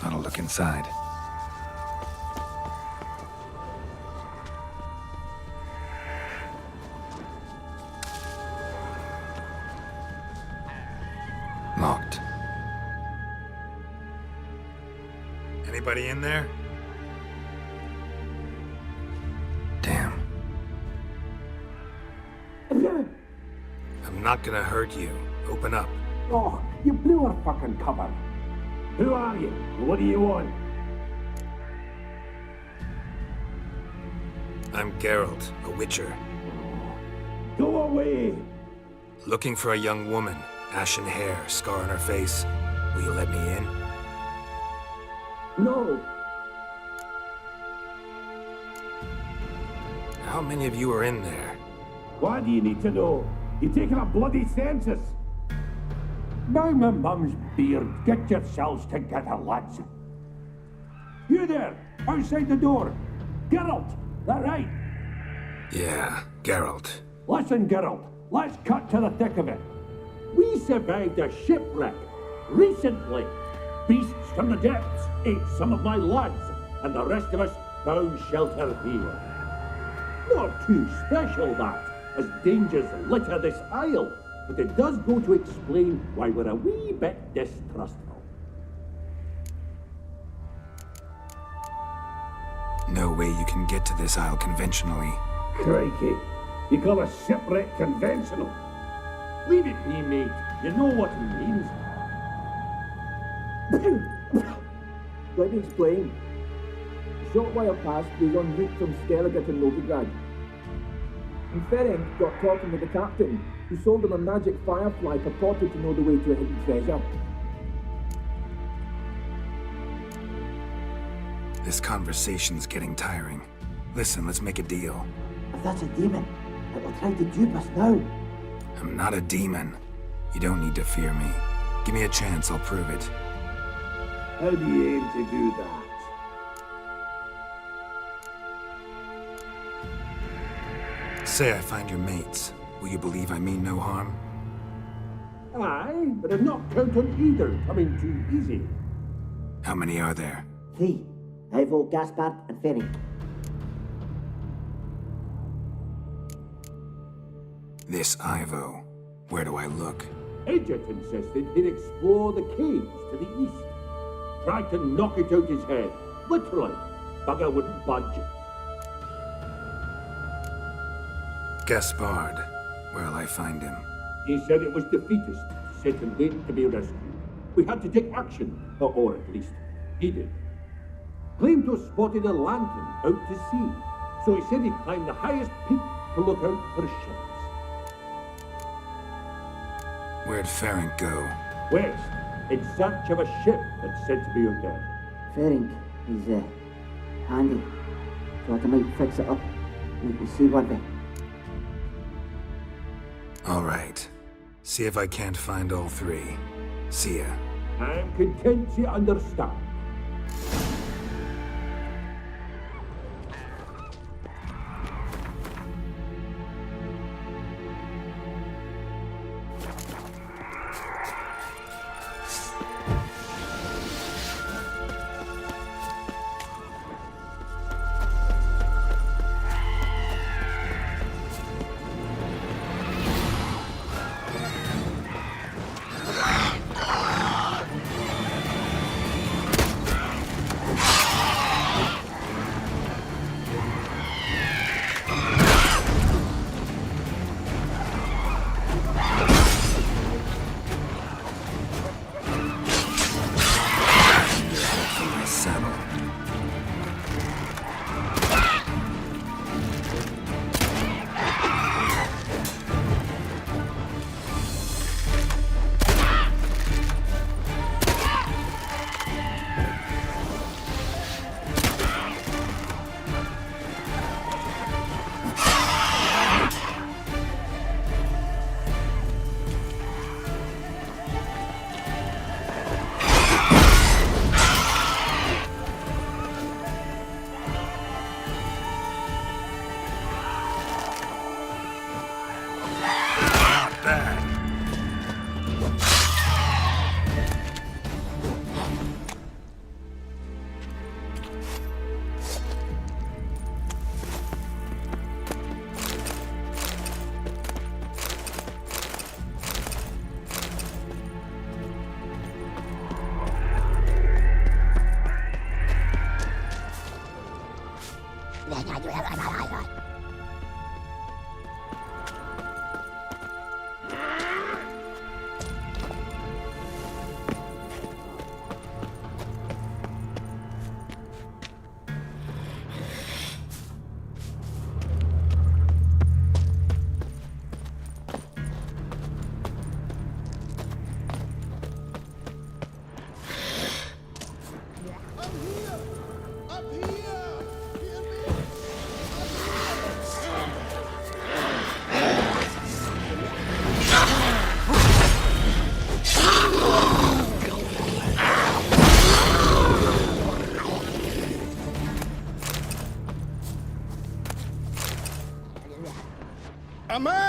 Ought to look inside. Locked. Anybody in there? Damn. I'm not gonna hurt you. Open up. Oh, you blew our fucking cover. Who are you? What do you want? I'm Geralt, a witcher. Go away! Looking for a young woman. Ashen hair, scar on her face. Will you let me in? No! How many of you are in there? Why do you need to know? You taking a bloody census? By my mum's beard, get yourselves together, lads. You there, outside the door. Geralt, that right? Yeah, Geralt. Listen, Geralt, let's cut to the thick of it. We survived a shipwreck recently. Beasts from the depths ate some of my lads, and the rest of us found shelter here. Not too special, that, as dangers litter this isle, but it does go to explain why we're a wee bit distrustful. No way you can get to this isle conventionally. Crikey, you call a shipwreck conventional? Leave it be, mate. You know what he means. Let me explain. A short while past, we was en route from Skellige to Novigrad. And Ferenc got talking with the captain, who sold him a magic firefly purported to know the way to a hidden treasure. This conversation's getting tiring. Listen, let's make a deal. If that's a demon, it will try to dupe us now. I'm not a demon. You don't need to fear me. Give me a chance, I'll prove it. How do you aim to do that? Say I find your mates. Will you believe I mean no harm? Aye, but I'd not count on either coming too easy. How many are there? 3. Ivo, Gaspard, and Ferenc. This Ivo. Where do I look? Edget insisted he'd explore the caves to the east. Tried to knock it out his head. Literally. Bugger wouldn't budge. Gaspard. Where'll I find him? He said it was defeatist, sent him late to be rescued. We had to take action, or at least he did. Claimed to have spotted a lantern out to sea, so he said he'd climb the highest peak to look out for ships. Where'd Ferenc go? West, in search of a ship that's said to be out there. Ferenc, he's handy. Thought I might fix it up. We can see one day. All right. See if I can't find all 3. See ya. I'm content to understand.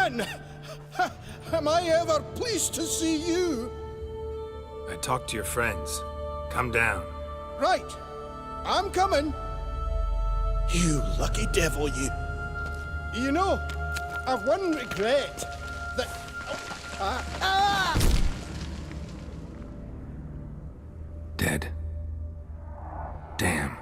again! Am I ever pleased to see you? I talked to your friends. Come down. Right. I'm coming. You lucky devil, you. You know, I've one regret. That... Dead. Damn.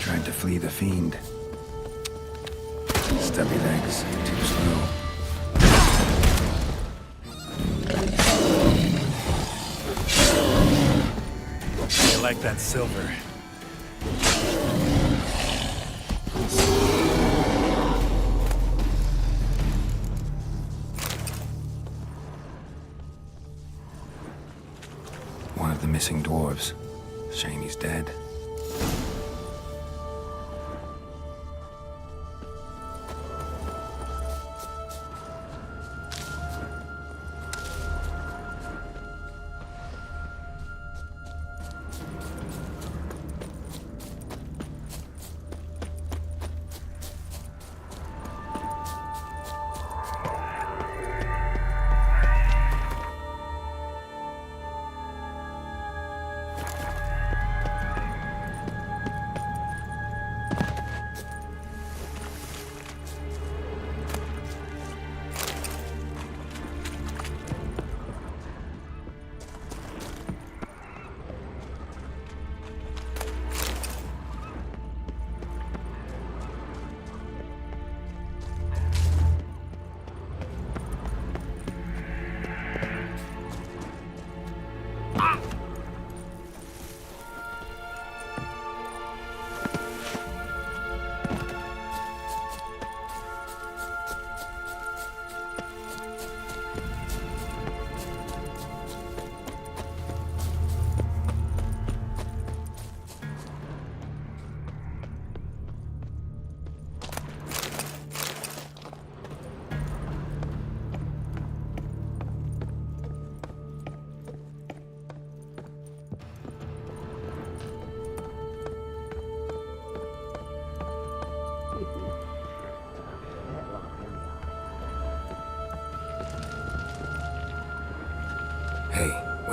Tried to flee the fiend. Stubby legs, too slow. You like that silver? One of the missing dwarves. Shame he's dead.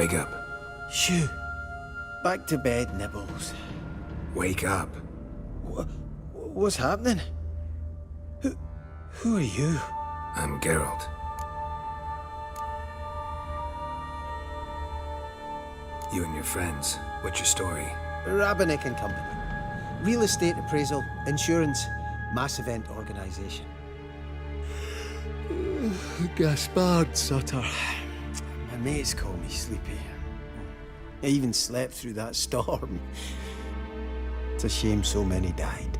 Wake up. Shoo. Back to bed, Nibbles. Wake up. What's happening? Who are you? I'm Geralt. You and your friends, what's your story? Rabbinick and Company. Real estate appraisal, insurance, mass event organisation. Gaspard Sutter. My mates call me Sleepy. I even slept through that storm. It's a shame so many died.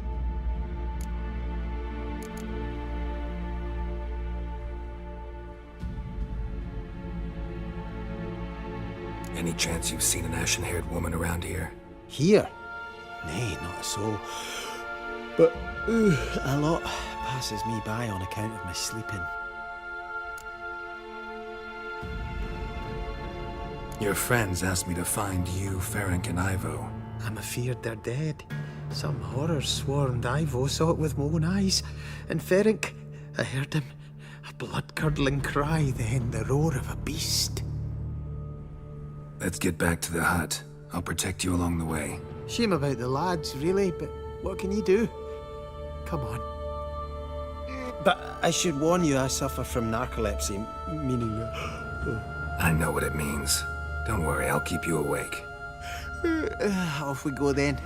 Any chance you've seen an ashen-haired woman around here? Here? Nay, not a soul. But a lot passes me by on account of my sleeping. Your friends asked me to find you, Ferenc, and Ivo. I'm afeard they're dead. Some horror swarmed Ivo, saw it with my own eyes. And Ferenc, I heard him. A blood-curdling cry, then the roar of a beast. Let's get back to the hut. I'll protect you along the way. Shame about the lads, really, but what can you do? Come on. But I should warn you, I suffer from narcolepsy, meaning... I know what it means. Don't worry, I'll keep you awake. Off we go then.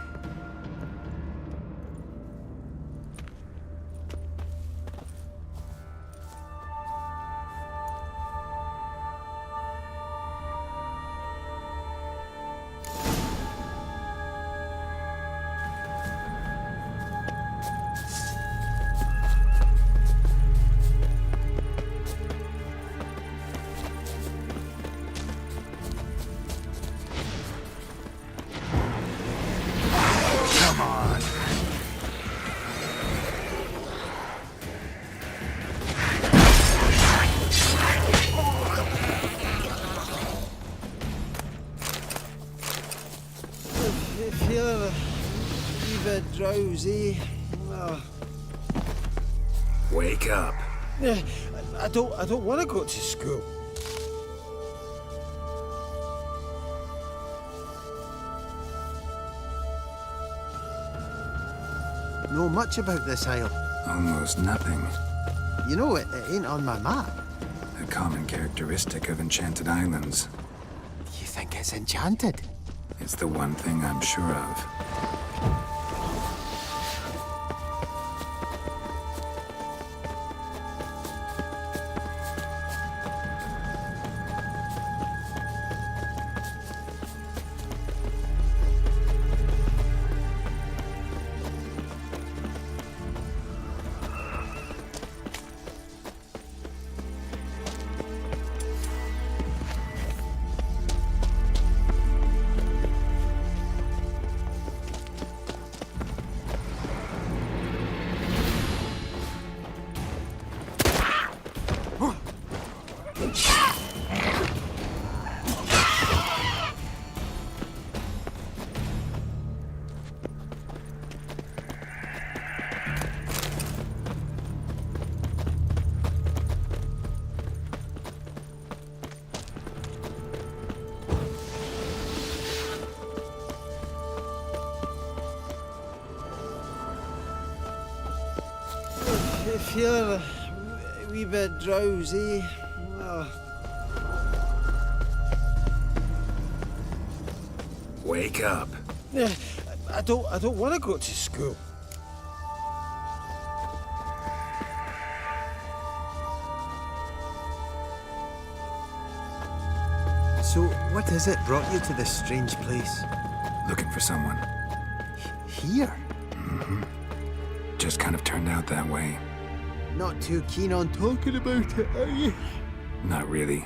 Drowsy. Wake up. I don't want to go to school. Know much about this isle? Almost nothing. You know, it ain't on my map. A common characteristic of enchanted islands. You think it's enchanted? It's the one thing I'm sure of. I feel a wee bit drowsy. Wake up. I don't want to go to school. So, what is it brought you to this strange place? Looking for someone. Here? Mm-hmm. Just kind of turned out that way. Not too keen on talking about it, are you? Not really.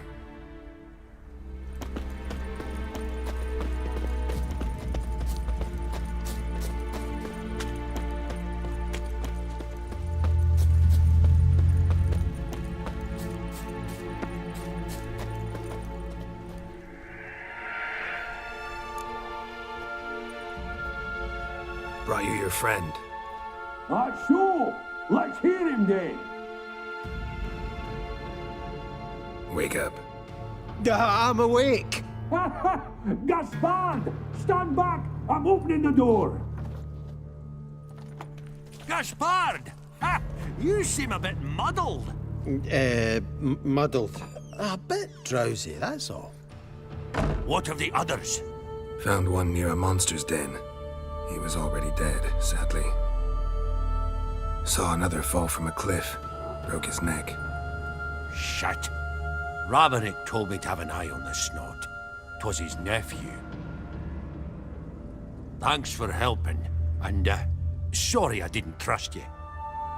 Brought you your friend. Sure. Let's hear him then. Wake up. I'm awake. Gaspard! Stand back! I'm opening the door! Gaspard! Ha! You seem a bit muddled. Muddled. A bit drowsy, that's all. What of the others? Found one near a monster's den. He was already dead, sadly. Saw another fall from a cliff. Broke his neck. Shit. Roderick told me to have an eye on the snot. 'Twas his nephew. Thanks for helping, and sorry I didn't trust you.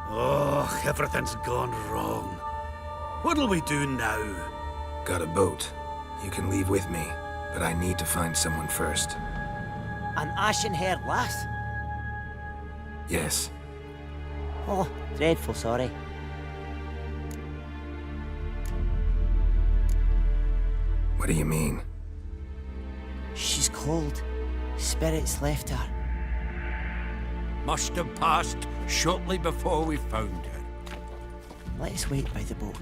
Oh, everything's gone wrong. What'll we do now? Got a boat. You can leave with me, but I need to find someone first. An ashen-haired lass? Yes. Oh, dreadful sorry. What do you mean? She's cold. Spirits left her. Must have passed shortly before we found her. Let's wait by the boat.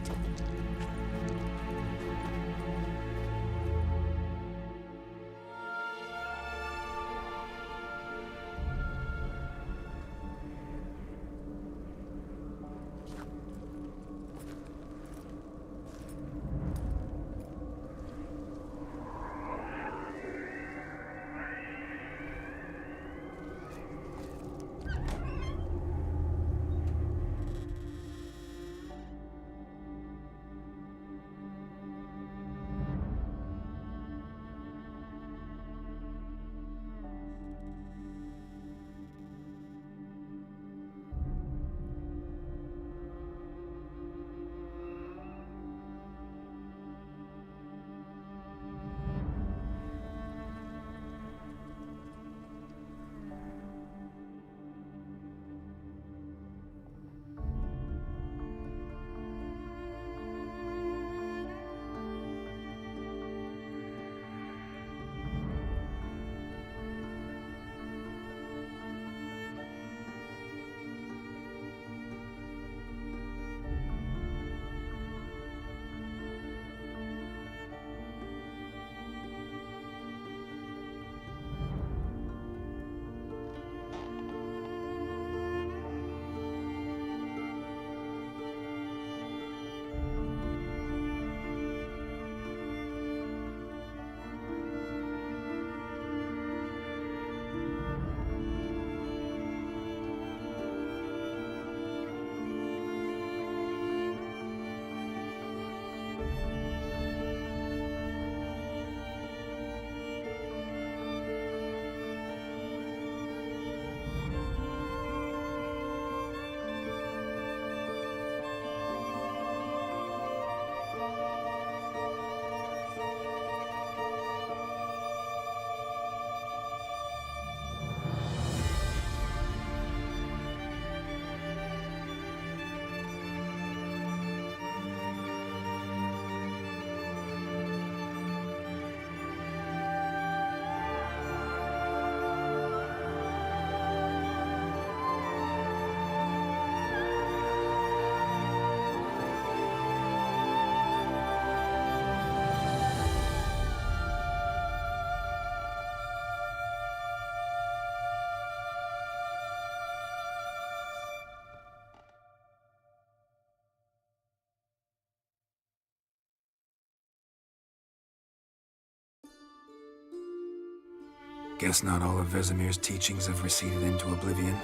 Guess not all of Vesemir's teachings have receded into oblivion.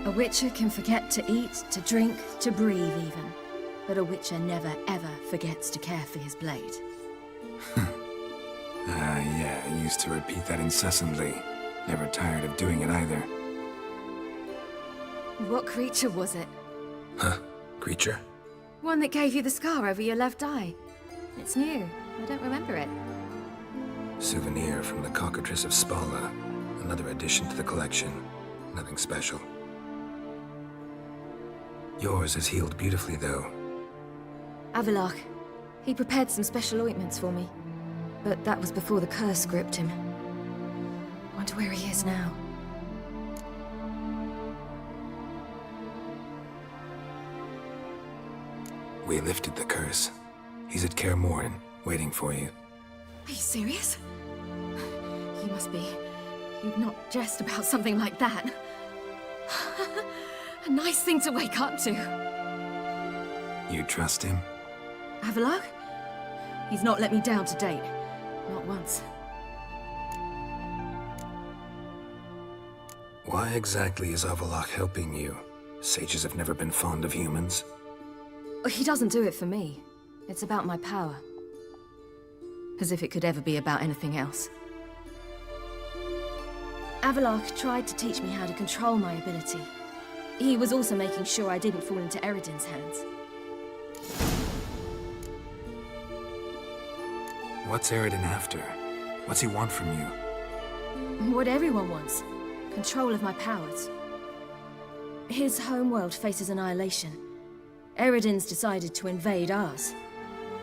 A witcher can forget to eat, to drink, to breathe even. But a witcher never ever forgets to care for his blade. Yeah, I used to repeat that incessantly. Never tired of doing it either. What creature was it? Huh? Creature? One that gave you the scar over your left eye. It's new. I don't remember it. Souvenir from the Cockatrice of Spala. Another addition to the collection. Nothing special. Yours is healed beautifully, though. Avalok. He prepared some special ointments for me. But that was before the curse gripped him. Wonder where he is now. We lifted the curse. He's at Kaer Morhen, waiting for you. Are you serious? You must be. You'd not jest about something like that. A nice thing to wake up to. You trust him? Avalok? He's not let me down to date. Not once. Why exactly is Avalok helping you? Sages have never been fond of humans. He doesn't do it for me. It's about my power. As if it could ever be about anything else. Avalok tried to teach me how to control my ability. He was also making sure I didn't fall into Eredin's hands. What's Eredin after? What's he want from you? What everyone wants. Control of my powers. His homeworld faces annihilation. Eredin's decided to invade ours.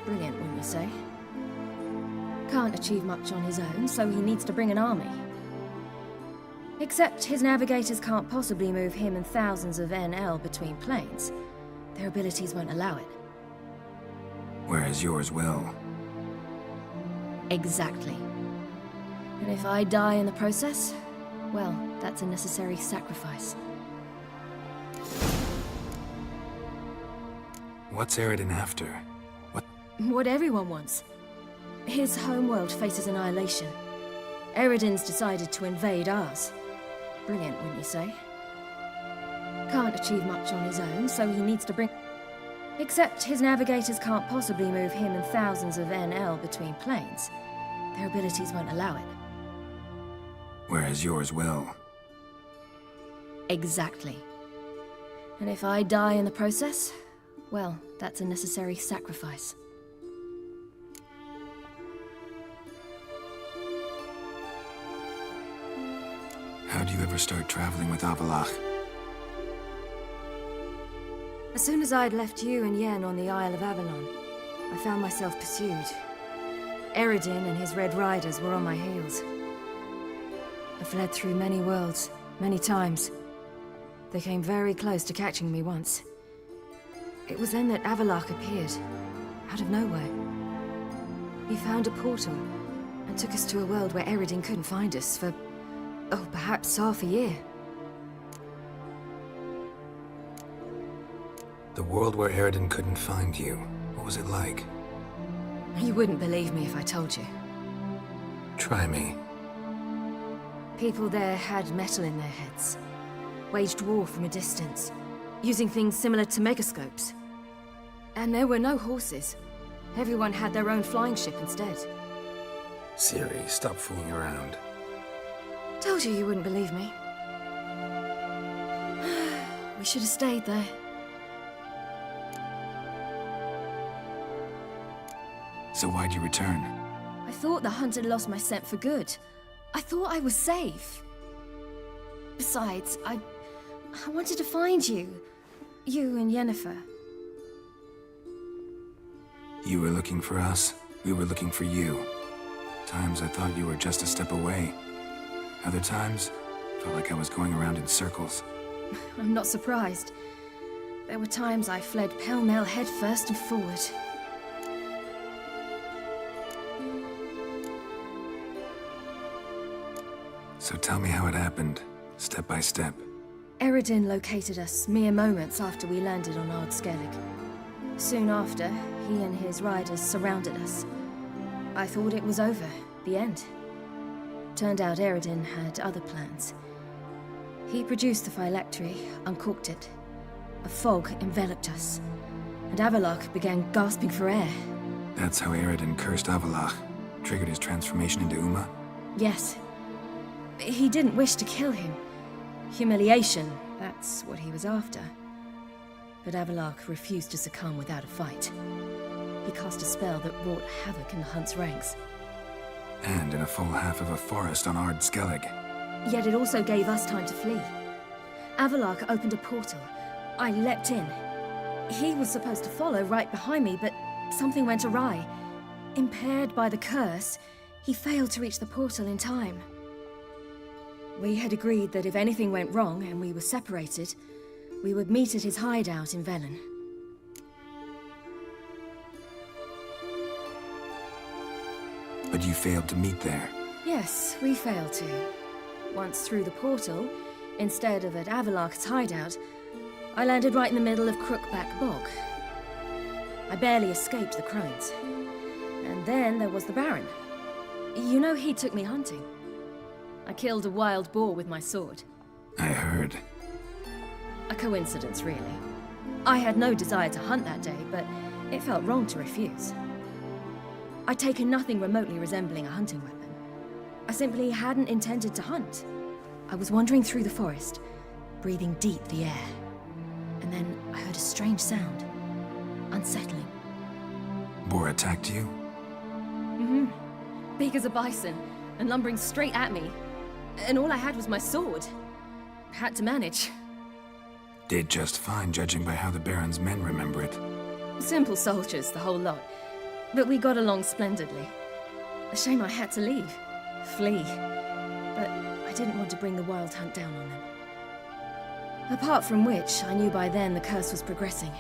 Brilliant, wouldn't you say? Can't achieve much on his own, so he needs to bring an army. Except his navigators can't possibly move him and thousands of NL between planes. Their abilities won't allow it. Whereas yours will. Exactly. And if I die in the process, well, that's a necessary sacrifice. What's Eredin after? What everyone wants. His homeworld faces annihilation. Eredin's decided to invade ours. Brilliant, wouldn't you say? Can't achieve much on his own, so he needs to bring... Except his navigators can't possibly move him and thousands of NL between planes. Their abilities won't allow it. Whereas yours will. Exactly. And if I die in the process, well, that's a necessary sacrifice. How'd you ever start traveling with Avalok? As soon as I'd left you and Yen on the Isle of Avalon, I found myself pursued. Eredin and his Red Riders were on my heels. I fled through many worlds, many times. They came very close to catching me once. It was then that Avalok appeared, out of nowhere. He found a portal, and took us to a world where Eredin couldn't find us for, oh, perhaps half a year. The world where Eredin couldn't find you, what was it like? You wouldn't believe me if I told you. Try me. People there had metal in their heads, waged war from a distance, using things similar to megascopes. And there were no horses. Everyone had their own flying ship instead. Ciri, stop fooling around. Told you wouldn't believe me. We should have stayed there. So why'd you return? I thought the hunt had lost my scent for good. I thought I was safe. Besides, I wanted to find you. You and Yennefer. You were looking for us, we were looking for you. Times I thought you were just a step away. Other times, felt like I was going around in circles. I'm not surprised. There were times I fled pell-mell headfirst and forward. So tell me how it happened, step by step. Eredin located us mere moments after we landed on Ard Skellig. Soon after, he and his riders surrounded us. I thought it was over, the end. Turned out Eredin had other plans. He produced the phylactery, uncorked it. A fog enveloped us, and Avalok began gasping for air. That's how Eredin cursed Avalok, triggered his transformation into Uma? Yes. He didn't wish to kill him. Humiliation, that's what he was after. But Avalok refused to succumb without a fight. He cast a spell that wrought havoc in the hunt's ranks. And in a full half of a forest on Ard Skellig. Yet it also gave us time to flee. Avalok opened a portal. I leapt in. He was supposed to follow right behind me, but something went awry. Impaired by the curse, he failed to reach the portal in time. We had agreed that if anything went wrong and we were separated, we would meet at his hideout in Velen. But you you failed to meet there. Yes, we failed to. Once through the portal, instead of at Avalok's hideout, I landed right in the middle of Crookback Bog. I barely escaped the crones. And then there was the Baron. You know, he took me hunting. I killed a wild boar with my sword. I heard. A coincidence, really. I had no desire to hunt that day, but it felt wrong to refuse. I'd taken nothing remotely resembling a hunting weapon. I simply hadn't intended to hunt. I was wandering through the forest, breathing deep the air. And then I heard a strange sound. Unsettling. Boar attacked you? Mm-hmm. Big as a bison, and lumbering straight at me. And all I had was my sword. Had to manage. Did just fine, judging by how the Baron's men remember it. Simple soldiers, the whole lot. But we got along splendidly. A shame I had to leave. Flee. But I didn't want to bring the wild hunt down on them. Apart from which, I knew by then the curse was progressing.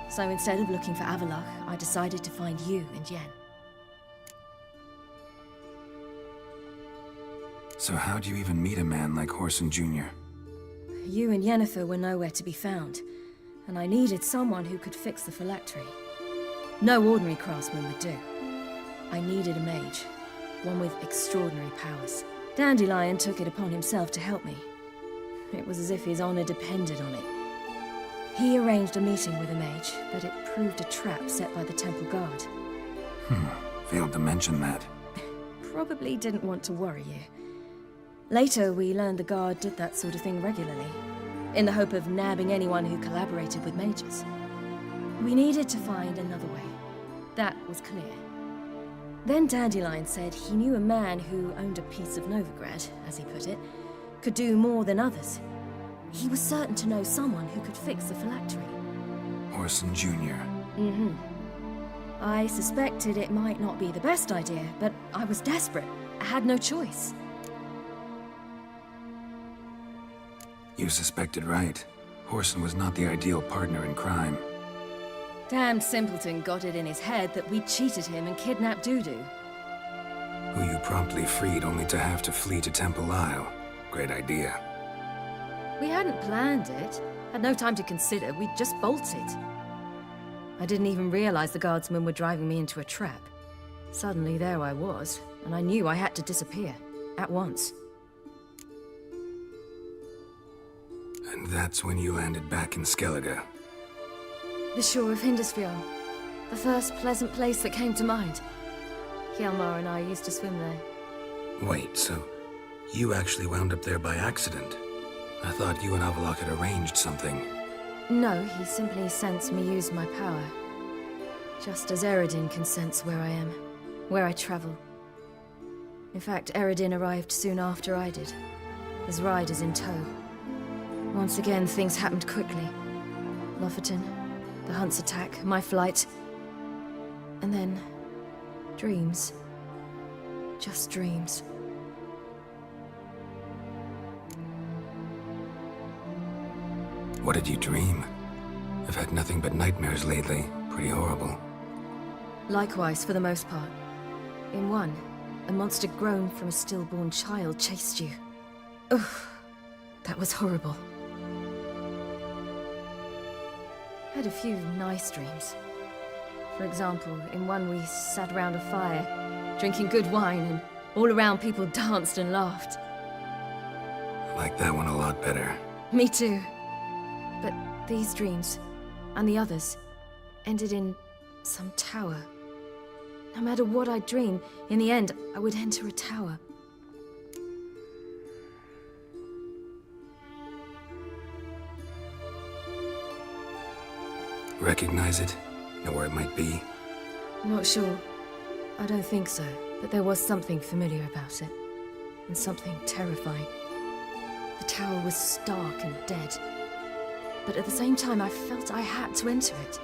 So instead of looking for Avalok, I decided to find you and Yen. So how'd you even meet a man like Horson Jr.? You and Yennefer were nowhere to be found, and I needed someone who could fix the phylactery. No ordinary craftsman would do. I needed a mage, one with extraordinary powers. Dandelion took it upon himself to help me. It was as if his honor depended on it. He arranged a meeting with a mage, but it proved a trap set by the temple guard. Failed to mention that. Probably didn't want to worry you. Later, we learned the guard did that sort of thing regularly, in the hope of nabbing anyone who collaborated with mages. We needed to find another way. That was clear. Then Dandelion said he knew a man who owned a piece of Novigrad, as he put it, could do more than others. He was certain to know someone who could fix the phylactery. Horson Jr. Mm-hmm. I suspected it might not be the best idea, but I was desperate. I had no choice. You suspected right. Horson was not the ideal partner in crime. Damned simpleton got it in his head that we'd cheated him and kidnapped Dudu. Who you promptly freed only to have to flee to Temple Isle. Great idea. We hadn't planned it. Had no time to consider. We'd just bolted. I didn't even realize the guardsmen were driving me into a trap. Suddenly there I was, and I knew I had to disappear. At once. And that's when you landed back in Skellige. The shore of Hindisfjord. The first pleasant place that came to mind. Hjalmar and I used to swim there. Wait, so you actually wound up there by accident? I thought you and Avalok had arranged something. No, he simply sensed me use my power. Just as Eredin can sense where I am, where I travel. In fact, Eredin arrived soon after I did, his riders in tow. Once again, things happened quickly. Lofoten, the hunt's attack, my flight. And then, dreams. Just dreams. What did you dream? I've had nothing but nightmares lately. Pretty horrible. Likewise, for the most part. In one, a monster grown from a stillborn child chased you. Ugh, that was horrible. Had a few nice dreams. For example, in one we sat around a fire, drinking good wine, and all around people danced and laughed. I like that one a lot better. Me too. But these dreams, and the others, ended in some tower. No matter what I dreamed, in the end, I would enter a tower. Recognize it? Know where it might be? Not sure. I don't think so, but there was something familiar about it. And something terrifying. The tower was stark and dead. But at the same time, I felt I had to enter it.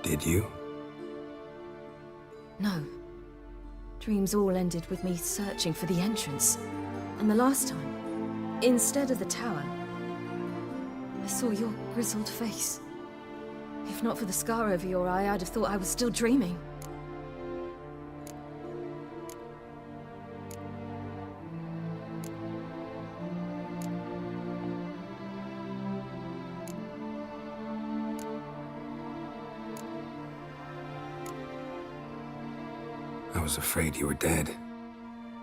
Did you? No. Dreams all ended with me searching for the entrance. And the last time, instead of the tower, I saw your grizzled face. If not for the scar over your eye, I'd have thought I was still dreaming. I was afraid you were dead.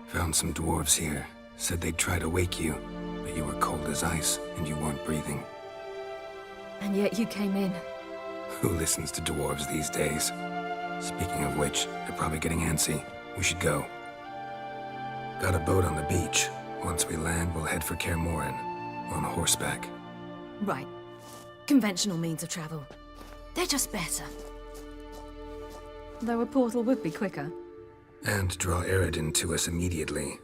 Found some dwarves here. Said they'd try to wake you, but you were cold as ice and you weren't breathing. And yet you came in. Who listens to dwarves these days? Speaking of which, they're probably getting antsy. We should go. Got a boat on the beach. Once we land, we'll head for Kaer Morhen, on horseback. Right. Conventional means of travel. They're just better. Though a portal would be quicker. And draw Eredin to us immediately.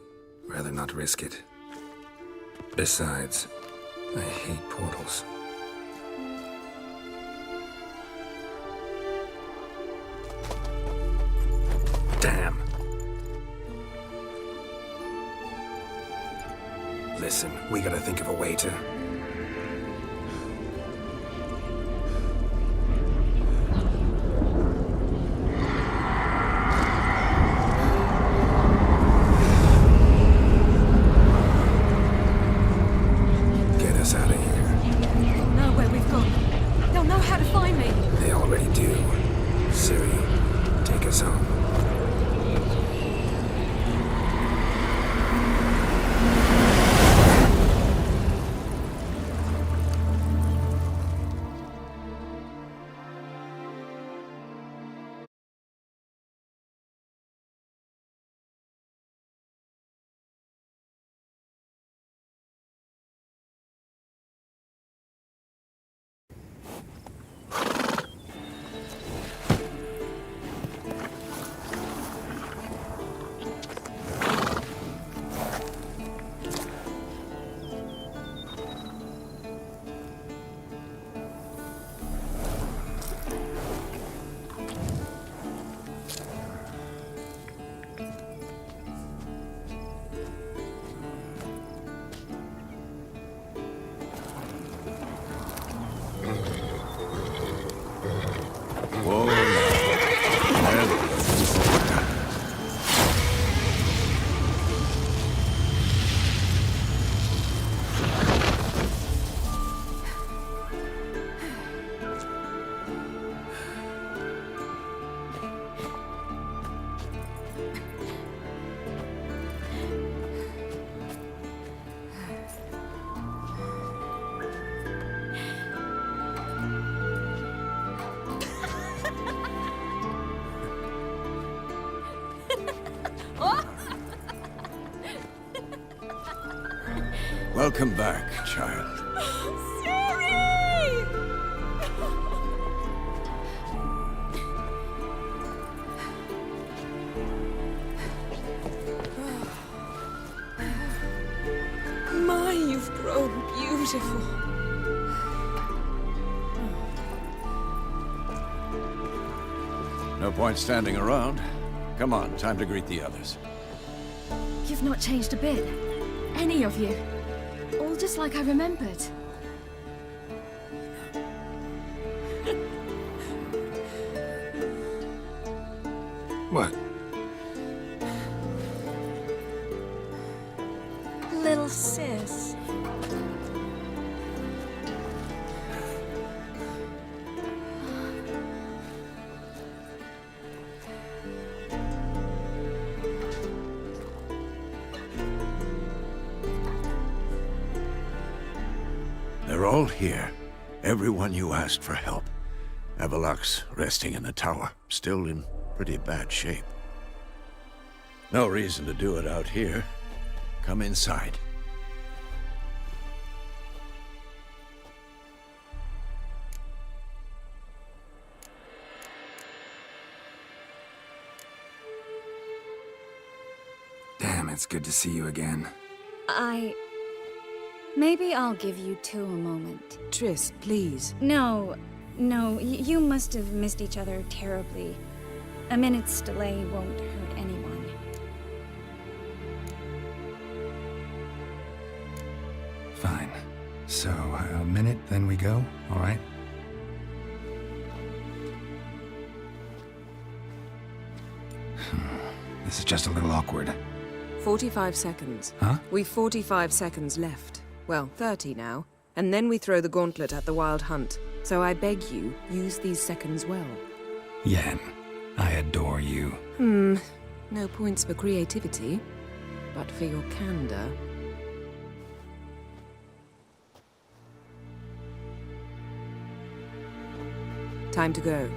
Rather not risk it. Besides, I hate portals. Damn. Listen, we gotta think of a way to... Get us out of here. They'll know where we've gone. They'll know how to find me. They already do. Ciri, take us home. Welcome back, child. My, you've grown beautiful. No point standing around. Come on, time to greet the others. You've not changed a bit. Any of you. All just like I remembered. What? Little sis. They're all here. Everyone you asked for help. Avalok's resting in the tower, still in pretty bad shape. No reason to do it out here. Come inside. Damn, it's good to see you again. Maybe I'll give you two a moment. Triss, please. No, you must have missed each other terribly. A minute's delay won't hurt anyone. Fine. So, a minute, then we go, all right? This is just a little awkward. 45 seconds. Huh? We've 45 seconds left. Well, 30 now. And then we throw the gauntlet at the Wild Hunt. So I beg you, use these seconds well. Yen, I adore you. No points for creativity, but for your candor. Time to go.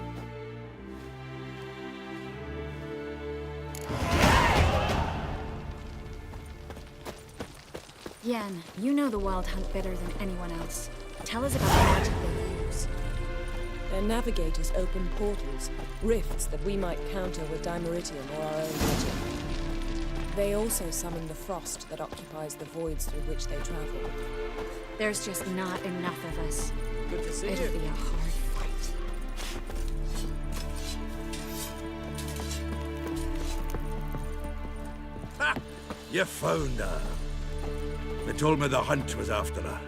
Yen, you know the Wild Hunt better than anyone else. Tell us about the magic they use. Their navigators open portals, rifts that we might counter with Dimeritium or our own magic. They also summon the frost that occupies the voids through which they travel. There's just not enough of us. Good to see It'll you. be a hard fight. Ha! You found her. They told me the hunt was after her,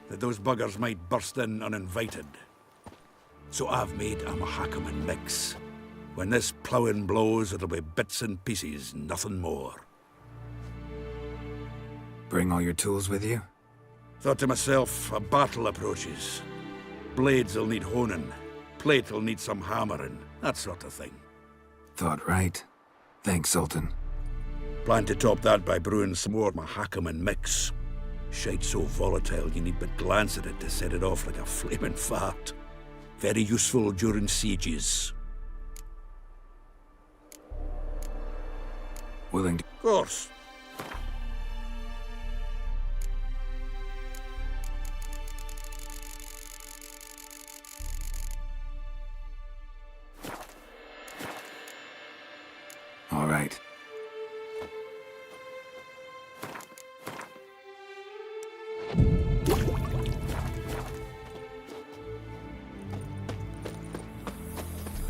that those buggers might burst in uninvited. So I've made a Mahakaman mix. When this ploughing blows, it'll be bits and pieces, nothing more. Bring all your tools with you? Thought to myself, a battle approaches. Blades will need honing, plate will need some hammering, that sort of thing. Thought right. Thanks, Sultan. Plan to top that by brewing some more Mahakaman mix. Shite so volatile you need but glance at it to set it off like a flaming fart. Very useful during sieges. Willing to... Of course. All right.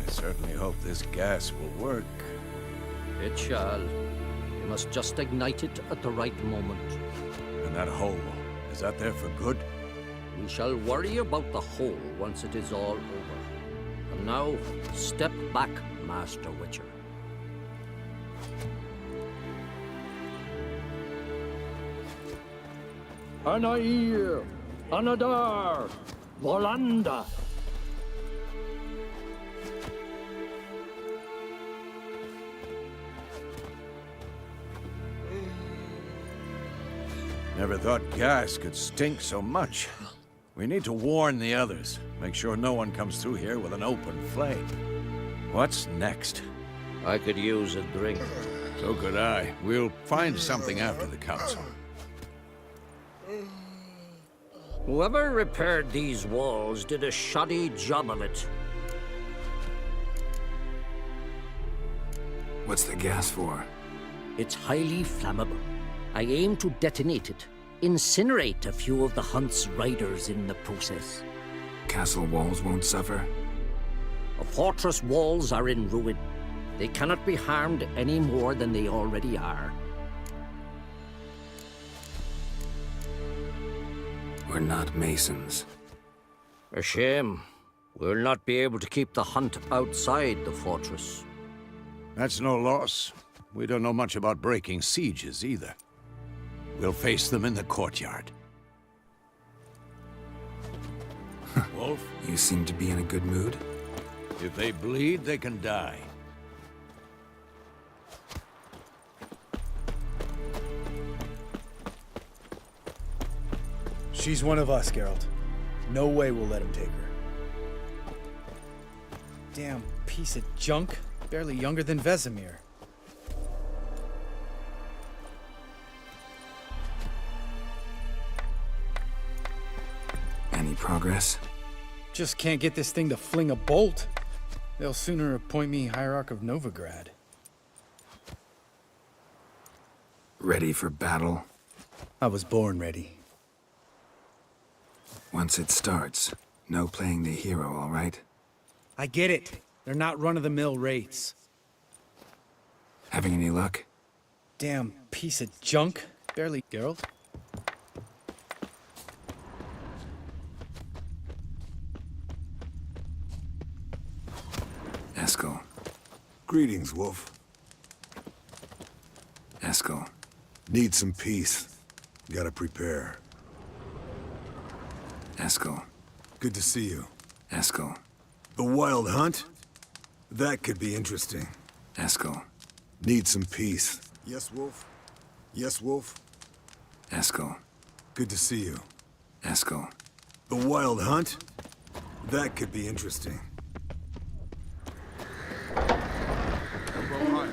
I certainly hope this gas will work. It shall. You must just ignite it at the right moment. And that hole, is that there for good? We shall worry about the hole once it is all over. And now, step back, Master Witcher. Anair, Anadar, Volanda. Never thought gas could stink so much. We need to warn the others. Make sure no one comes through here with an open flame. What's next? I could use a drink. So could I. We'll find something after the council. Whoever repaired these walls did a shoddy job of it. What's the gas for? It's highly flammable. I aim to detonate it, incinerate a few of the Hunt's riders in the process. Castle walls won't suffer? The fortress walls are in ruin. They cannot be harmed any more than they already are. We're not masons. A shame. We'll not be able to keep the Hunt outside the fortress. That's no loss. We don't know much about breaking sieges either. We'll face them in the courtyard. Wolf? You seem to be in a good mood. If they bleed, they can die. She's one of us, Geralt. No way we'll let him take her. Damn piece of junk. Barely younger than Vesemir. Any progress? Just can't get this thing to fling a bolt. They'll sooner appoint me Hierarch of Novigrad. Ready for battle? I was born ready. Once it starts, no playing the hero, all right? I get it. They're not run-of-the-mill wraiths. Having any luck? Damn piece of junk. Barely, Geralt. Eskel. Greetings, Wolf. Eskel. Need some peace. Gotta prepare. Eskel. Good to see you. Eskel. The Wild Hunt? That could be interesting. Eskel. Need some peace. Yes, Wolf? Yes, Wolf? Eskel. Good to see you. Eskel. The Wild Hunt? That could be interesting. Roll higher.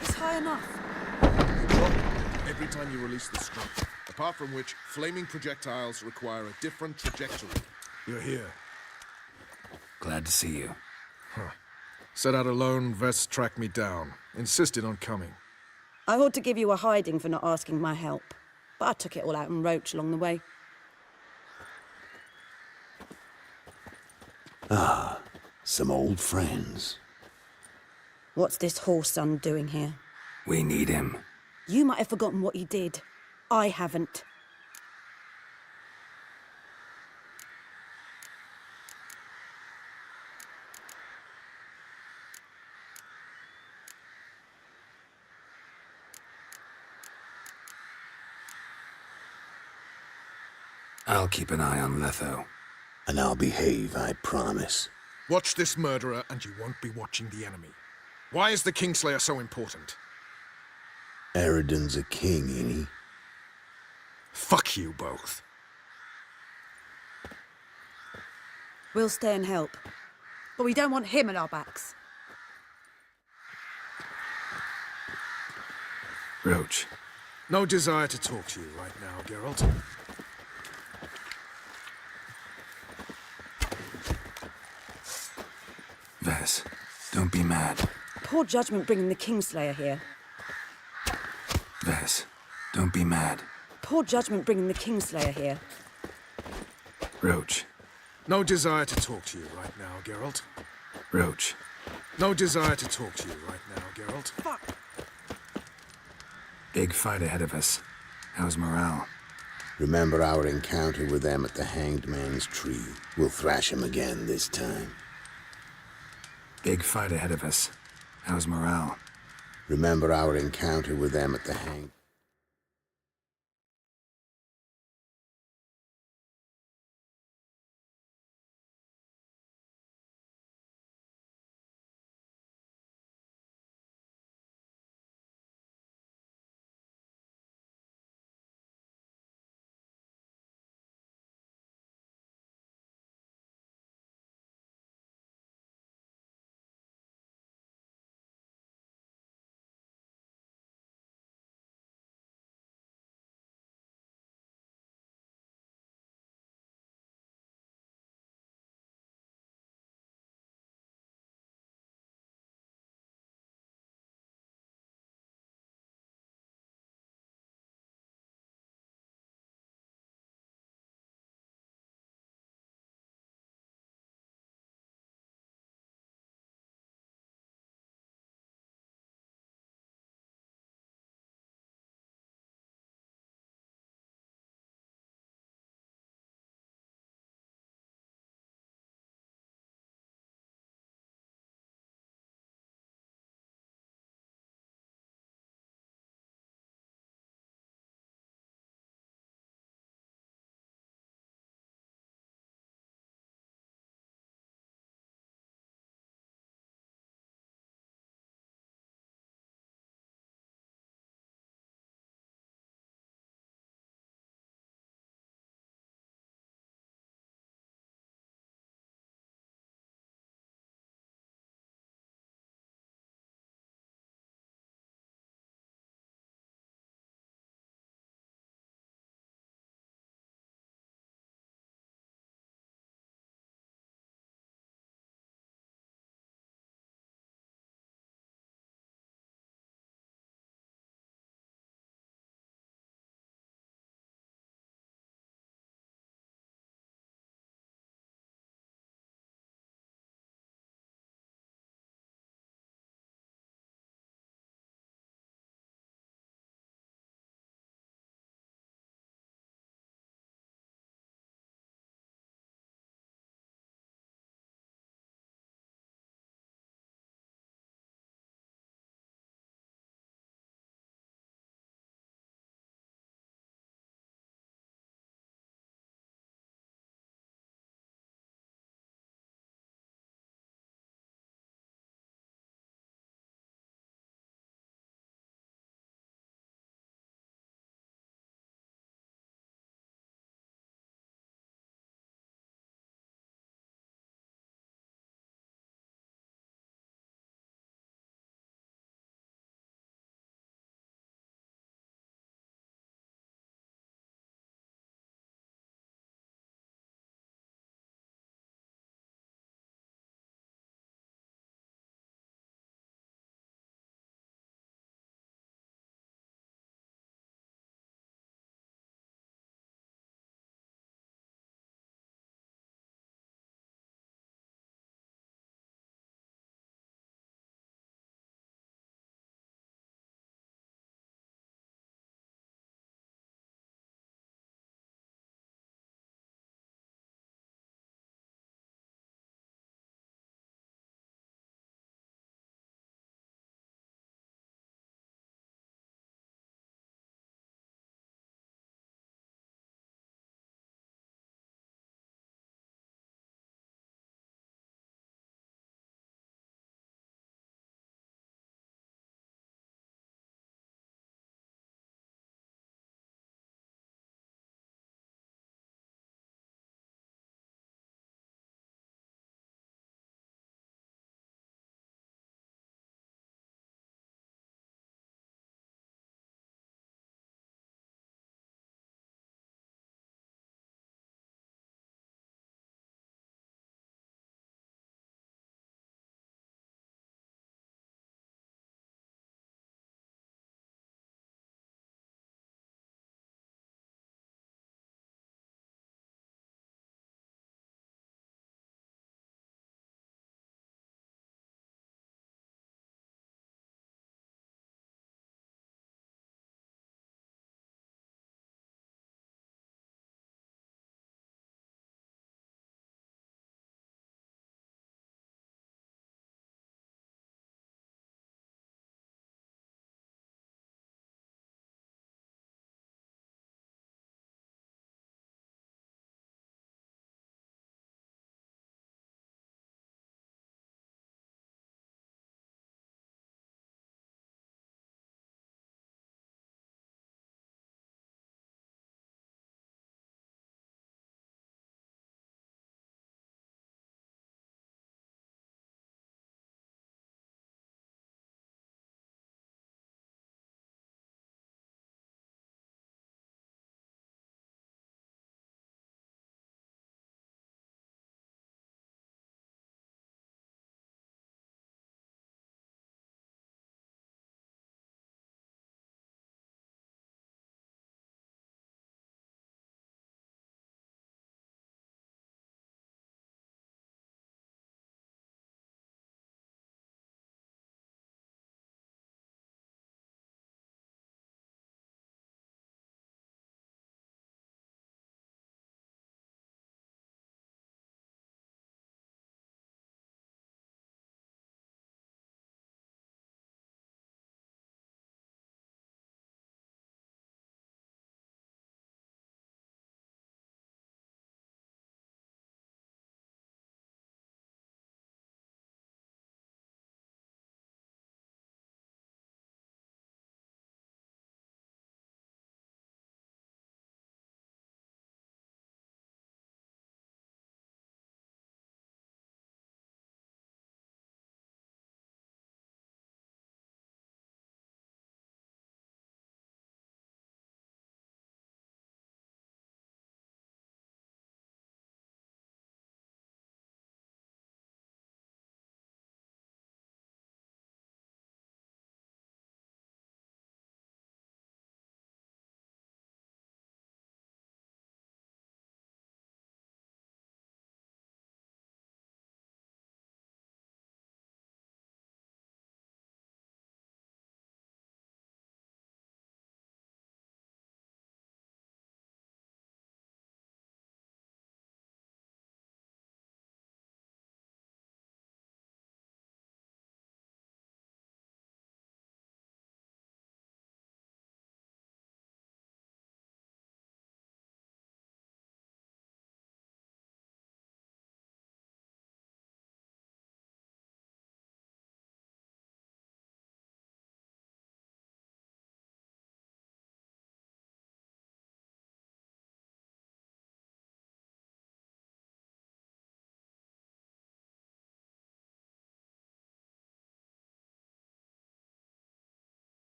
It's high enough. Drop every time you release the string. Apart from which, flaming projectiles require a different trajectory. You're here. Glad to see you. Huh. Set out alone, Vess tracked me down. Insisted on coming. I ought to give you a hiding for not asking my help, but I took it all out in Roach along the way. Ah, some old friends. What's this horse son doing here? We need him. You might have forgotten what he did. I haven't. I'll keep an eye on Letho. And I'll behave, I promise. Watch this murderer and you won't be watching the enemy. Why is the Kingslayer so important? Eridan's a king, ain't he? Fuck you both. We'll stay and help. But we don't want him at our backs. Roach. No desire to talk to you right now, Geralt. Vess, don't be mad. Poor judgment bringing the Kingslayer here. Vess, don't be mad. Poor judgment bringing the Kingslayer here. Roach. No desire to talk to you right now, Geralt. Roach. No desire to talk to you right now, Geralt. Fuck. Big fight ahead of us. How's morale? Remember our encounter with them at the Hanged Man's Tree. We'll thrash him again this time. Big fight ahead of us. How's morale? Remember our encounter with them at the Hanged...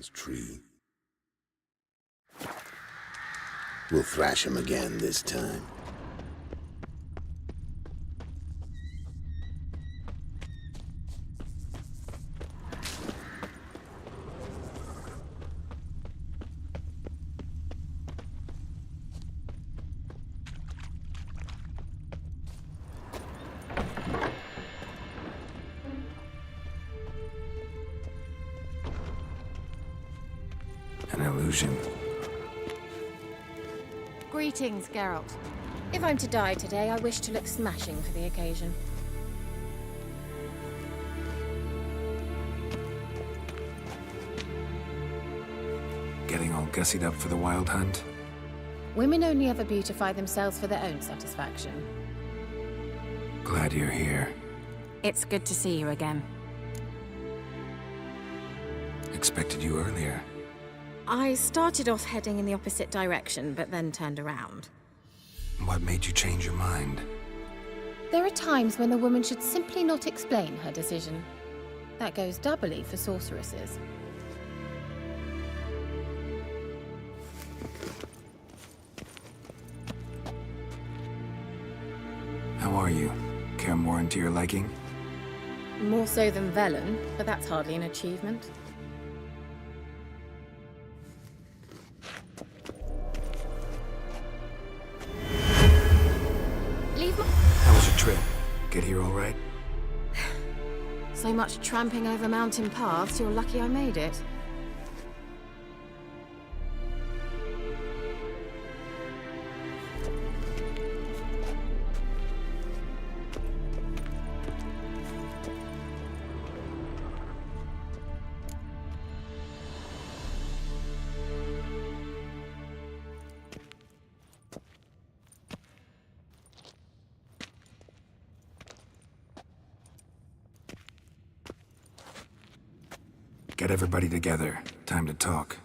this tree. We'll thrash him again this time. An illusion. Greetings, Geralt. If I'm to die today, I wish to look smashing for the occasion. Getting all gussied up for the wild hunt? Women only ever beautify themselves for their own satisfaction. Glad you're here. It's good to see you again. Expected you earlier. I started off heading in the opposite direction, but then turned around. What made you change your mind? There are times when the woman should simply not explain her decision. That goes doubly for sorceresses. How are you? Care more into your liking? More so than Velen, but that's hardly an achievement. How was your trip? Get here all right? So much tramping over mountain paths, you're lucky I made it. Get everybody together. Time to talk.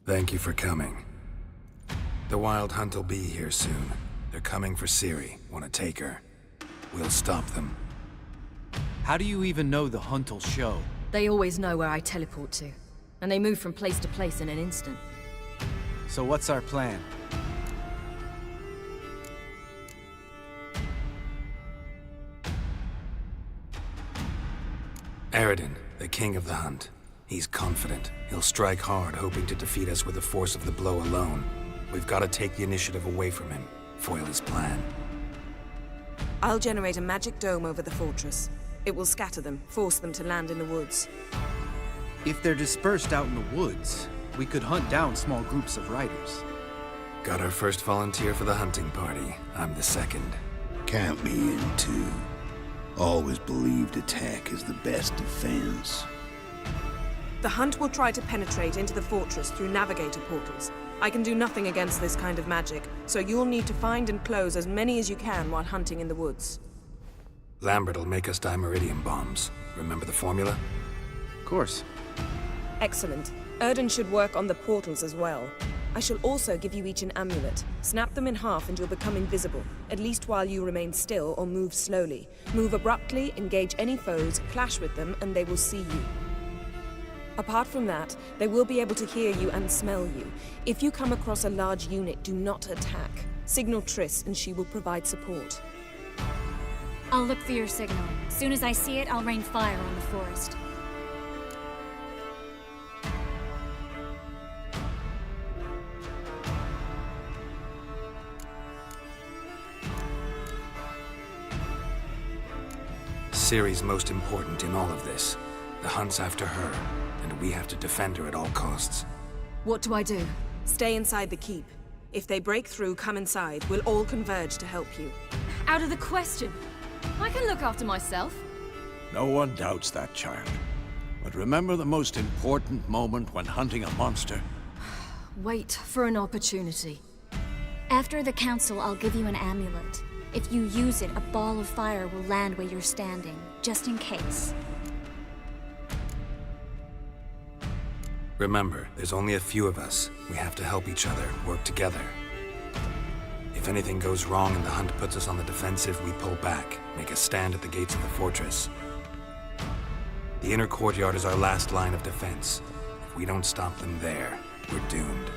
Thank you for coming. The Wild Hunt will be here soon. They're coming for Ciri. Want to take her? We'll stop them. How do you even know the hunt will show? They always know where I teleport to, and they move from place to place in an instant. So what's our plan? Eredin, the king of the hunt. He's confident. He'll strike hard, hoping to defeat us with the force of the blow alone. We've got to take the initiative away from him, foil his plan. I'll generate a magic dome over the fortress. It will scatter them, force them to land in the woods. If they're dispersed out in the woods, we could hunt down small groups of riders. Got our first volunteer for the hunting party. I'm the second. Count me in too. Always believed attack is the best defense. The hunt will try to penetrate into the fortress through navigator portals. I can do nothing against this kind of magic, so you'll need to find and close as many as you can while hunting in the woods. Lambert'll make us dimeridium bombs. Remember the formula? Of course. Excellent. Erden should work on the portals as well. I shall also give you each an amulet. Snap them in half and you'll become invisible, at least while you remain still or move slowly. Move abruptly, engage any foes, clash with them, and they will see you. Apart from that, they will be able to hear you and smell you. If you come across a large unit, do not attack. Signal Triss and she will provide support. I'll look for your signal. As soon as I see it, I'll rain fire on the forest. Ciri's most important in all of this. The hunt's after her, and we have to defend her at all costs. What do I do? Stay inside the keep. If they break through, come inside. We'll all converge to help you. Out of the question. I can look after myself. No one doubts that, child. But remember the most important moment when hunting a monster? Wait for an opportunity. After the council, I'll give you an amulet. If you use it, a ball of fire will land where you're standing, just in case. Remember, there's only a few of us. We have to help each other, work together. If anything goes wrong and the hunt puts us on the defensive, we pull back, make a stand at the gates of the fortress. The inner courtyard is our last line of defense. If we don't stop them there, we're doomed.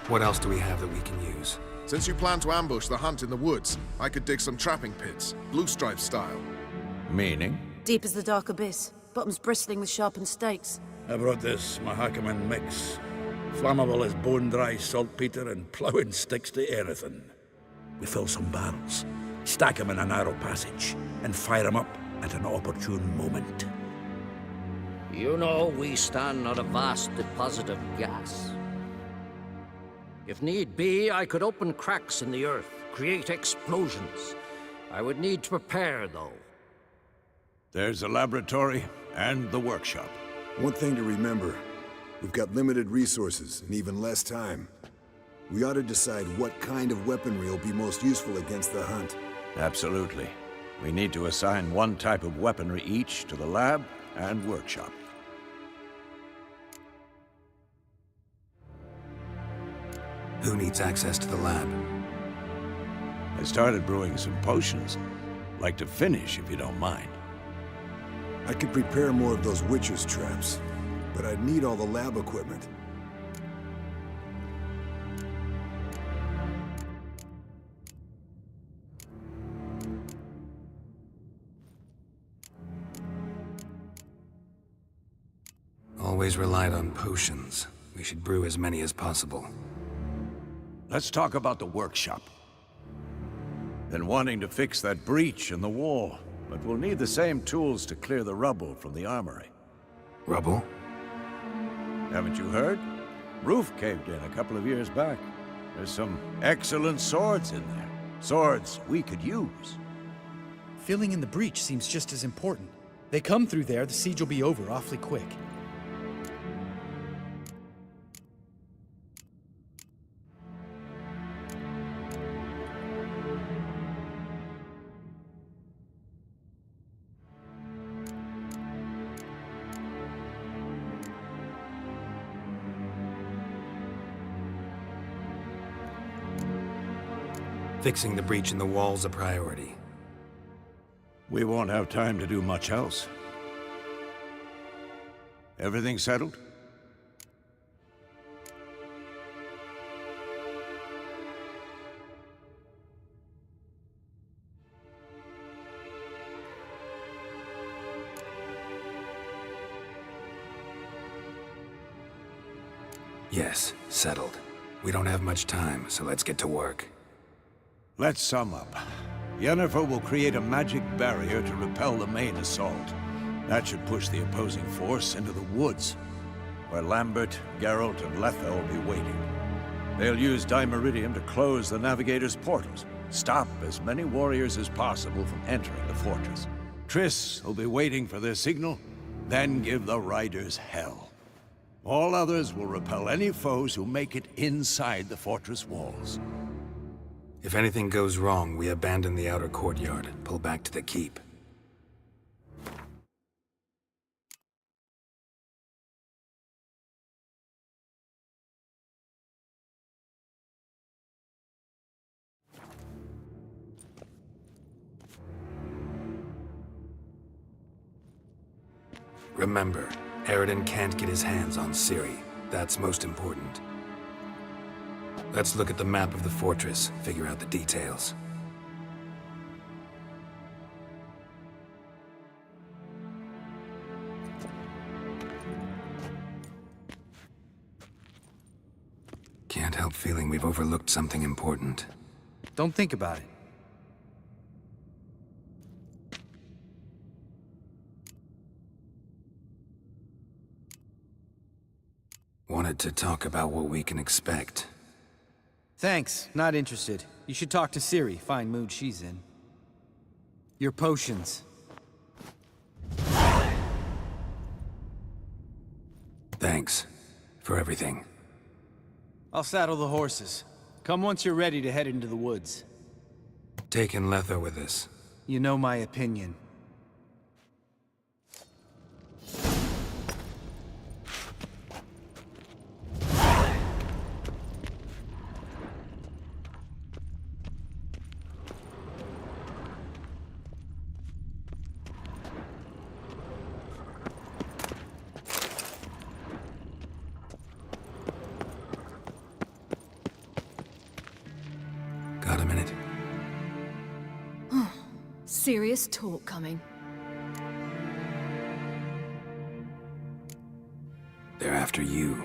What else do we have that we can use? Since you plan to ambush the hunt in the woods, I could dig some trapping pits, blue stripe style. Meaning? Deep as the dark abyss, bottoms bristling with sharpened stakes. I brought this Mahakaman mix. Flammable as bone-dry saltpeter and ploughing sticks to anything. We fill some barrels, stack them in a narrow passage, and fire them up at an opportune moment. You know, we stand on a vast deposit of gas. If need be, I could open cracks in the earth, create explosions. I would need to prepare, though. There's the laboratory and the workshop. One thing to remember, we've got limited resources and even less time. We ought to decide what kind of weaponry will be most useful against the hunt. Absolutely. We need to assign one type of weaponry each to the lab and workshop. Who needs access to the lab? I started brewing some potions. Like to finish, if you don't mind. I could prepare more of those witcher's traps, but I'd need all the lab equipment. Always relied on potions. We should brew as many as possible. Let's talk about the workshop. Been wanting to fix that breach in the wall, but we'll need the same tools to clear the rubble from the armory. Rubble? Haven't you heard? Roof caved in a couple of years back. There's some excellent swords in there. Swords we could use. Filling in the breach seems just as important. They come through there, the siege will be over awfully quick. Fixing the breach in the wall's a priority. We won't have time to do much else. Everything settled? Yes, settled. We don't have much time, so let's get to work. Let's sum up. Yennefer will create a magic barrier to repel the main assault. That should push the opposing force into the woods, where Lambert, Geralt, and Letha will be waiting. They'll use Dimeridium to close the Navigator's portals, stop as many warriors as possible from entering the fortress. Triss will be waiting for their signal, then give the riders hell. All others will repel any foes who make it inside the fortress walls. If anything goes wrong, we abandon the outer courtyard, pull back to the keep. Remember, Aridin can't get his hands on Ciri. That's most important. Let's look at the map of the fortress, figure out the details. Can't help feeling we've overlooked something important. Don't think about it. Wanted to talk about what we can expect. Thanks, not interested. You should talk to Ciri, fine mood she's in. Your potions. Thanks for everything. I'll saddle the horses. Come once you're ready to head into the woods. Taking Letho with us. You know my opinion. Got a minute? Serious talk coming. They're after you.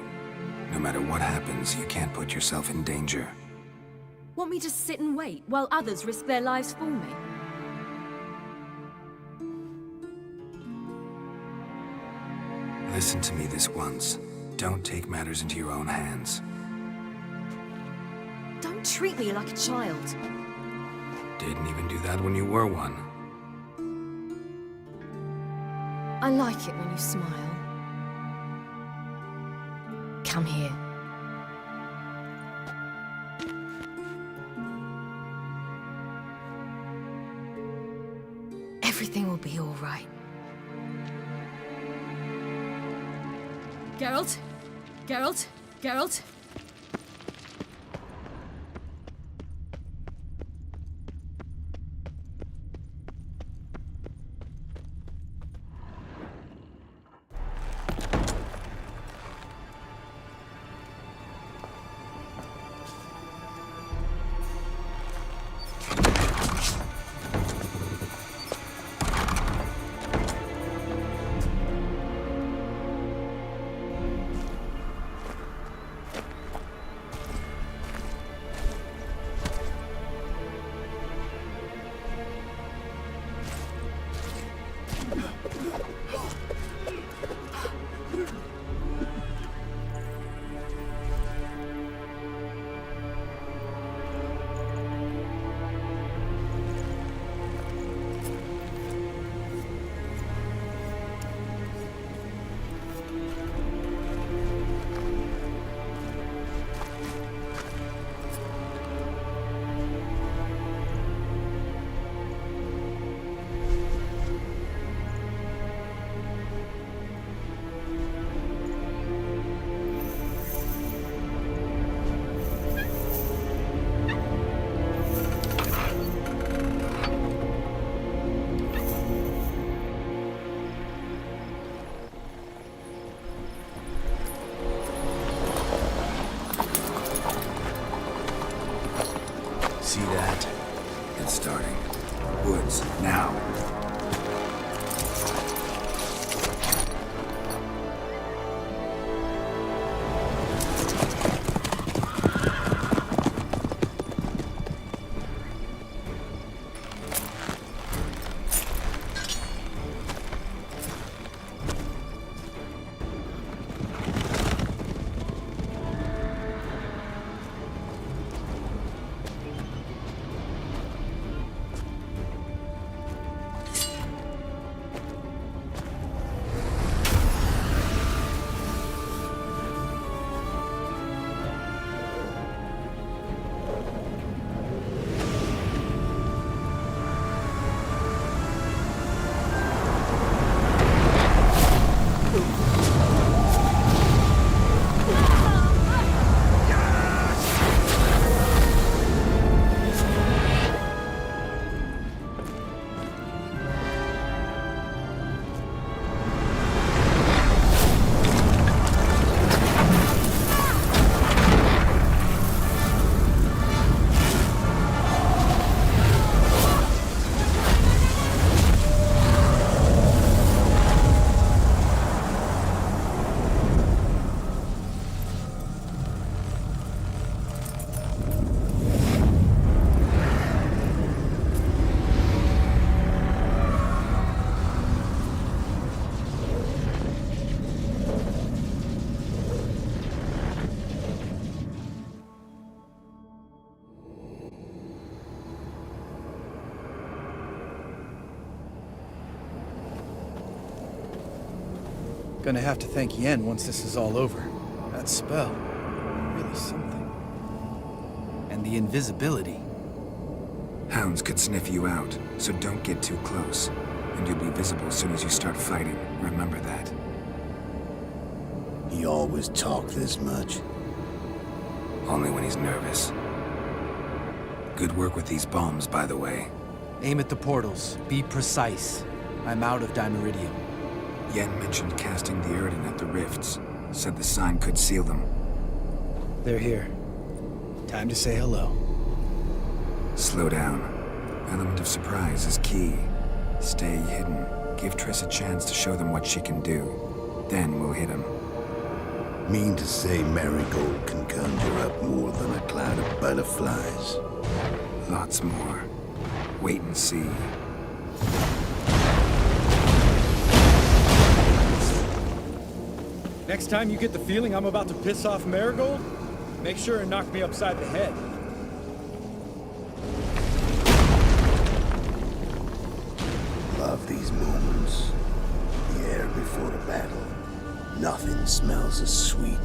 No matter what happens, you can't put yourself in danger. Want me to sit and wait while others risk their lives for me? Listen to me this once. Don't take matters into your own hands. Don't treat me like a child. Didn't even do that when you were one. I like it when you smile. Come here. Everything will be all right. Geralt? Geralt? Geralt? See that? It's starting. Woods, now. Gonna have to thank Yen once this is all over. That spell, really something. And the invisibility. Hounds could sniff you out, so don't get too close. And you'll be visible as soon as you start fighting. Remember that. He always talk this much? Only when he's nervous. Good work with these bombs, by the way. Aim at the portals. Be precise. I'm out of Dimeridium. Yen mentioned casting the Erden at the rifts. Said the sign could seal them. They're here. Time to say hello. Slow down. Element of surprise is key. Stay hidden. Give Triss a chance to show them what she can do. Then we'll hit him. Mean to say Marigold can conjure up more than a cloud of butterflies? Lots more. Wait and see. Next time you get the feeling I'm about to piss off Marigold, make sure and knock me upside the head. Love these moments. The air before the battle. Nothing smells as sweet.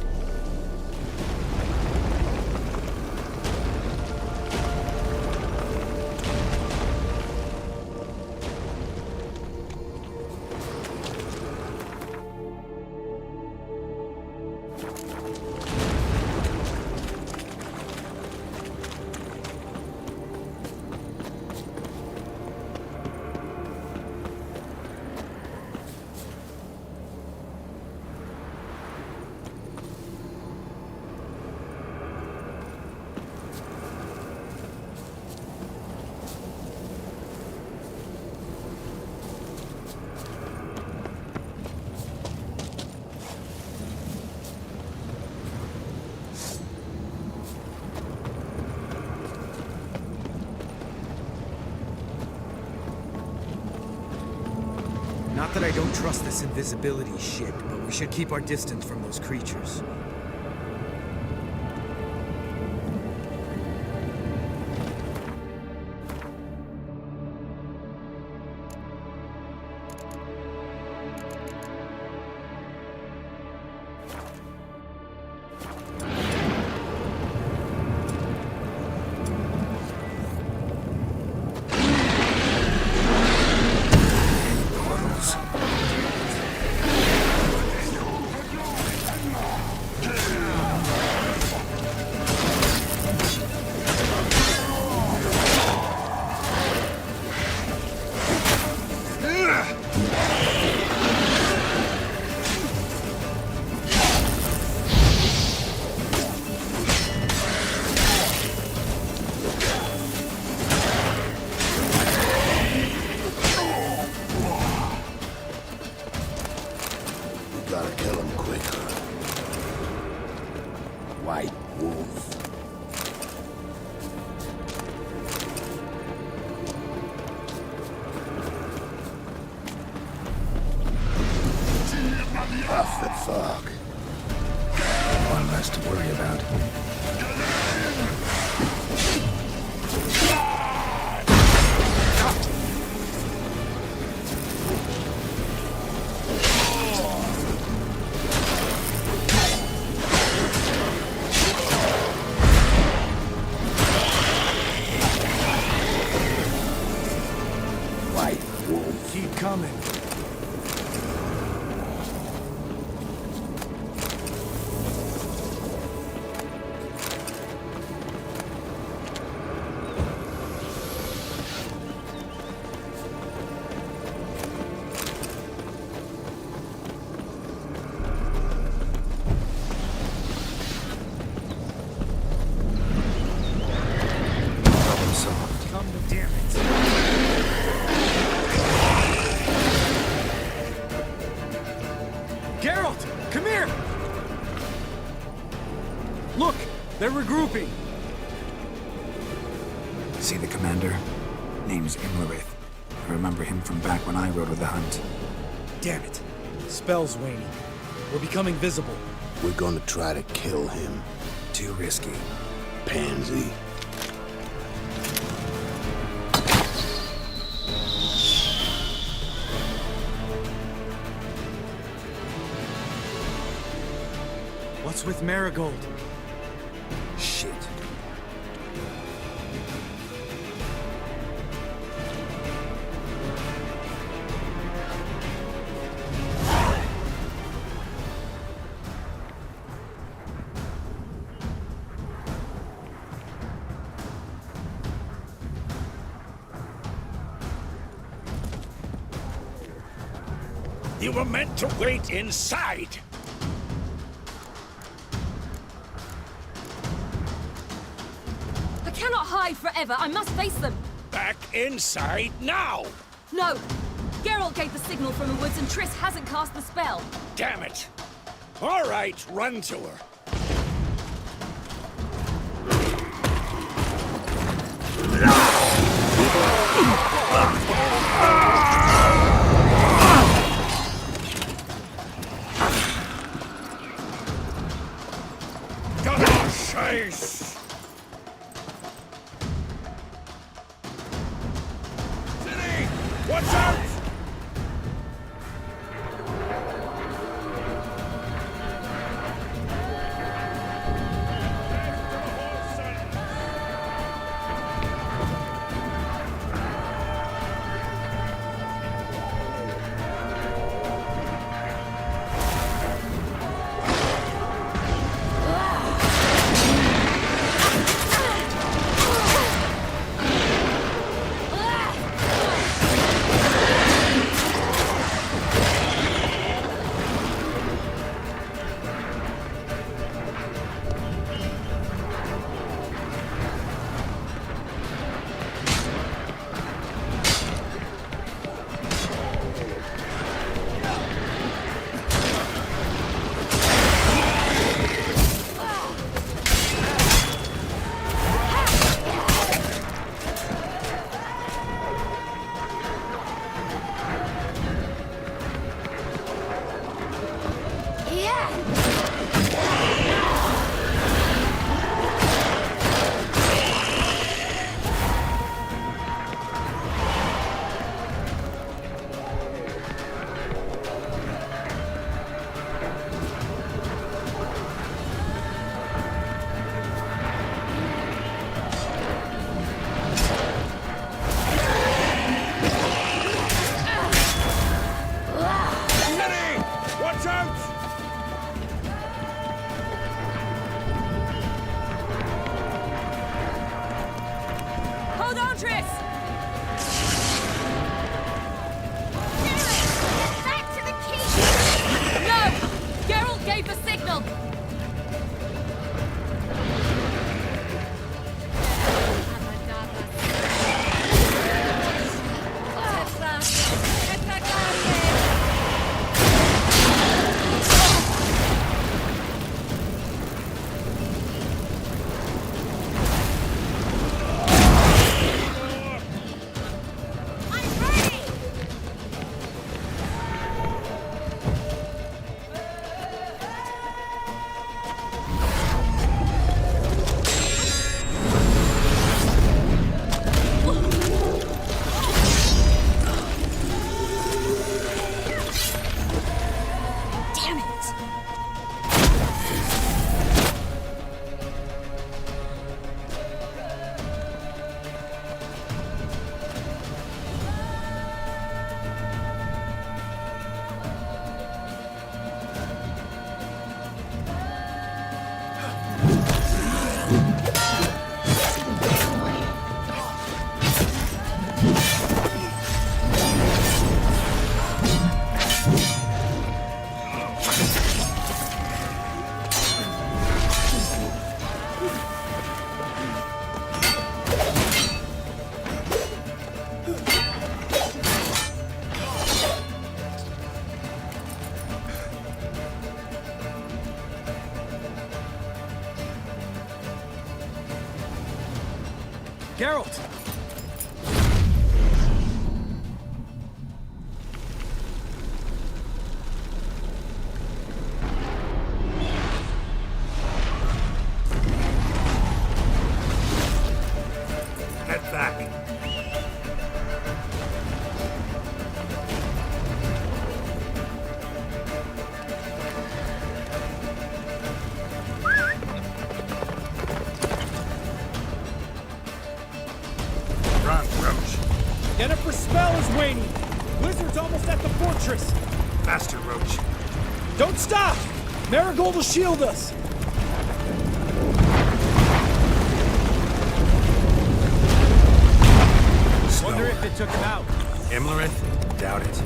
Not that I don't trust this invisibility shit, but we should keep our distance from those creatures. Gotta kill him quicker. White Wolf. Off the fog. One less to worry about. Keep coming. Problem solved. Come to damn it. Geralt, come here! Look, they're regrouping. See the commander? Name's Imlerith. I remember him from back when I rode with the hunt. Damn it. Spell's waning. We're becoming visible. We're gonna try to kill him. Too risky. Pansy. What's with Marigold? Shit. You were meant to wait inside! I cannot hide forever. I must face them. Back inside now! No! Geralt gave the signal from the woods and Triss hasn't cast the spell. Damn it! All right, run to her. Scheiß! City! Watch out! Geralt! Head back. Jennifer's spell is waning. Blizzard's almost at the fortress. Faster, Roach. Don't stop! Marigold will shield us. Wonder if it took him out. Imlerith? Doubt it.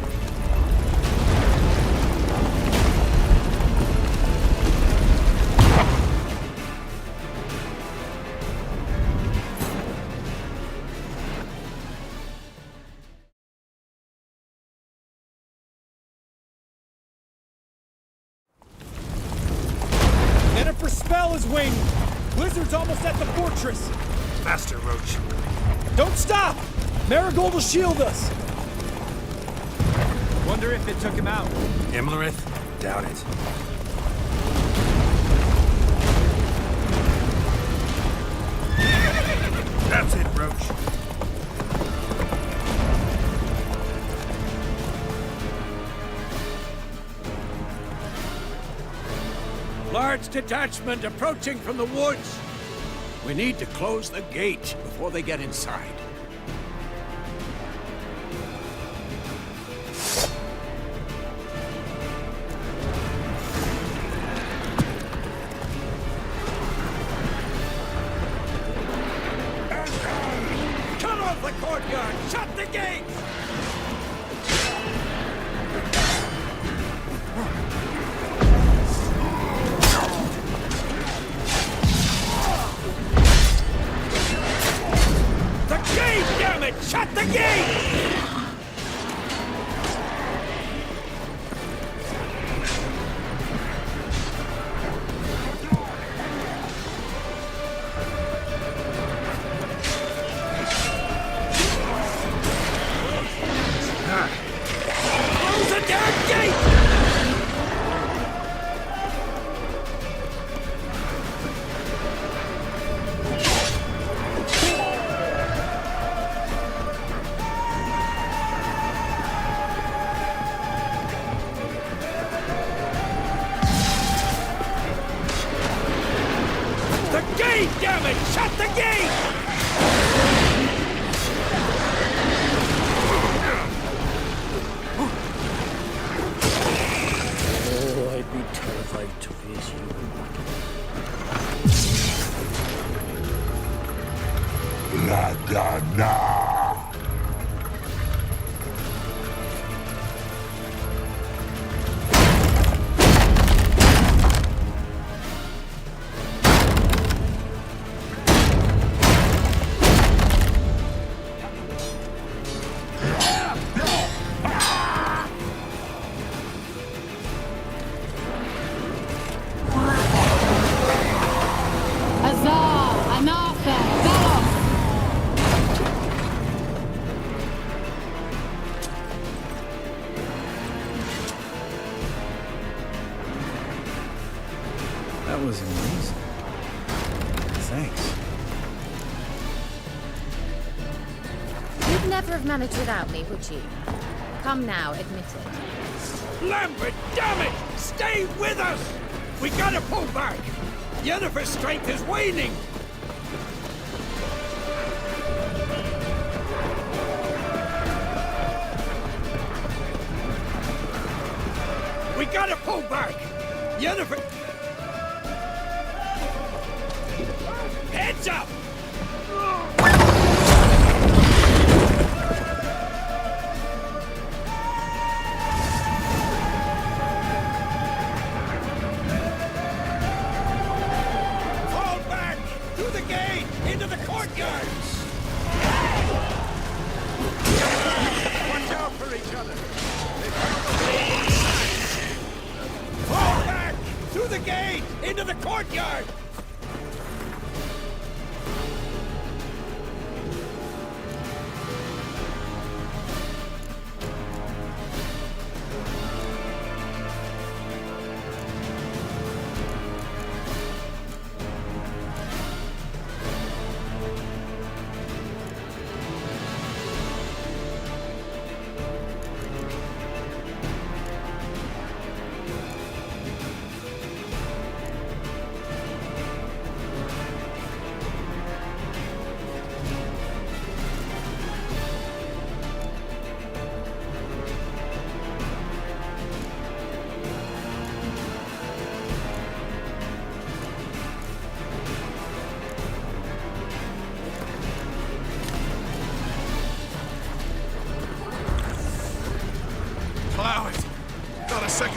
Jennifer's spell is waning. Blizzard's almost at the fortress. Faster, Roach. Don't stop! Marigold will shield us. Wonder if it took him out. Imlerith? Doubt it. That's it, Roach. Large detachment approaching from the woods. We need to close the gate before they get inside. Cut off the courtyard! Shut the gate! Damn it! Shut the gate! Close the damn gate! Damn it! Shut the gate! Oh, I'd be terrified to face you. La-da-na! That was amazing. Thanks. You'd never have managed without me, would you? Come now, admit it. Lambert, damn it! Stay with us! We gotta pull back! Yennefer's strength is waning! We gotta pull back! Yennefer... Heads up! Fall back! Through the gate! Into the courtyard! Watch out for each other! Fall back! Through the gate! Into the courtyard!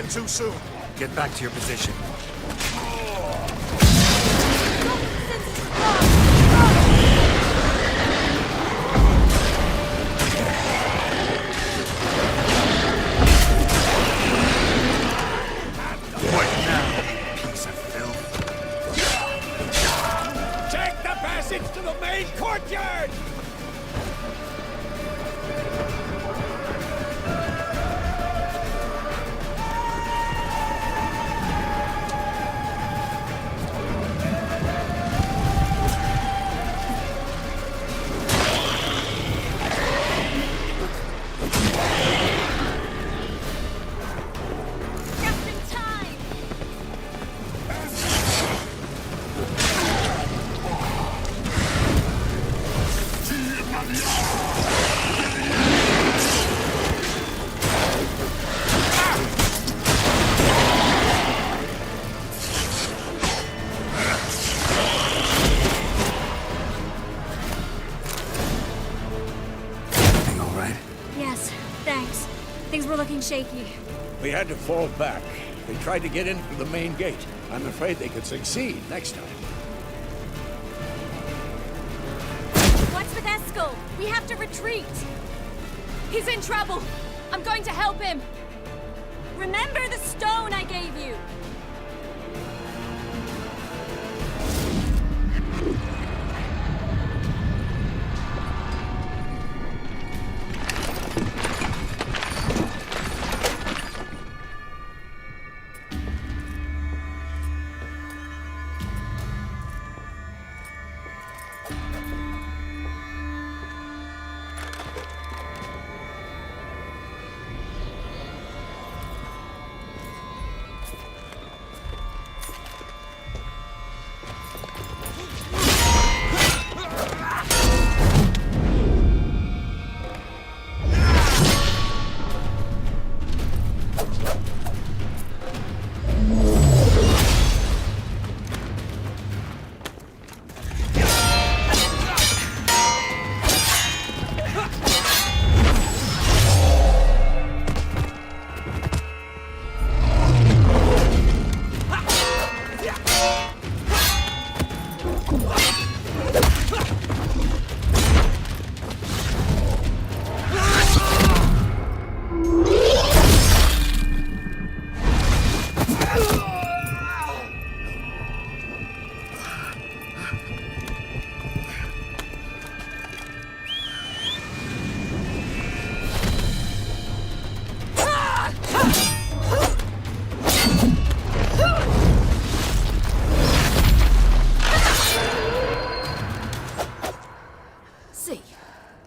too soon. Get back to your position. What now, piece of filth? Take the passage to the main courtyard! Shaky. We had to fall back. They tried to get in through the main gate. I'm afraid they could succeed next time. What's with Eskel? We have to retreat. He's in trouble. I'm going to help him. Remember the stone I gave you.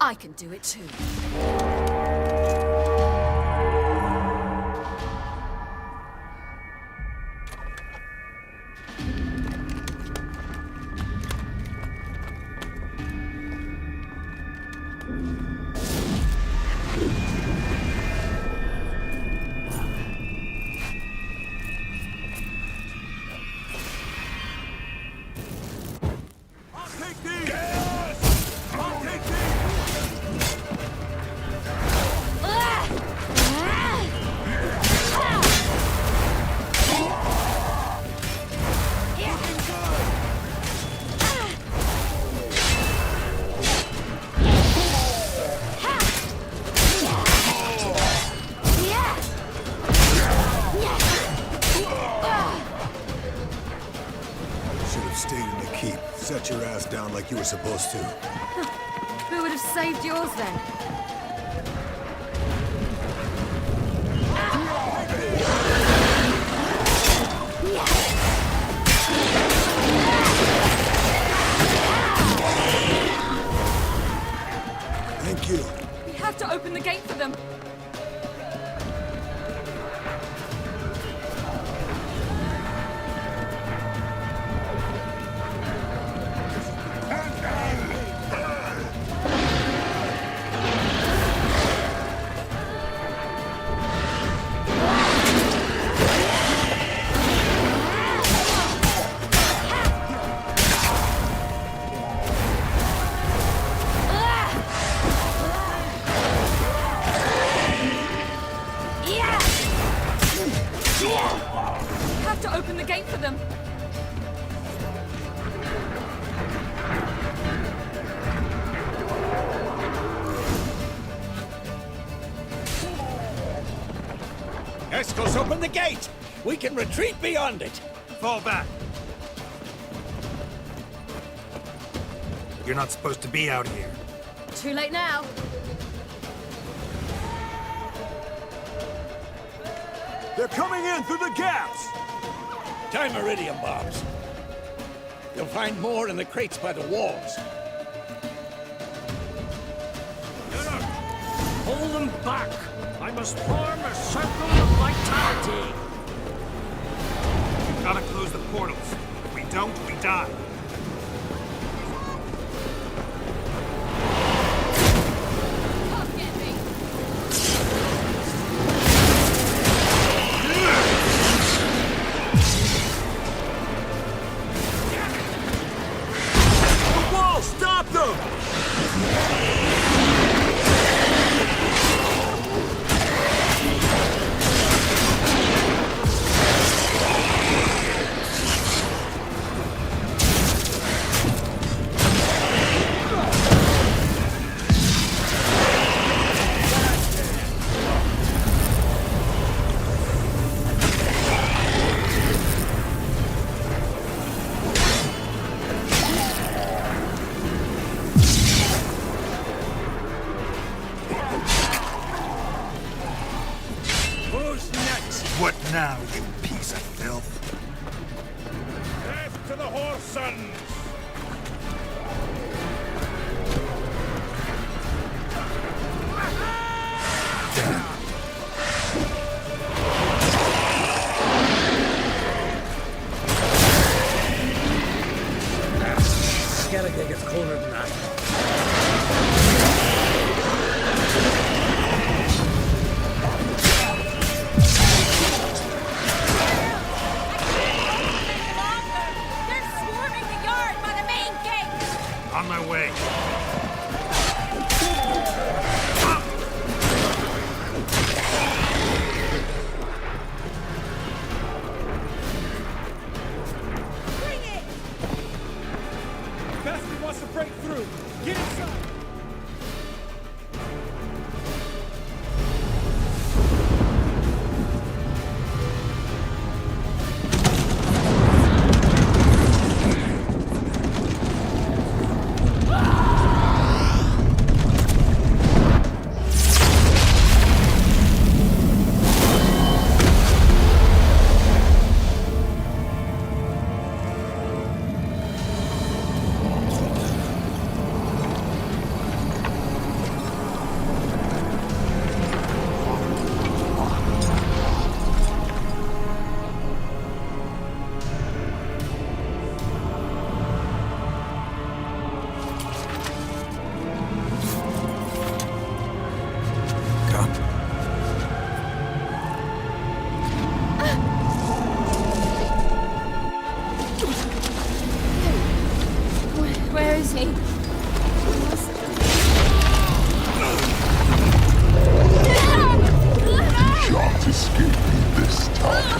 I can do it too. Set your ass down like you were supposed to. Who would have saved yours then? Thank you. We have to open the gate for them. Escos, open the gate! We can retreat beyond it! Fall back. You're not supposed to be out here. Too late now. They're coming in through the gaps! Dimeridium bombs. You'll find more in the crates by the walls. Hold them back! I must form a circle of vitality! We've gotta close the portals. If we don't, we die. Come get me. The wall! Stop them! Who's next? What now, you piece of filth? Death to the horse sons! Skellige gets colder than that. They're swarming the yard by the main gate. On my way. Bring it. Bastard wants to break through! Get inside! Where is he? Shan't escape me this time.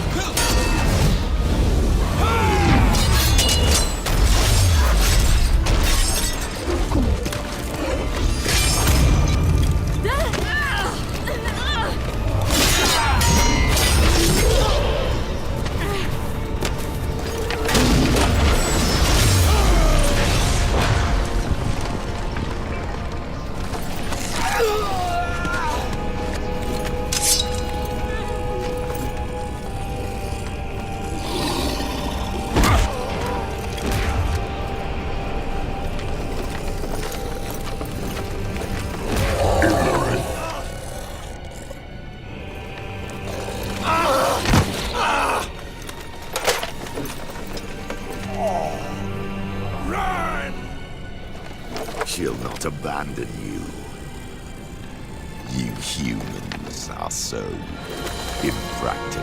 She'll not abandon you. You humans are so impractical.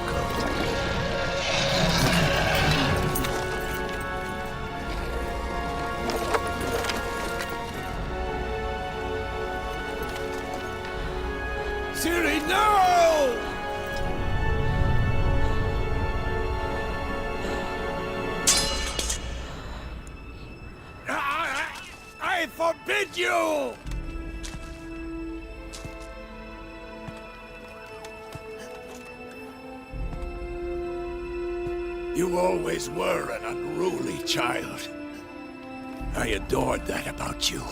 Ciri, no! I forbid you! You always were an unruly child. I adored that about you.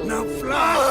Now fly!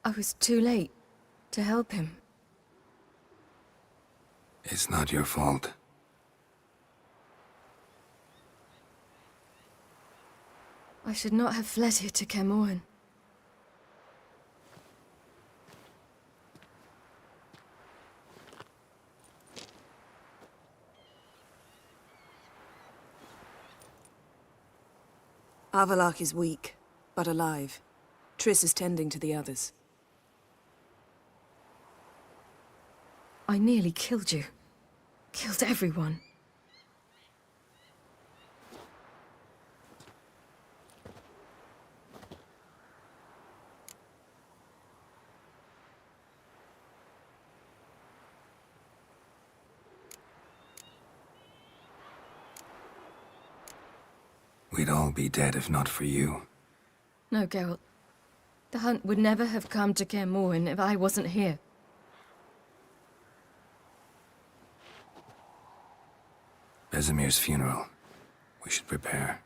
I was too late to help him. It's not your fault. I should not have fled here to Camoan. Avalak is weak, but alive. Triss is tending to the others. I nearly killed you. Killed everyone. We'd all be dead if not for you. No, Geralt. The hunt would never have come to Kaer Morhen if I wasn't here. Vesemir's funeral. We should prepare.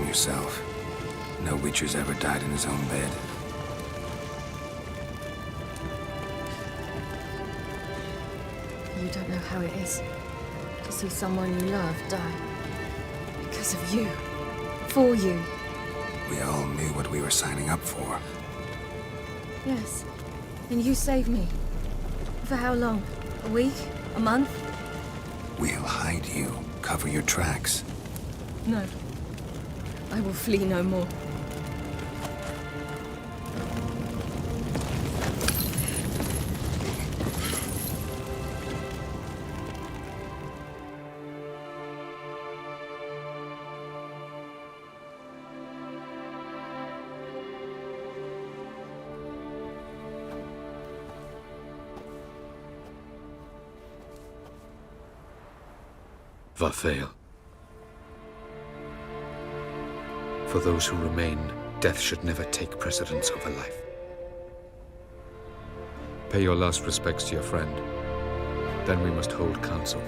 Yourself. No Witcher's ever died in his own bed. You don't know how it is to see someone you love die. Because of you. For you. We all knew what we were signing up for. Yes. And you saved me. For how long? A week? A month? We'll hide you. Cover your tracks. No. I will flee no more. Varthael. For those who remain, death should never take precedence over life. Pay your last respects to your friend. Then we must hold council.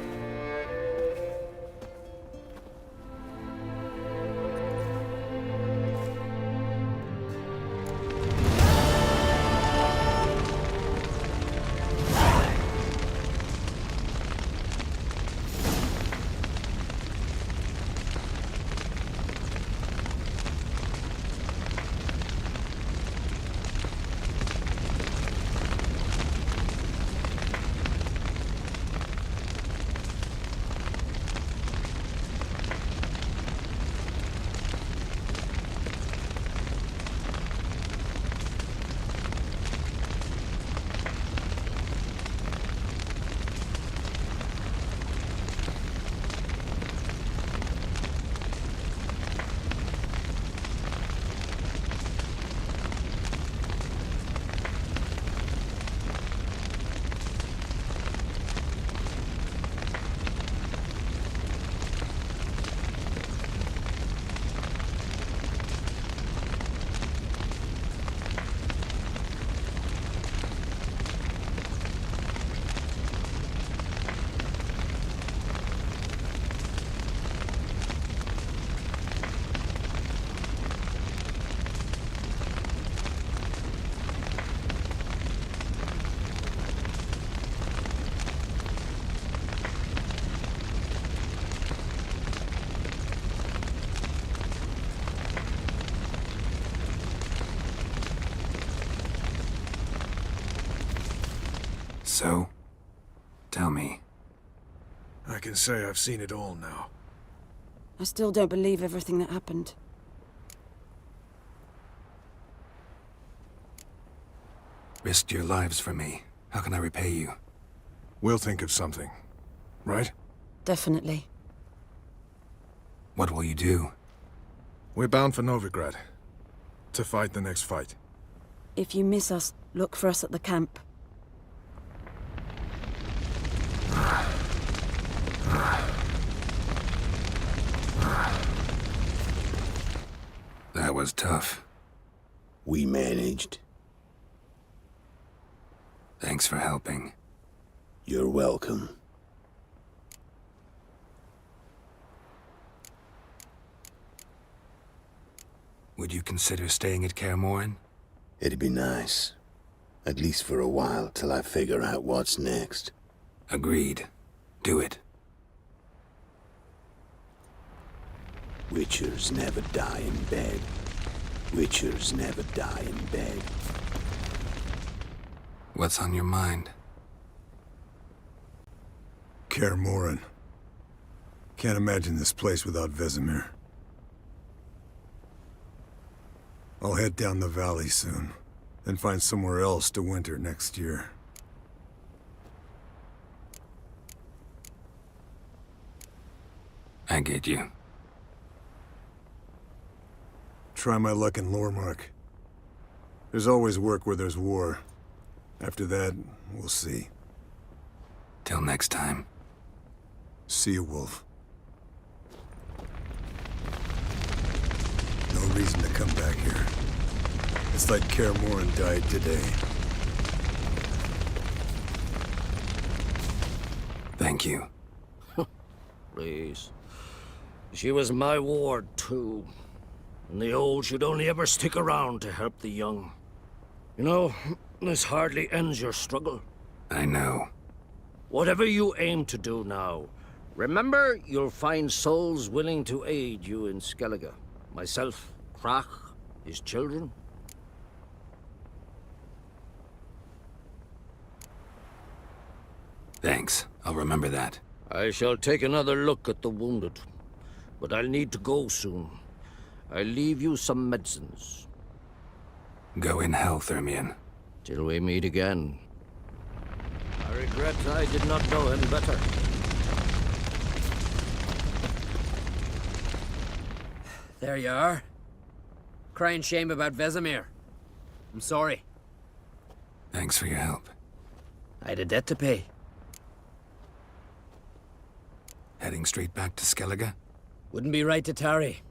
So? Tell me. I can say I've seen it all now. I still don't believe everything that happened. Risked your lives for me. How can I repay you? We'll think of something. Right? Definitely. What will you do? We're bound for Novigrad. To fight the next fight. If you miss us, look for us at the camp. That was tough. We managed. Thanks for helping. You're welcome. Would you consider staying at Kaer Morhen? It'd be nice. At least for a while, till I figure out what's next. Agreed. Do it. Witchers never die in bed. Witchers never die in bed. What's on your mind? Kaer Morhen. Can't imagine this place without Vesemir. I'll head down the valley soon, then find somewhere else to winter next year. I get you. Try my luck in Lormark. There's always work where there's war. After that, we'll see. Till next time. See you, Wolf. No reason to come back here. It's like Kaer Morhen died today. Thank you. Please. She was my ward, too. And the old should only ever stick around to help the young. You know, this hardly ends your struggle. I know. Whatever you aim to do now, remember you'll find souls willing to aid you in Skellige. Myself, Krach, his children. Thanks. I'll remember that. I shall take another look at the wounded. But I'll need to go soon. I'll leave you some medicines. Go in health, Ermion. Till we meet again. I regret I did not know him better. There you are. Crying shame about Vesemir. I'm sorry. Thanks for your help. I had a debt to pay. Heading straight back to Skellige? Wouldn't be right to tarry.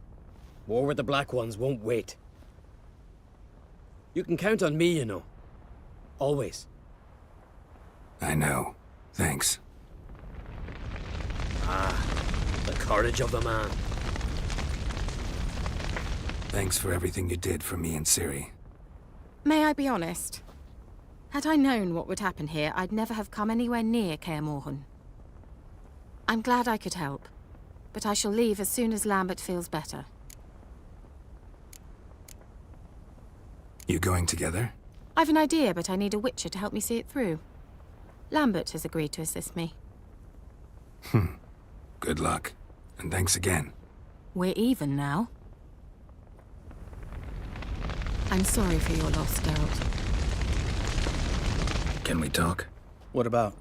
War with the Black Ones won't wait. You can count on me, you know. Always. I know. Thanks. Ah, the courage of the man. Thanks for everything you did for me and Ciri. May I be honest? Had I known what would happen here, I'd never have come anywhere near Kaer Morhen. I'm glad I could help, but I shall leave as soon as Lambert feels better. You going together? I've an idea, but I need a witcher to help me see it through. Lambert has agreed to assist me. Good luck. And thanks again. We're even now. I'm sorry for your loss, Geralt. Can we talk? What about?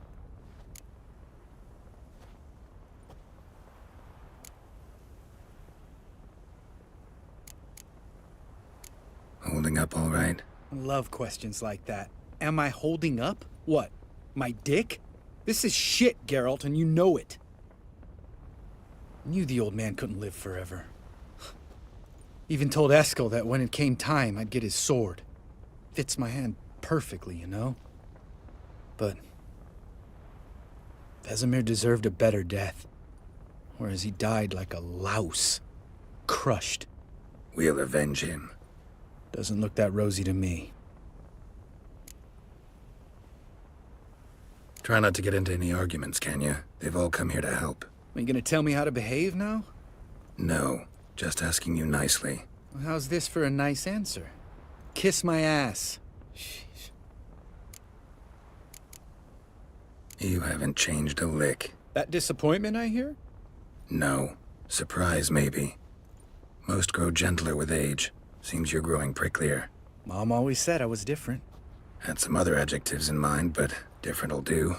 Holding up all right? I love questions like that. Am I holding up? What? My dick? This is shit, Geralt, and you know it. I knew the old man couldn't live forever. Even told Eskel that when it came time, I'd get his sword. Fits my hand perfectly, you know? But Vesemir deserved a better death. Whereas he died like a louse. Crushed. We'll avenge him. Doesn't look that rosy to me. Try not to get into any arguments, can you? They've all come here to help. Are you gonna tell me how to behave now? No, just asking you nicely. Well, how's this for a nice answer? Kiss my ass. Sheesh. You haven't changed a lick. That disappointment, I hear? No. Surprise, maybe. Most grow gentler with age. Seems you're growing pricklier. Mom always said I was different. Had some other adjectives in mind, but different'll do.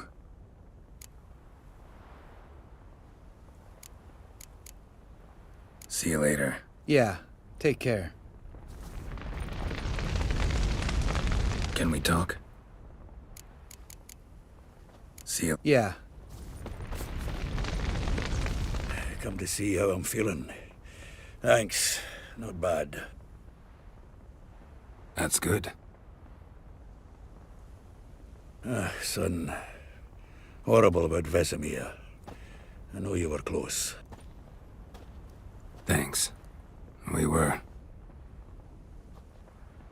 See you later. Yeah, take care. Can we talk? See you. Yeah. Come to see how I'm feeling. Thanks. Not bad. That's good. Son. Horrible about Vesemir. I know you were close. Thanks. We were.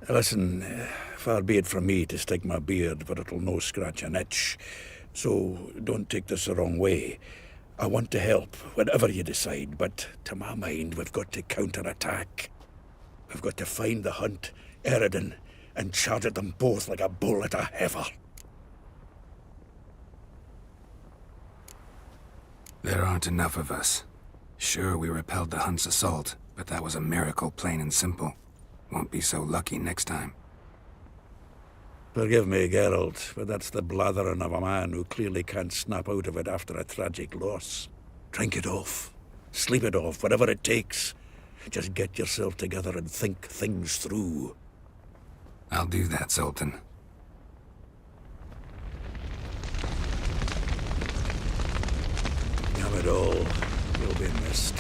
Listen, far be it from me to stick my beard, but it'll no scratch an itch. So don't take this the wrong way. I want to help, whatever you decide, but to my mind, we've got to counterattack. We've got to find the hunt, Eredin, and charge at them both like a bull at a heifer. There aren't enough of us. Sure, we repelled the hunt's assault, but that was a miracle, plain and simple. Won't be so lucky next time. Forgive me, Geralt, but that's the blathering of a man who clearly can't snap out of it after a tragic loss. Drink it off. Sleep it off, whatever it takes. Just get yourself together and think things through. I'll do that, Sultan. Damn it all. You'll be missed.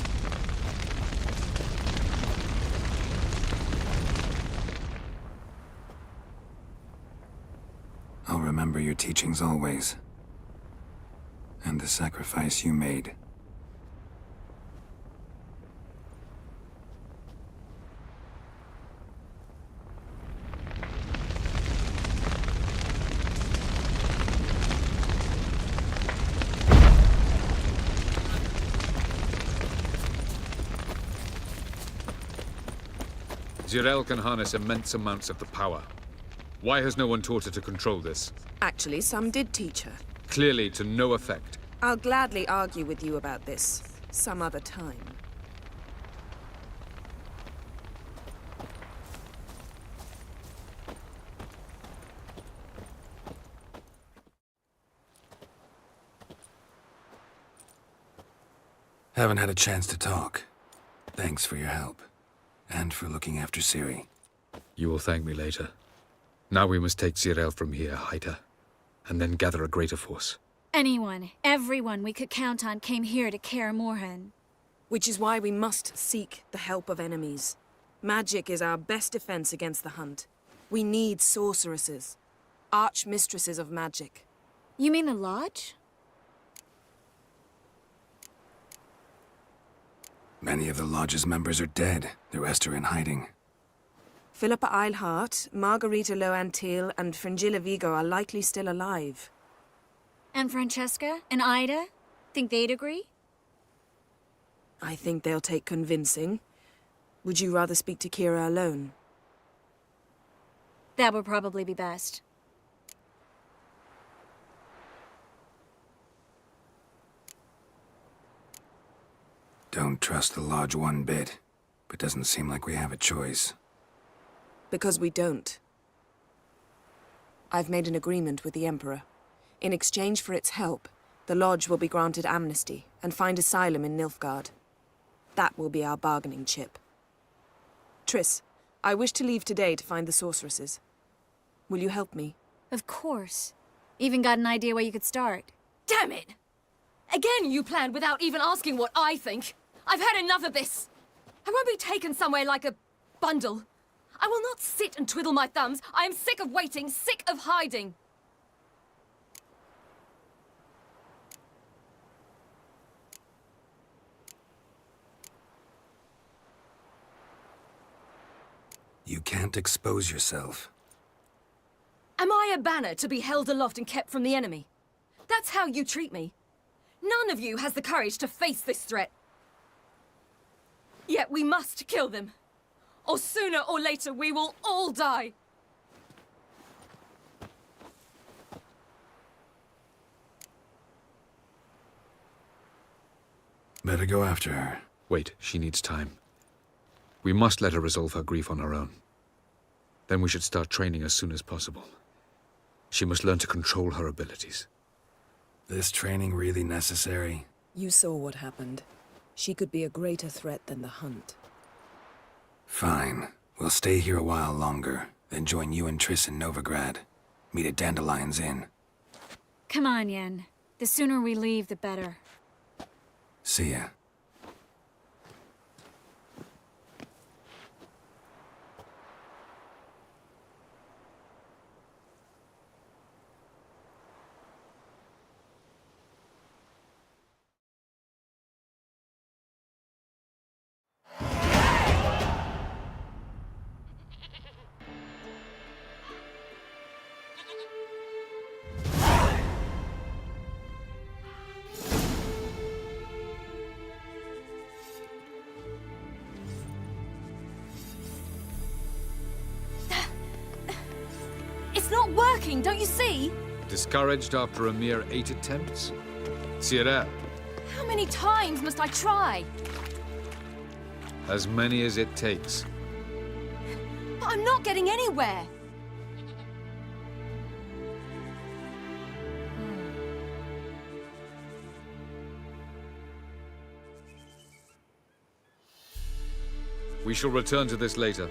I'll remember your teachings always. And the sacrifice you made. Zirael can harness immense amounts of the power. Why has no one taught her to control this? Actually, some did teach her. Clearly to no effect. I'll gladly argue with you about this some other time. Haven't had a chance to talk. Thanks for your help. And for looking after Ciri. You will thank me later. Now we must take Zirael from here, hide her, and then gather a greater force. Anyone, everyone we could count on came here to Kaer Morhen. Which is why we must seek the help of enemies. Magic is our best defense against the hunt. We need sorceresses. Archmistresses of magic. You mean the Lodge? Many of the Lodge's members are dead. The rest are in hiding. Philippa Eilhart, Margarita Loantil, and Fringilla Vigo are likely still alive. And Francesca and Ida? Think they'd agree? I think they'll take convincing. Would you rather speak to Kira alone? That would probably be best. Don't trust the Lodge one bit, but doesn't seem like we have a choice. Because we don't. I've made an agreement with the Emperor. In exchange for its help, the Lodge will be granted amnesty and find asylum in Nilfgaard. That will be our bargaining chip. Triss, I wish to leave today to find the sorceresses. Will you help me? Of course. Even got an idea where you could start. Damn it! Again you planned without even asking what I think. I've had enough of this. I won't be taken somewhere like a bundle. I will not sit and twiddle my thumbs. I am sick of waiting, sick of hiding. You can't expose yourself. Am I a banner to be held aloft and kept from the enemy? That's how you treat me. None of you has the courage to face this threat. Yet we must kill them. Or sooner or later we will all die. Better go after her. Wait, she needs time. We must let her resolve her grief on her own. Then we should start training as soon as possible. She must learn to control her abilities. This training really necessary? You saw what happened. She could be a greater threat than the hunt. Fine. We'll stay here a while longer, then join you and Triss in Novigrad. Meet at Dandelion's Inn. Come on, Yen. The sooner we leave, the better. See ya. It's not working, don't you see? Discouraged after a mere 8 attempts? Cyril, How many times must I try? as many as it takes. But I'm not getting anywhere. We shall return to this later.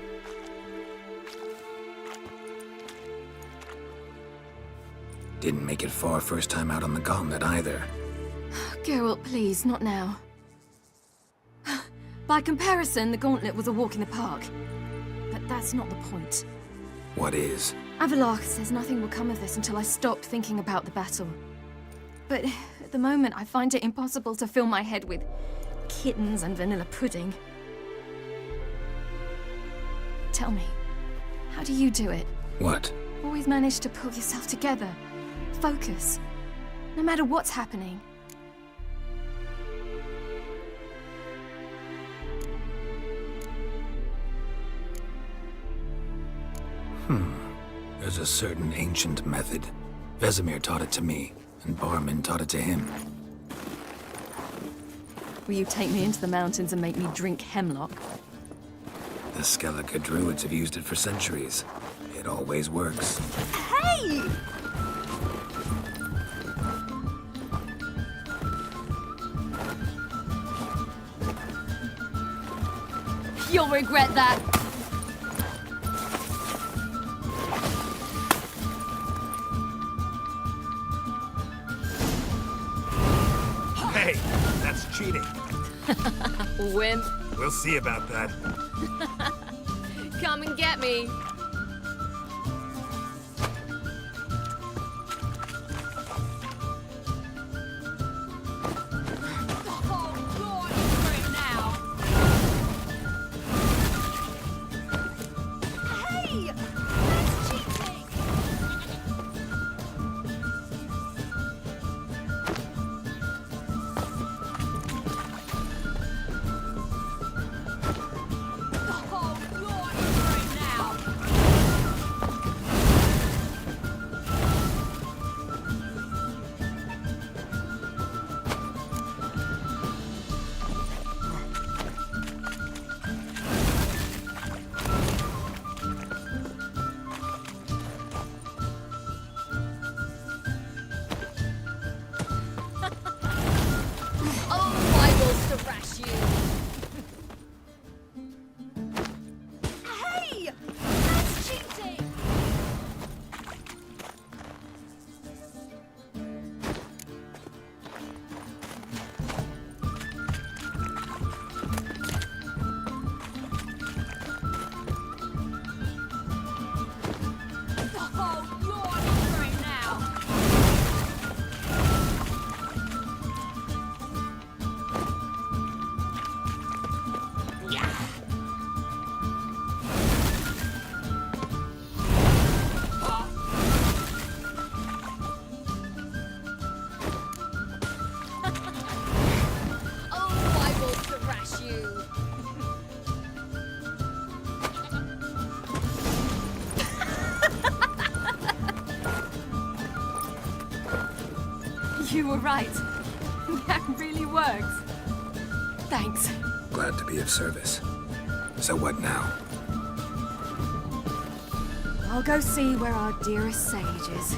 Didn't make it far first time out on the gauntlet either. Geralt, please, not now. By comparison, the gauntlet was a walk in the park. But that's not the point. What is? Avallac'h says nothing will come of this until I stop thinking about the battle. But at the moment, I find it impossible to fill my head with kittens and vanilla pudding. Tell me, how do you do it? What? Always manage to pull yourself together. Focus. No matter what's happening. There's a certain ancient method. Vesemir taught it to me, and Barman taught it to him. Will you take me into the mountains and make me drink hemlock? The Skellige druids have used it for centuries. It always works. Hey! You'll regret that. Hey, that's cheating. Wimp. We'll see about that. Come and get me. You were right. That really works. Thanks. Glad to be of service. So what now? I'll go see where our dearest sage is.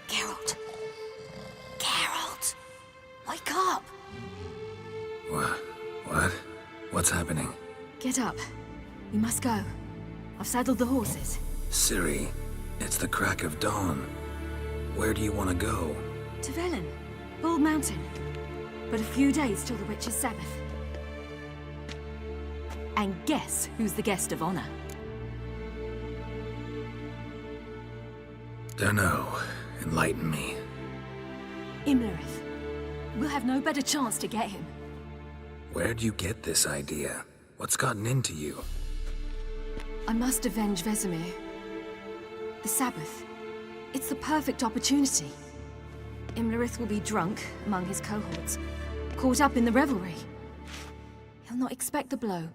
Geralt. Geralt. Wake up. What? What's happening? Get up. We must go. I've saddled the horses. Ciri, it's the crack of dawn. Where do you want to go? To Velen. Bald Mountain. But a few days till the Witch's Sabbath. And guess who's the guest of honor? Dunno. Enlighten me. Imlerith. We'll have no better chance to get him. Where'd you get this idea? What's gotten into you? I must avenge Vesemir. The Sabbath. It's the perfect opportunity. Imlerith will be drunk among his cohorts, caught up in the revelry. He'll not expect the blow.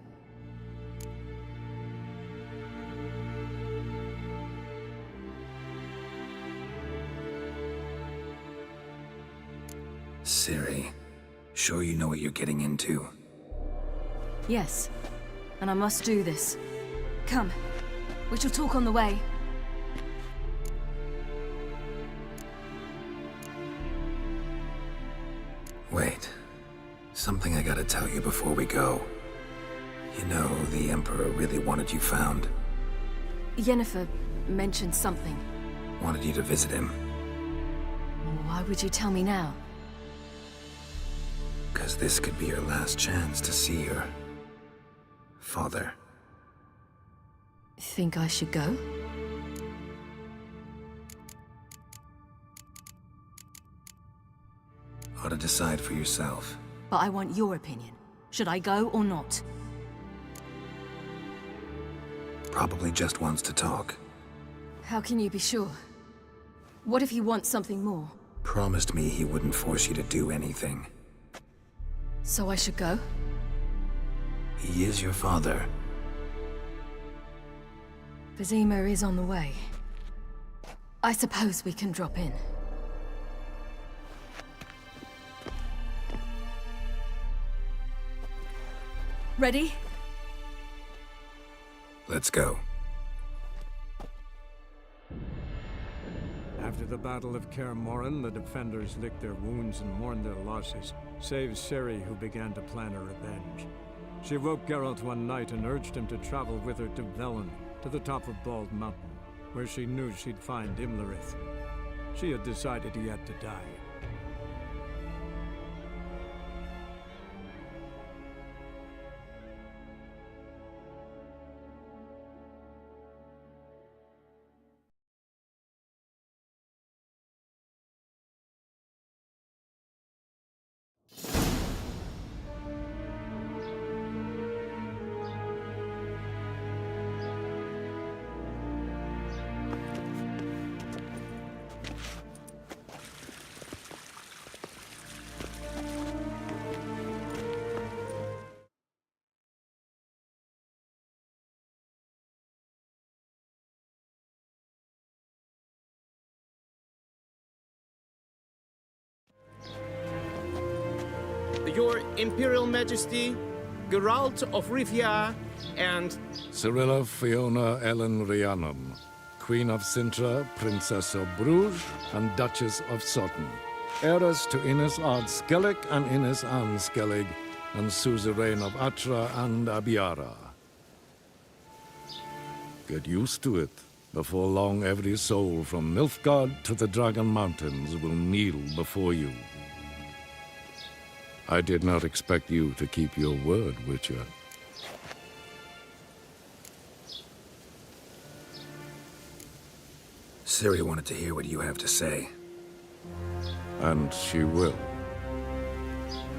Ciri, sure you know what you're getting into? Yes, and I must do this. Come, we shall talk on the way. Wait. Something I gotta tell you before we go. You know, the Emperor really wanted you found. Yennefer mentioned something. Wanted you to visit him. Why would you tell me now? 'Cause this could be your last chance to see your father. Think I should go? Ought to decide for yourself. But I want your opinion. Should I go or not? Probably just wants to talk. How can you be sure? What if he wants something more? Promised me he wouldn't force you to do anything. So I should go? He is your father. Vesemir is on the way. I suppose we can drop in. Ready? Let's go. After the Battle of Kaer Morhen, the defenders licked their wounds and mourned their losses, save Ciri, who began to plan a revenge. She woke Geralt one night and urged him to travel with her to Velen, to the top of Bald Mountain, where she knew she'd find Imlerith. She had decided he had to die. Your Imperial Majesty, Geralt of Rivia, and... Cirilla Fiona Ellen Rhiannon, Queen of Sintra, Princess of Bruges, and Duchess of Sutton. Heiress to Innes Ard Skellig and Innes Anne Skellig, and suzerain of Atra and Abiara. Get used to it. Before long, every soul from Nilfgaard to the Dragon Mountains will kneel before you. I did not expect you to keep your word, Witcher. Ciri wanted to hear what you have to say. And she will.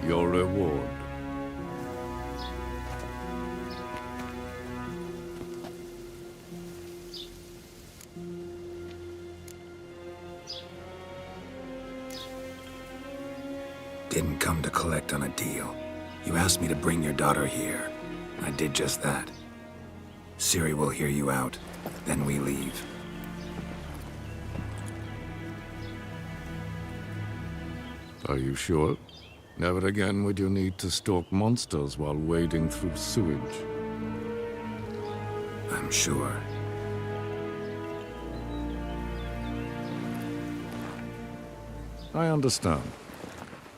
Your reward. didn't come to collect on a deal. You asked me to bring your daughter here. I did just that. Ciri will hear you out, then we leave. Are you sure? Never again would you need to stalk monsters while wading through sewage. I'm sure. I understand.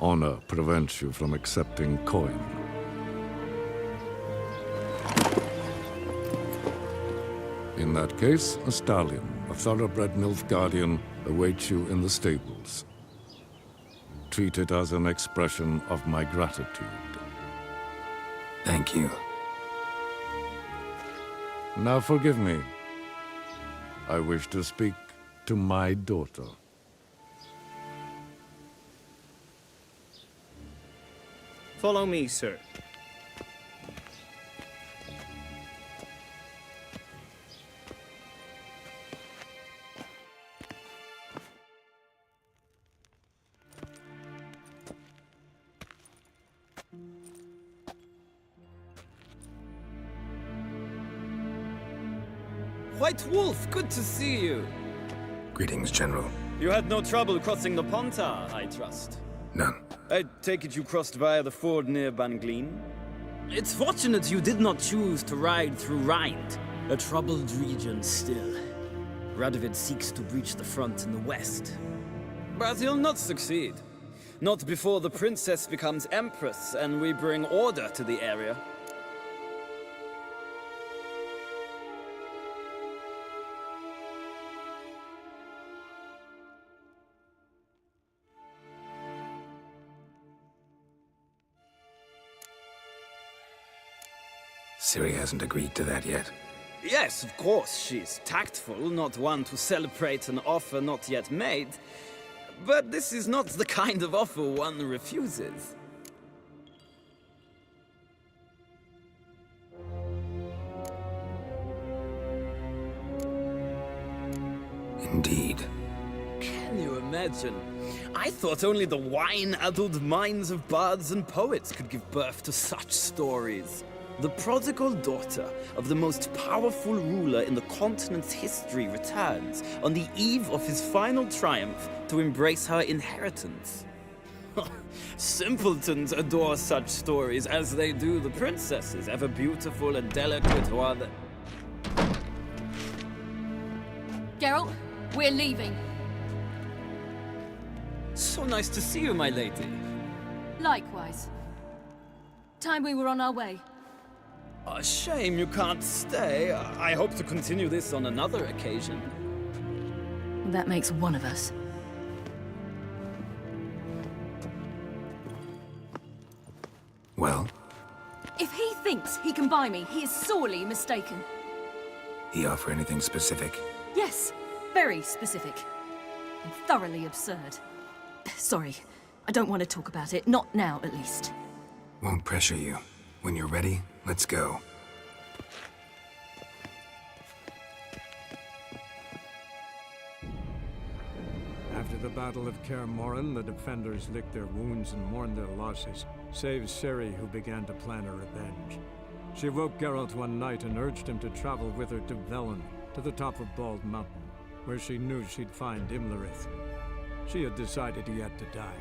Honor prevents you from accepting coin. In that case, a stallion, a thoroughbred Nilfgaardian, awaits you in the stables. Treat it as an expression of my gratitude. Thank you. Now forgive me. I wish to speak to my daughter. Follow me, sir. White Wolf, good to see you. Greetings, General. You had no trouble crossing the Pontar, I trust. None. I take it you crossed via the ford near Bangleen? It's fortunate you did not choose to ride through Rind, a troubled region still. Radovid seeks to breach the front in the west. But he'll not succeed. Not before the princess becomes empress and we bring order to the area. Ciri hasn't agreed to that yet. Yes, of course, she's tactful, not one to celebrate an offer not yet made. But this is not the kind of offer one refuses. Indeed. Can you imagine? I thought only the wine-addled minds of bards and poets could give birth to such stories. The prodigal daughter of the most powerful ruler in the continent's history returns on the eve of his final triumph to embrace her inheritance. Simpletons adore such stories as they do the princesses, ever beautiful and delicate while the... Geralt, we're leaving. So nice to see you, my lady. Likewise. Time we were on our way. A shame you can't stay. I hope to continue this on another occasion. That makes one of us. Well? If he thinks he can buy me, he is sorely mistaken. He offer anything specific? Yes, very specific. And thoroughly absurd. Sorry, I don't want to talk about it. Not now, at least. Won't pressure you. When you're ready, let's go. After the Battle of Kaer Morhen, the defenders licked their wounds and mourned their losses, save Ciri, who began to plan a revenge. She woke Geralt one night and urged him to travel with her to Velen, to the top of Bald Mountain, where she knew she'd find Imlerith. She had decided he had to die.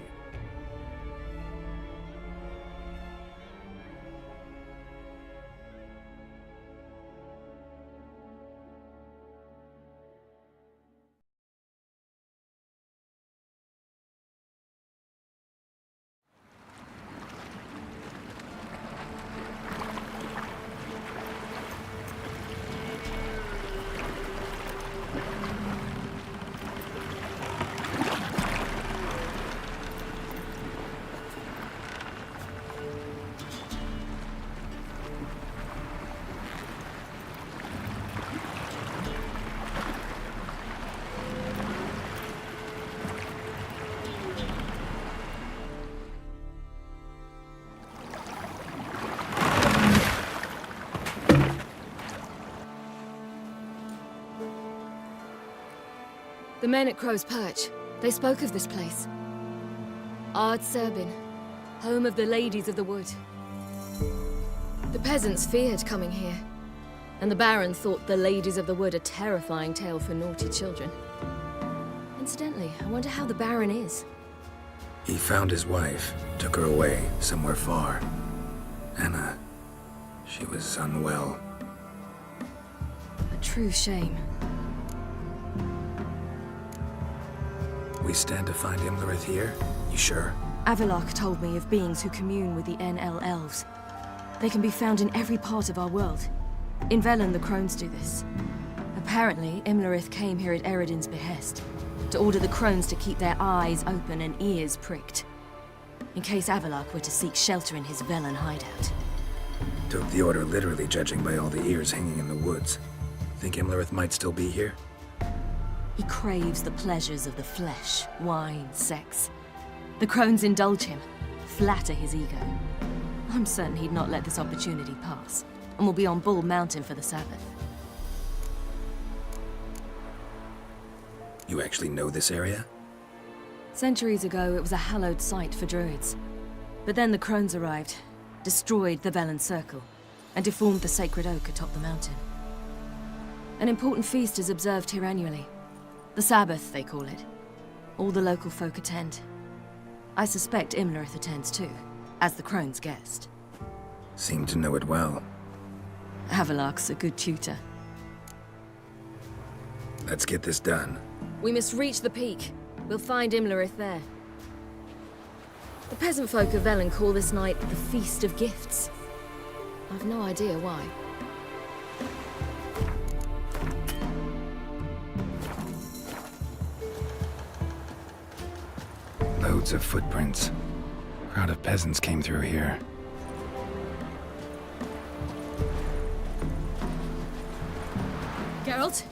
The men at Crow's Perch, they spoke of this place. Ard Serbin. Home of the Ladies of the Wood. The peasants feared coming here, and the Baron thought the Ladies of the Wood a terrifying tale for naughty children. Incidentally, I wonder how the Baron is. He found his wife, took her away, somewhere far. Anna, she was unwell. A true shame. We stand to find Imlerith here? You sure? Avalok told me of beings who commune with the NL elves. They can be found in every part of our world. In Velen, the crones do this. Apparently, Imlerith came here at Eredin's behest, to order the crones to keep their eyes open and ears pricked, in case Avalok were to seek shelter in his Velen hideout. Took the order literally, judging by all the ears hanging in the woods. Think Imlerith might still be here? He craves the pleasures of the flesh, wine, sex. The crones indulge him, flatter his ego. I'm certain he'd not let this opportunity pass, and will be on Bull Mountain for the Sabbath. You actually know this area? Centuries ago, it was a hallowed site for druids. But then the crones arrived, destroyed the Velen Circle, and deformed the sacred oak atop the mountain. An important feast is observed here annually. The Sabbath, they call it. All the local folk attend. I suspect Imlerith attends too, as the crone's guest. Seem to know it well. Avalok's a good tutor. Let's get this done. We must reach the peak. We'll find Imlerith there. The peasant folk of Velen call this night the Feast of Gifts. I've no idea why. Loads of footprints. Crowd of peasants came through here. Geralt?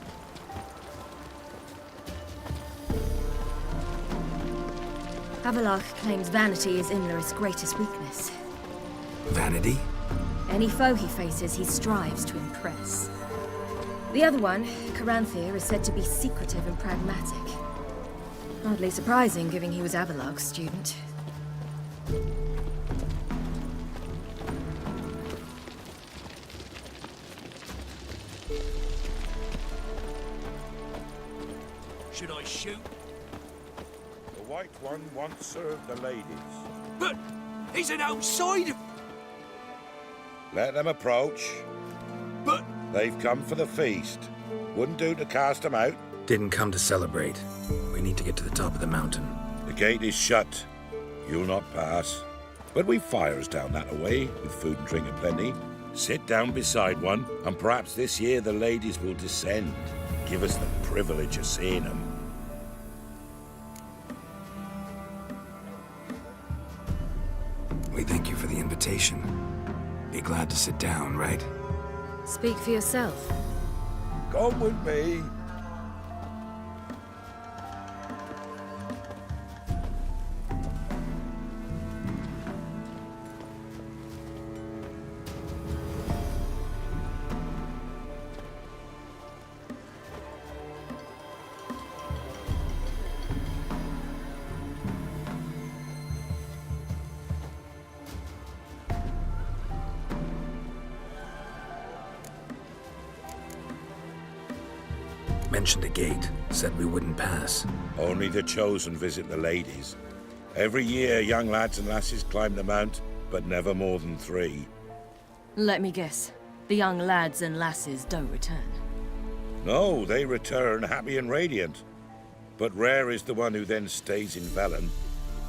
Avalok claims vanity is Imlerith's greatest weakness. Vanity? Any foe he faces, he strives to impress. The other one, Caranthir, is said to be secretive and pragmatic. Hardly surprising, given he was Avalok's student. Should I shoot? The White One once served the ladies. But he's an outsider! Let them approach. But... They've come for the feast. Wouldn't do to cast them out. Didn't come to celebrate. We need to get to the top of the mountain. The gate is shut. You'll not pass. But we've fires down that way, with food and drink aplenty. Sit down beside one, and perhaps this year the ladies will descend. Give us the privilege of seeing them. We thank you for the invitation. Be glad to sit down, right? Speak for yourself. Come with me. Mentioned a gate, said we wouldn't pass. Only the chosen visit the ladies. Every year, young lads and lasses climb the mount, but never more than 3. Let me guess. The young lads and lasses don't return. No, they return happy and radiant. But rare is the one who then stays in Velen.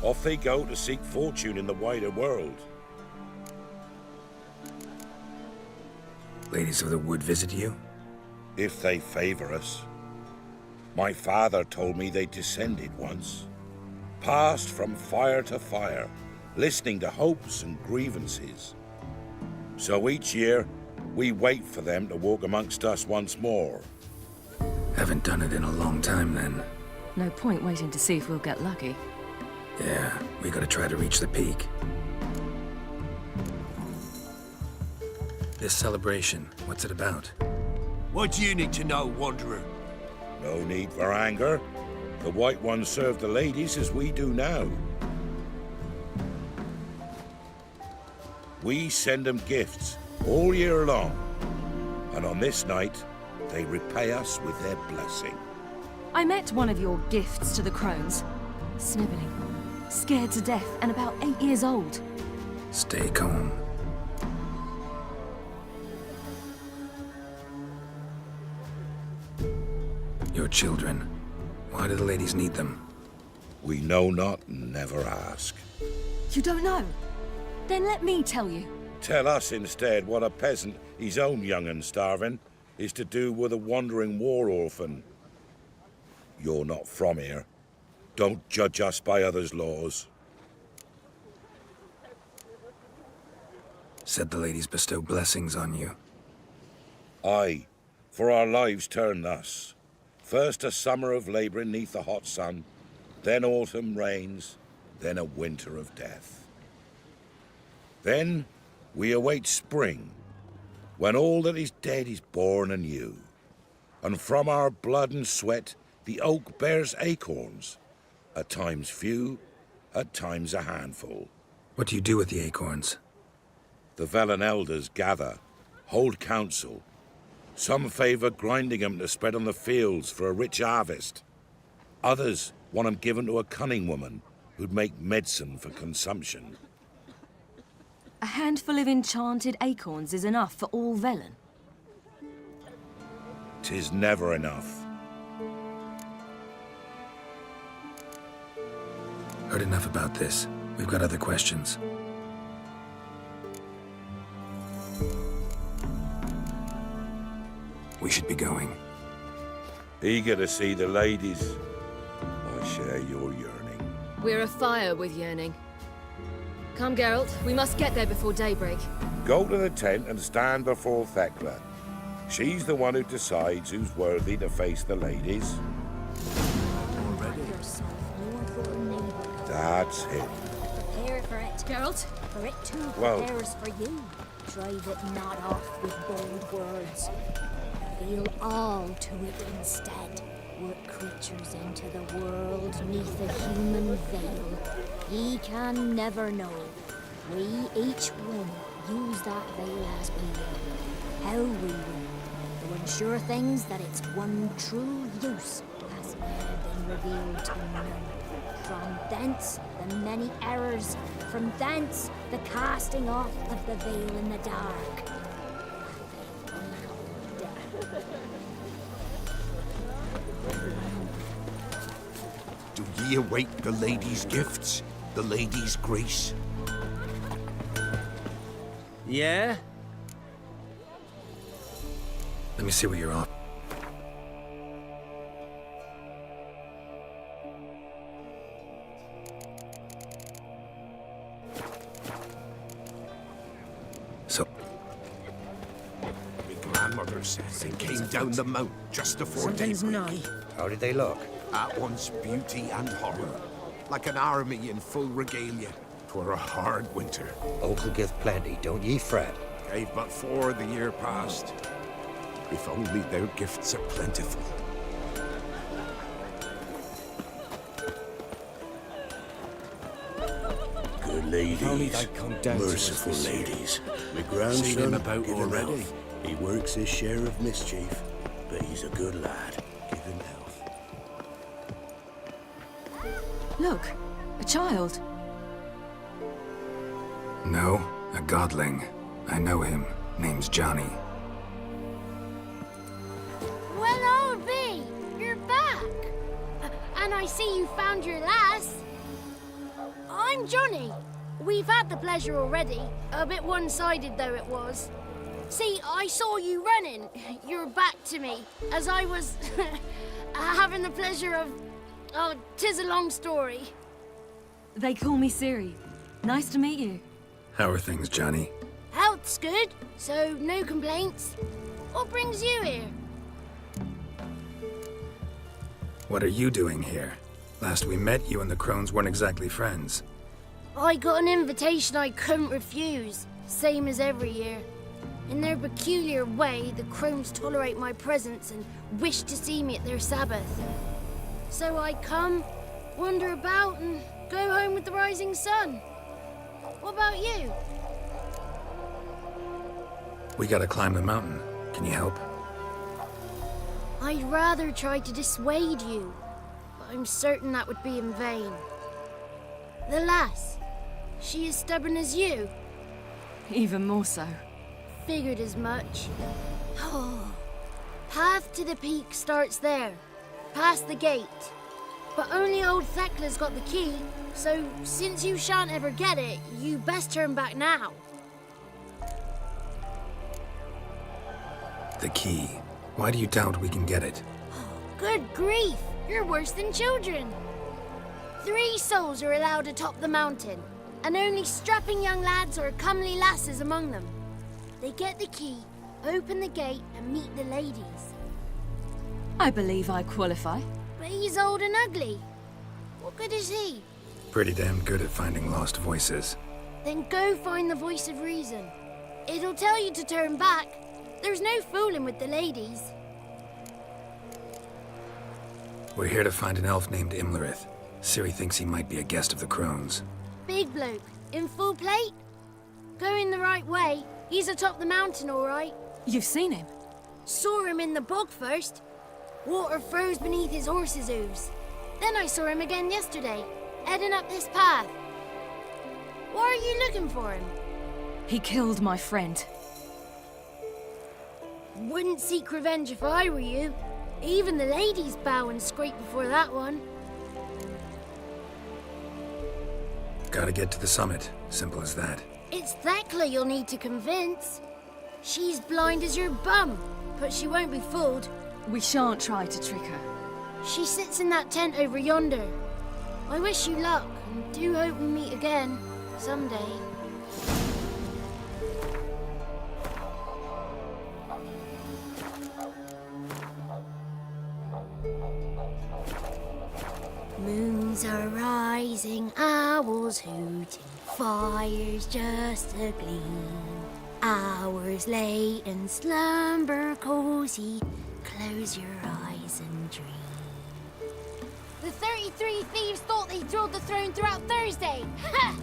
Off they go to seek fortune in the wider world. Ladies of the Wood visit you? If they favor us. My father told me they descended once. Passed from fire to fire, listening to hopes and grievances. So each year, we wait for them to walk amongst us once more. Haven't done it in a long time, then. No point waiting to see if we'll get lucky. Yeah, we gotta try to reach the peak. This celebration, what's it about? What do you need to know, Wanderer? No need for anger. The White Ones serve the ladies as we do now. We send them gifts all year long. And on this night, they repay us with their blessing. I met one of your gifts to the crones. Snivelling, scared to death, and about 8 years old. Stay calm. Your children. Why do the ladies need them? We know not and never ask. You don't know? Then let me tell you. Tell us instead what a peasant, his own young and starving, is to do with a wandering war orphan. You're not from here. Don't judge us by others' laws. Said the ladies bestow blessings on you. Aye, for our lives turn thus. First a summer of labouring neath the hot sun, then autumn rains, then a winter of death. Then we await spring, when all that is dead is born anew. And from our blood and sweat the oak bears acorns, at times few, at times a handful. What do you do with the acorns? The Velen elders gather, hold council. Some favour grinding them to spread on the fields for a rich harvest. Others want them given to a cunning woman who'd make medicine for consumption. A handful of enchanted acorns is enough for all Velen. 'Tis never enough. Heard enough about this. We've got other questions. We should be going. Eager to see the ladies. I share your yearning. We're afire with yearning. Come, Geralt. We must get there before daybreak. Go to the tent and stand before Thekla. She's the one who decides who's worthy to face the ladies. That's it. Prepare for it. Geralt? For it too Well- prepares for you. Drive it not off with bold words. Feel all to it instead. Work creatures into the world neath a human veil. He can never know. We each one use that veil as we will. How we will. To ensure things that its one true use has never been revealed to none. From thence, the many errors. From thence, the casting off of the veil in the dark. Do ye await the lady's gifts? The lady's grace? Yeah? Let me see what you're on. So, My grandmother says they came down the mount just before daybreak. How did they look? At once beauty and horror. Like an army in full regalia. 'Twere a hard winter. Oak'll give plenty, don't ye fret. Gave but 4 the year past. If only their gifts are plentiful. Good ladies. How did I come down to us Merciful this year? ladies. My Seen grandson him about good already? enough. He works his share of mischief, but he's a good lad. Give him health. Look, a child. No, a godling. I know him. Name's Johnny. Well, old B, you're back. And I see you found your lass. I'm Johnny. We've had the pleasure already. A bit one-sided though it was. See, I saw you running, your back to me, as I was having the pleasure of... Oh, 'tis a long story. They call me Ciri. Nice to meet you. How are things, Johnny? Health's good, so no complaints. What brings you here? What are you doing here? Last we met, you and the crones weren't exactly friends. I got an invitation I couldn't refuse, same as every year. In their peculiar way, the crones tolerate my presence and wish to see me at their Sabbath. So I come, wander about, and go home with the rising sun. What about you? We gotta climb the mountain. Can you help? I'd rather try to dissuade you, but I'm certain that would be in vain. The lass, she as stubborn as you? Even more so. Figured as much. Oh. Path to the peak starts there, past the gate. But only old Thekla's got the key, so since you shan't ever get it, you best turn back now. The key. Why do you doubt we can get it? Good grief! You're worse than children. 3 souls are allowed atop the mountain, and only strapping young lads or comely lasses among them. They get the key, open the gate, and meet the ladies. I believe I qualify. But he's old and ugly. What good is he? Pretty damn good at finding lost voices. Then go find the voice of reason. It'll tell you to turn back. There's no fooling with the ladies. We're here to find an elf named Imlerith. Ciri thinks he might be a guest of the Crones. Big bloke, in full plate? Going the right way. He's atop the mountain, all right. You've seen him? Saw him in the bog first. Water froze beneath his horse's hooves. Then I saw him again yesterday, heading up this path. Why are you looking for him? He killed my friend. Wouldn't seek revenge if I were you. Even the ladies bow and scrape before that one. Gotta get to the summit. Simple as that. It's Thekla you'll need to convince. She's blind as your bum, but she won't be fooled. We shan't try to trick her. She sits in that tent over yonder. I wish you luck, and do hope we meet again, someday. Moons are rising, owls hooting, fires just a gleam. Hours late and slumber cozy, close your eyes and dream. The 33 thieves thought they thrilled the throne throughout Thursday. Ha!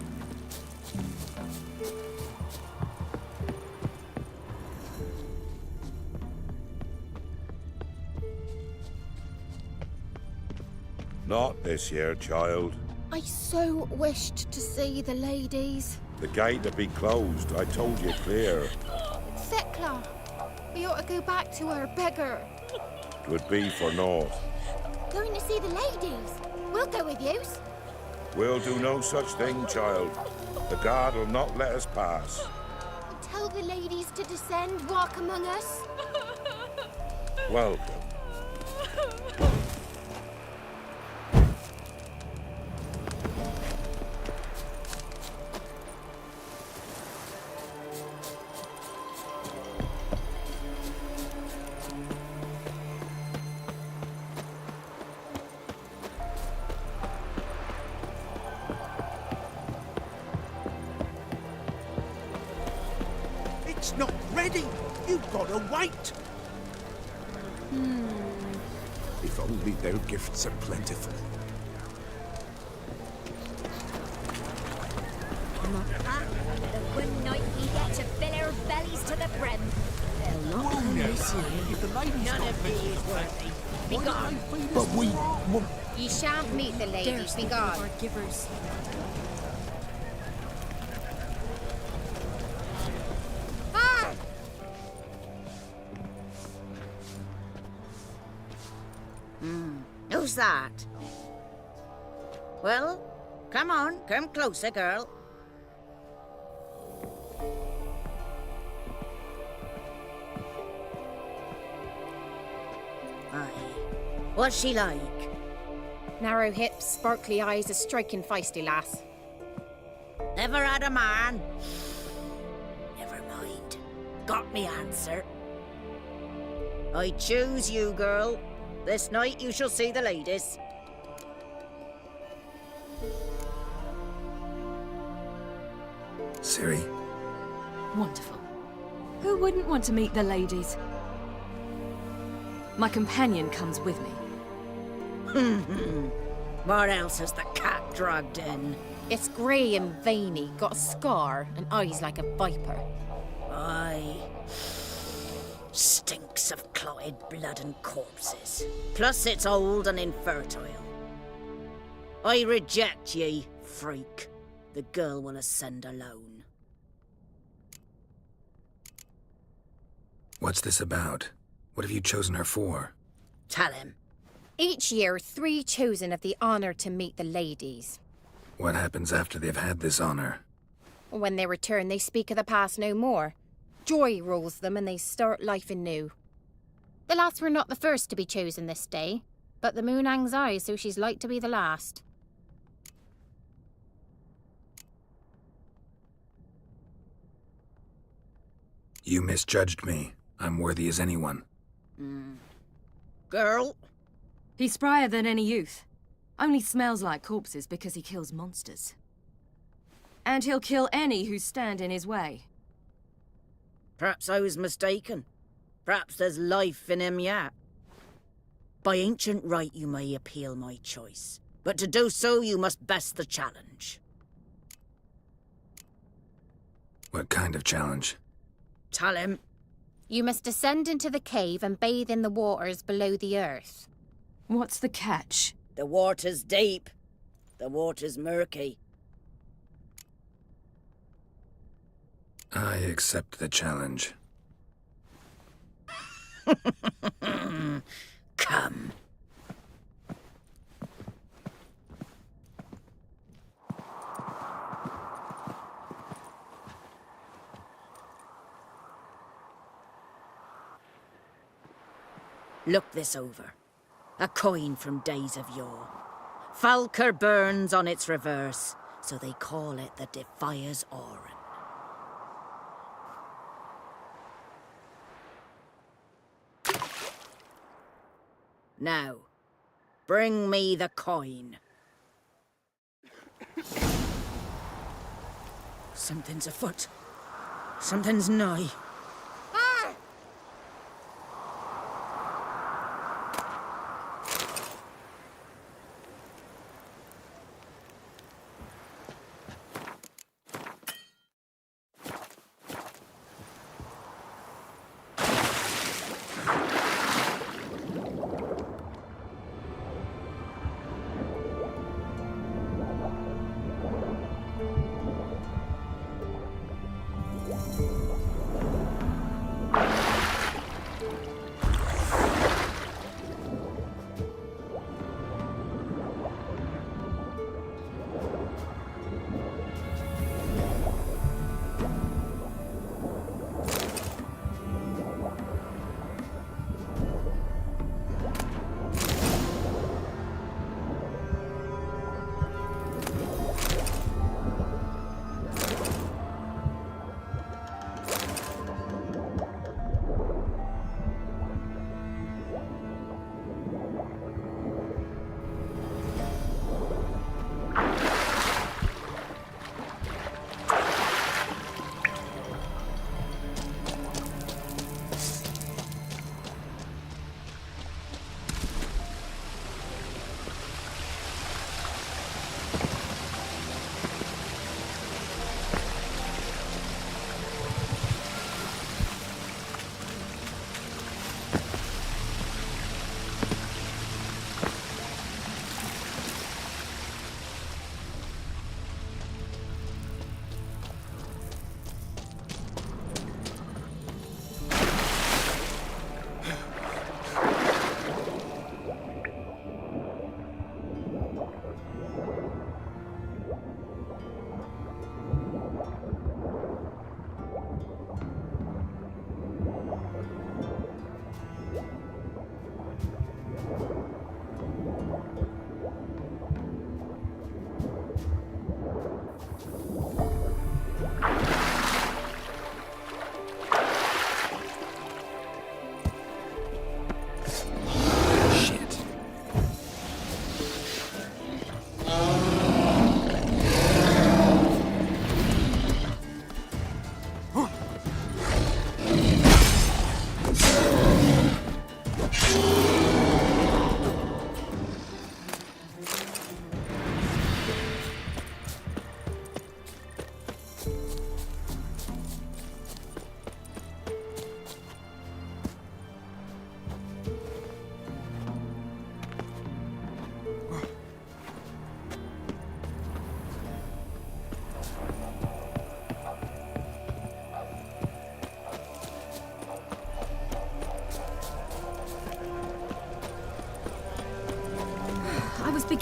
Not this year, child. I so wished to see the ladies. The gate to be closed. I told you clear. Thekla, we ought to go back to her, beggar. 'Twould be for naught. Going to see the ladies. We'll go with you. We'll do no such thing, child. The guard will not let us pass. Tell the ladies to descend, walk among us. Welcome. It's not ready. You've got to wait. If only their gifts are plentiful. The one night we get to fill our bellies to the brim. They'll not come this year. None of these worthy. Be gone. But we... Ye shan't meet the ladies. Be gone. Our givers. Who's that? Well, come on, come closer, girl. Aye. What's she like? Narrow hips, sparkly eyes, a striking feisty lass. Never had a man. Never mind. Got me answer. I choose you, girl. This night you shall see the ladies. Ciri? Wonderful. Who wouldn't want to meet the ladies? My companion comes with me. What else has the cat dragged in? It's grey and veiny, got a scar, and eyes like a viper. Aye. Stinks of clotted blood and corpses. Plus it's old and infertile. I reject ye, freak. The girl will ascend alone. What's this about? What have you chosen her for? Tell him. Each year, 3 chosen of the honor to meet the ladies. What happens after they've had this honor? When they return, they speak of the past no more. Joy rules them and they start life anew. The lass were not the first to be chosen this day, but the moon hangs high, so she's like to be the last. You misjudged me. I'm worthy as anyone. Girl? He's sprier than any youth. Only smells like corpses because he kills monsters. And he'll kill any who stand in his way. Perhaps I was mistaken. Perhaps there's life in him yet. By ancient right you may appeal my choice, but to do so you must best the challenge. What kind of challenge? Tell him. You must descend into the cave and bathe in the waters below the earth. What's the catch? The water's deep. The water's murky. I accept the challenge. Come. Look this over. A coin from days of yore. Falker burns on its reverse, so they call it the Defier's Oran. Now, bring me the coin. Something's afoot. Something's nigh.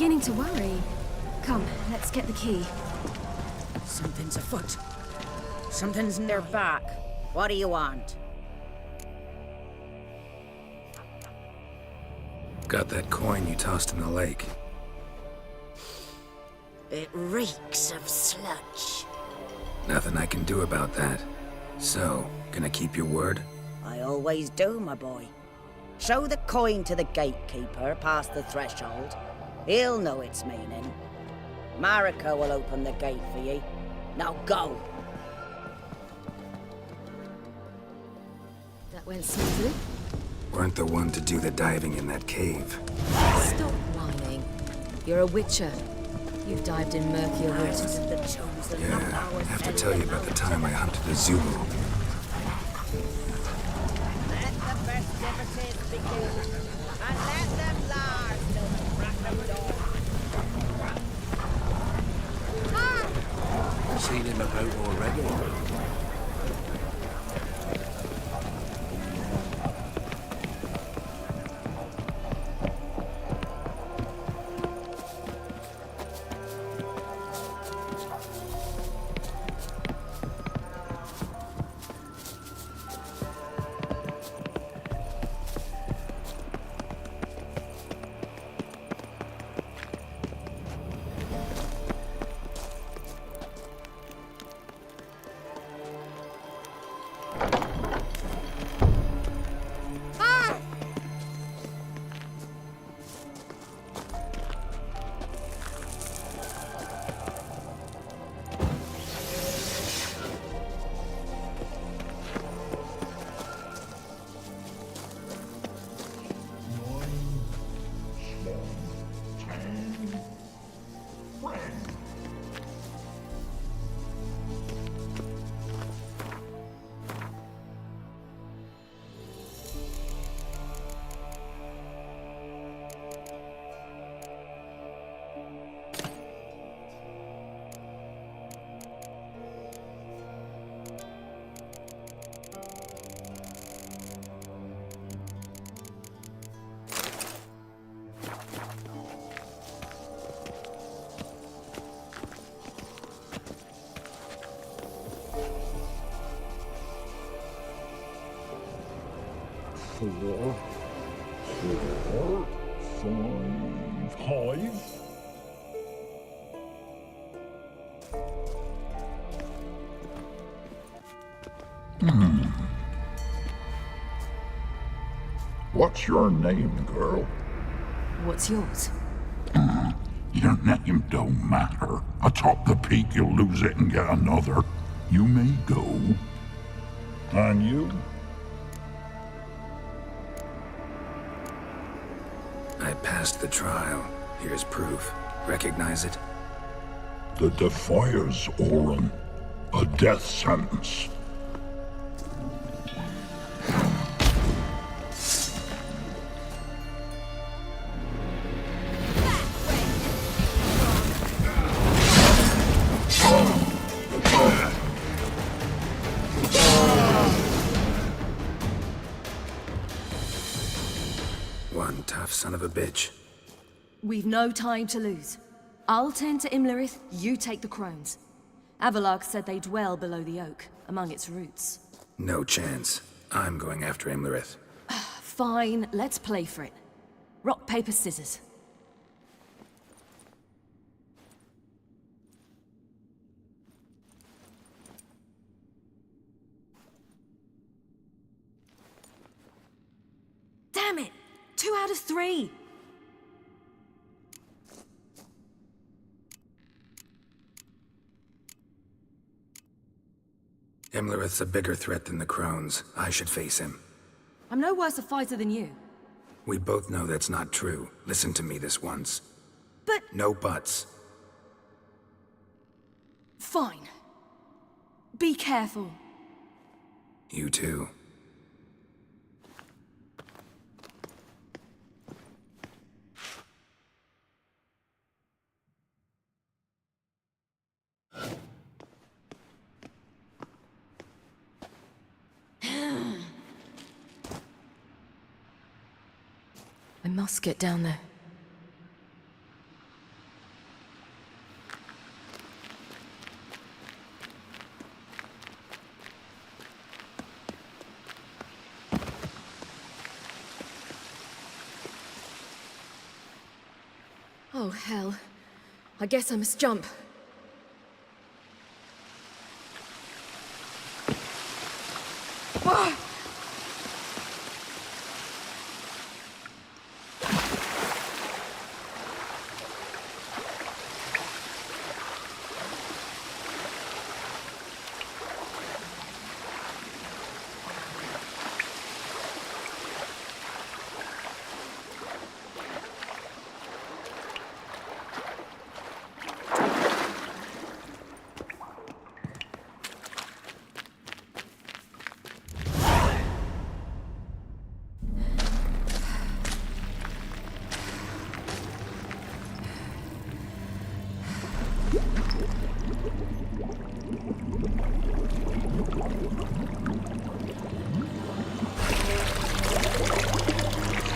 beginning to worry. Come, let's get the key. Something's afoot. Something's in their back. What do you want? Got that coin you tossed in the lake. It reeks of sludge. Nothing I can do about that. So, gonna keep your word? I always do, my boy. Show the coin to the gatekeeper past the threshold. He'll know its meaning. Marika will open the gate for ye. Now go! That went smoothly. Weren't the one to do the diving in that cave. Stop whining. You're a witcher. You've dived in murkier waters. Yeah, I have to tell you about the time I hunted a Zulu. Let the festivities begin, and let them last till the crack of dawn. Seen him about already. Four, 5. What's your name, girl? What's yours? Your name don't matter. Atop the peak, you'll lose it and get another. You may go. And you? I passed the trial. Here's proof. Recognize it? The Defier's Orin. A death sentence. One tough son of a bitch. We've no time to lose. I'll tend to Imlerith, you take the crones. Avalark said they dwell below the oak, among its roots. No chance. I'm going after Imlerith. Fine, let's play for it. Rock, paper, scissors. Damn it! 2 out of 3! Imlerith's a bigger threat than the crones. I should face him. I'm no worse a fighter than you. We both know that's not true. Listen to me this once. But... No buts. Fine. Be careful. You too. I must get down there. Oh, hell. I guess I must jump. Ah!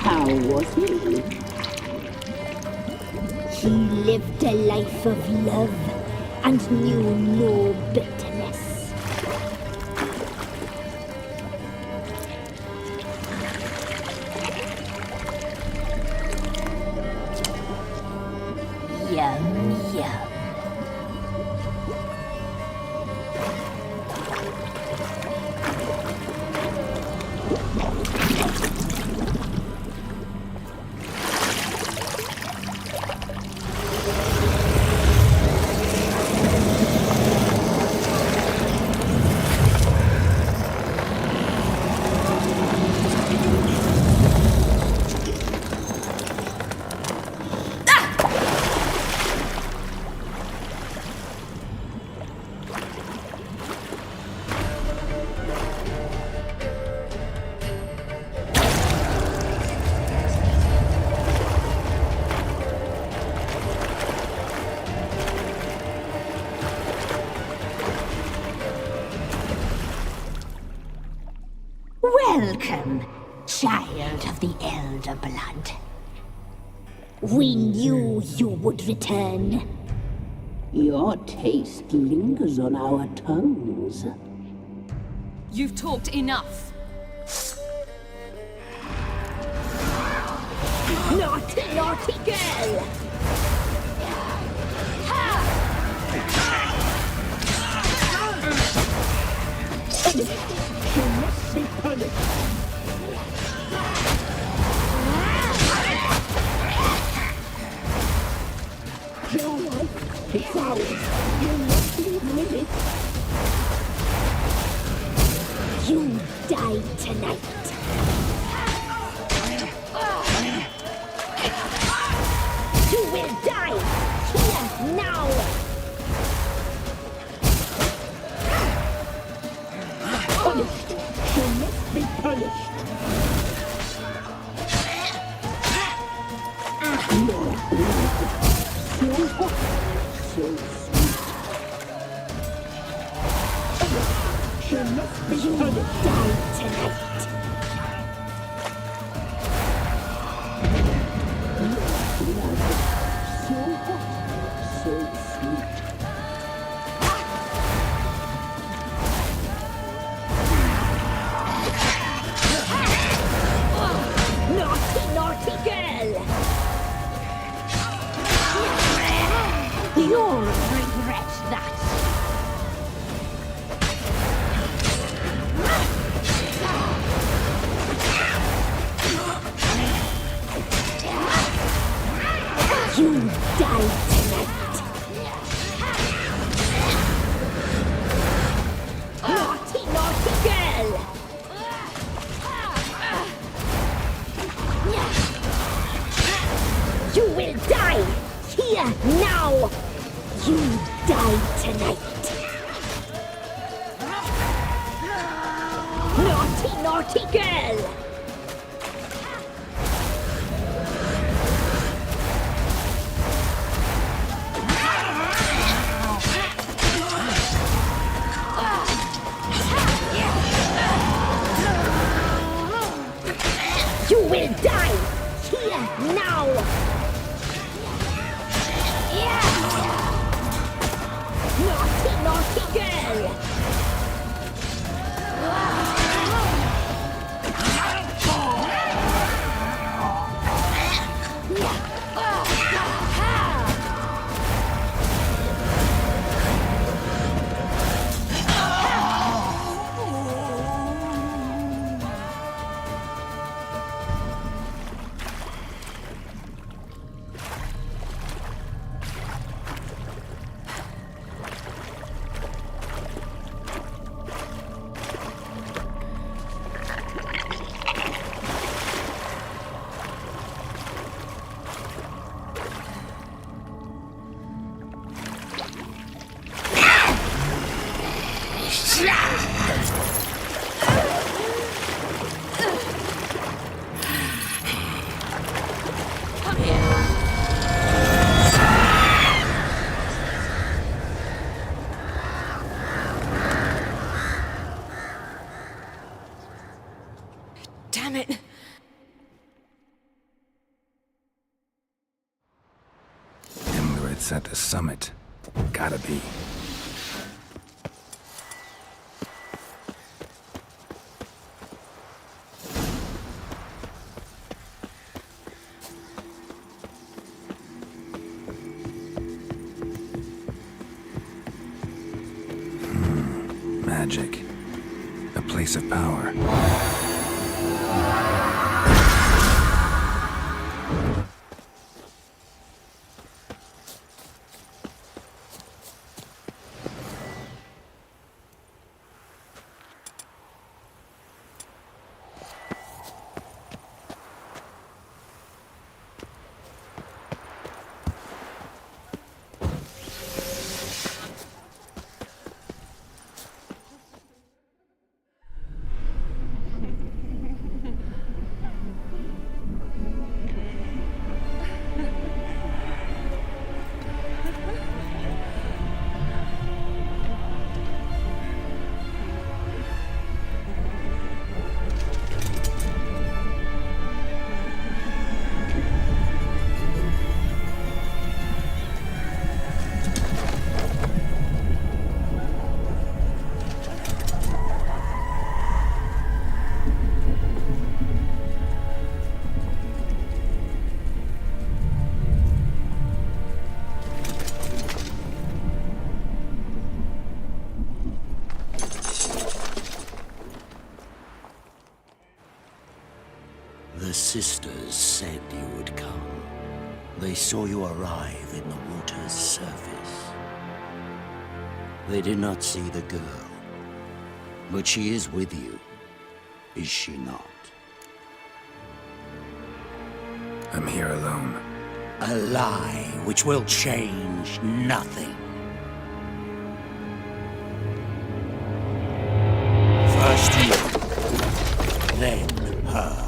How was he? He lived a life of love and knew no bitterness. Yum, yum. Welcome, child of the Elder Blood. We knew you would return. Your taste lingers on our tongues. You've talked enough. Naughty, naughty girl! You must be punished. Your life is ours. You must live it. You die tonight. You will die here now. Punished. You must be punished. Your blood. So hot. So sweet. You must be punished. Die tonight. So hot. So sweet. Naughty, naughty girl! You'll regret that. You die tonight. Naughty, naughty girl! You will die here now. You die tonight. Naughty, naughty girl! You will die here now. Naughty, naughty girl! It's at the summit. Gotta be. Magic. A place of power. The sisters said you would come. They saw you arrive in the water's surface. They did not see the girl, but she is with you, is she not? I'm here alone. A lie which will change nothing. First you, then her.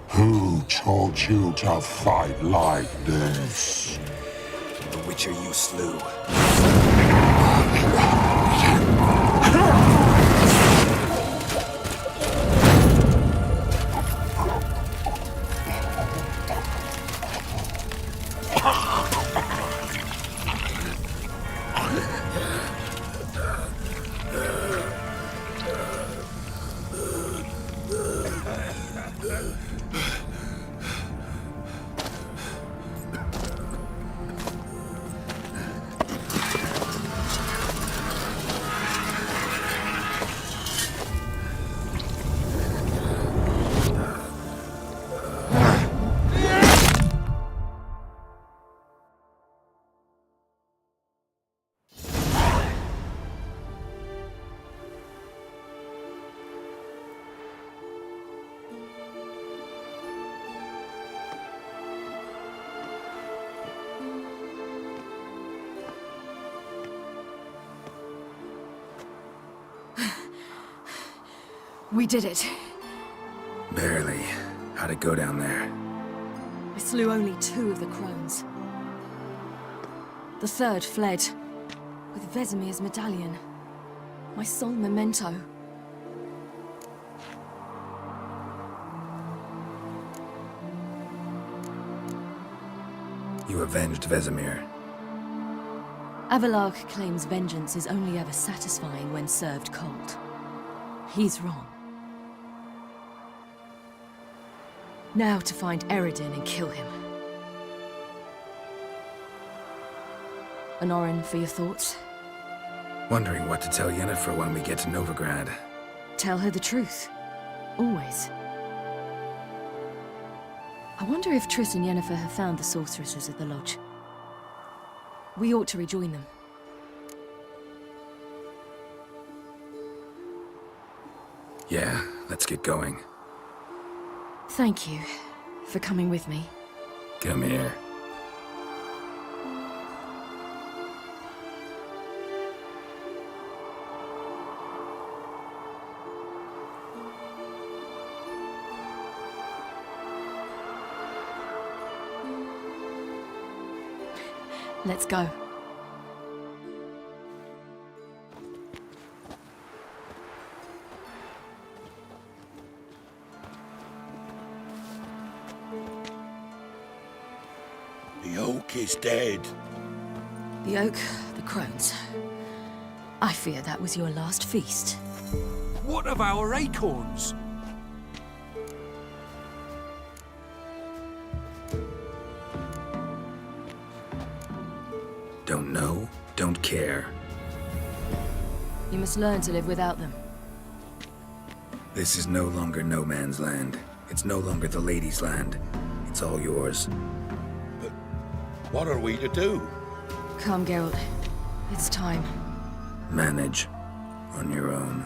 Who taught you to fight like this? The Witcher you slew. We did it. Barely. How'd it go down there? I slew only 2 of the crones. The third fled, with Vesemir's medallion. My sole memento. You avenged Vesemir. Avalark claims vengeance is only ever satisfying when served cold. He's wrong. Now to find Eredin and kill him. An Orin for your thoughts? Wondering what to tell Yennefer when we get to Novigrad. Tell her the truth. Always. I wonder if Triss and Yennefer have found the sorceresses at the lodge. We ought to rejoin them. Yeah, let's get going. Thank you for coming with me. Come here. Let's go. The oak is dead. The oak, the crones. I fear that was your last feast. What of our acorns? Don't know, don't care. You must learn to live without them. This is no longer no man's land. It's no longer the lady's land. It's all yours. But what are we to do? Come, Geralt. It's time. Manage. On your own.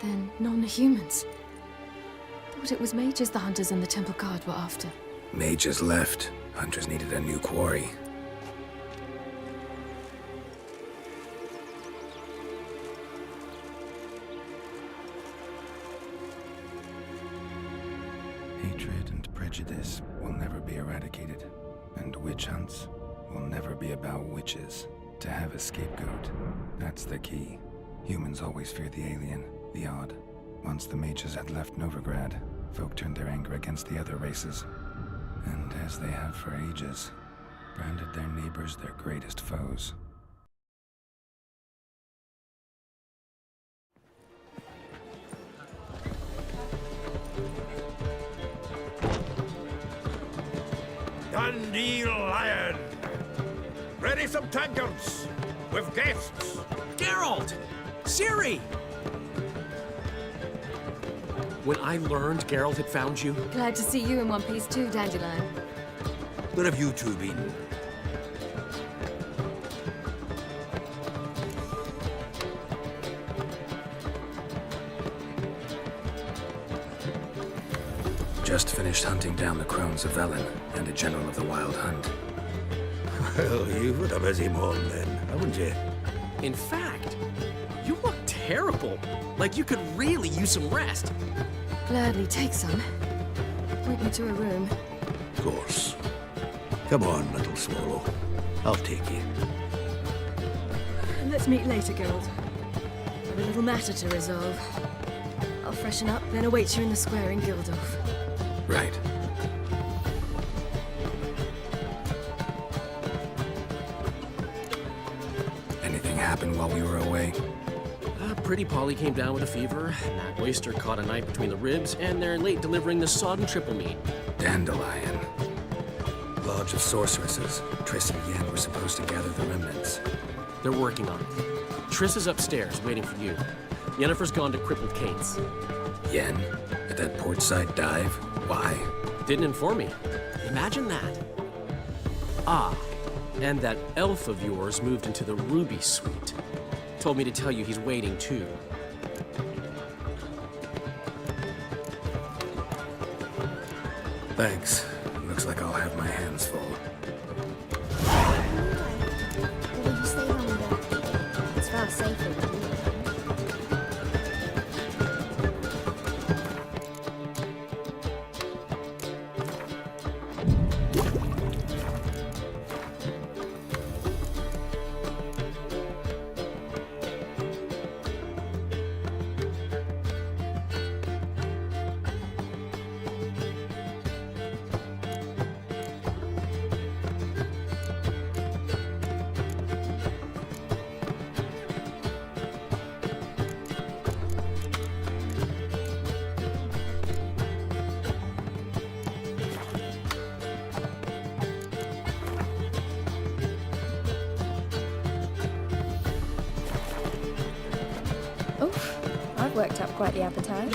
Then non-humans. Thought it was mages the hunters and the temple guard were after. Mages left. Hunters needed a new quarry. Hatred and prejudice will never be eradicated. And witch hunts will never be about witches. To have a scapegoat, that's the key. Humans always fear the alien, the odd. Once the mages had left Novigrad, folk turned their anger against the other races. And as they have for ages, branded their neighbors their greatest foes. Dandelion! Ready some tankards! With guests! Geralt! Ciri! When I learned Geralt had found you... Glad to see you in one piece too, Dandelion. Where have you two been? Just finished hunting down the crones of Velen and a general of the Wild Hunt. Well, you've had a busy morning then, haven't you? In fact, you look terrible. Like you could really use some rest. Gladly take some. Point me to a room. Of course. Come on, little swallow. I'll take you. Let's meet later, Geralt. I've a little matter to resolve. I'll freshen up, then await you in the square in Gildorf. Right. Anything happened while we were away? Pretty Polly came down with a fever, and that oyster caught a knife between the ribs, and they're late delivering the sodden triple meat. Dandelion. Lodge of Sorceresses. Triss and Yen were supposed to gather the remnants. They're working on it. Triss is upstairs, waiting for you. Yennefer's gone to Crippled Cates. Yen? At that port side dive? Why? Didn't inform me. Imagine that. Ah, and that elf of yours moved into the Ruby Suite. Told me to tell you he's waiting, too. Thanks. Looks like I'll have my hands full. Oof, I've worked up quite the appetite.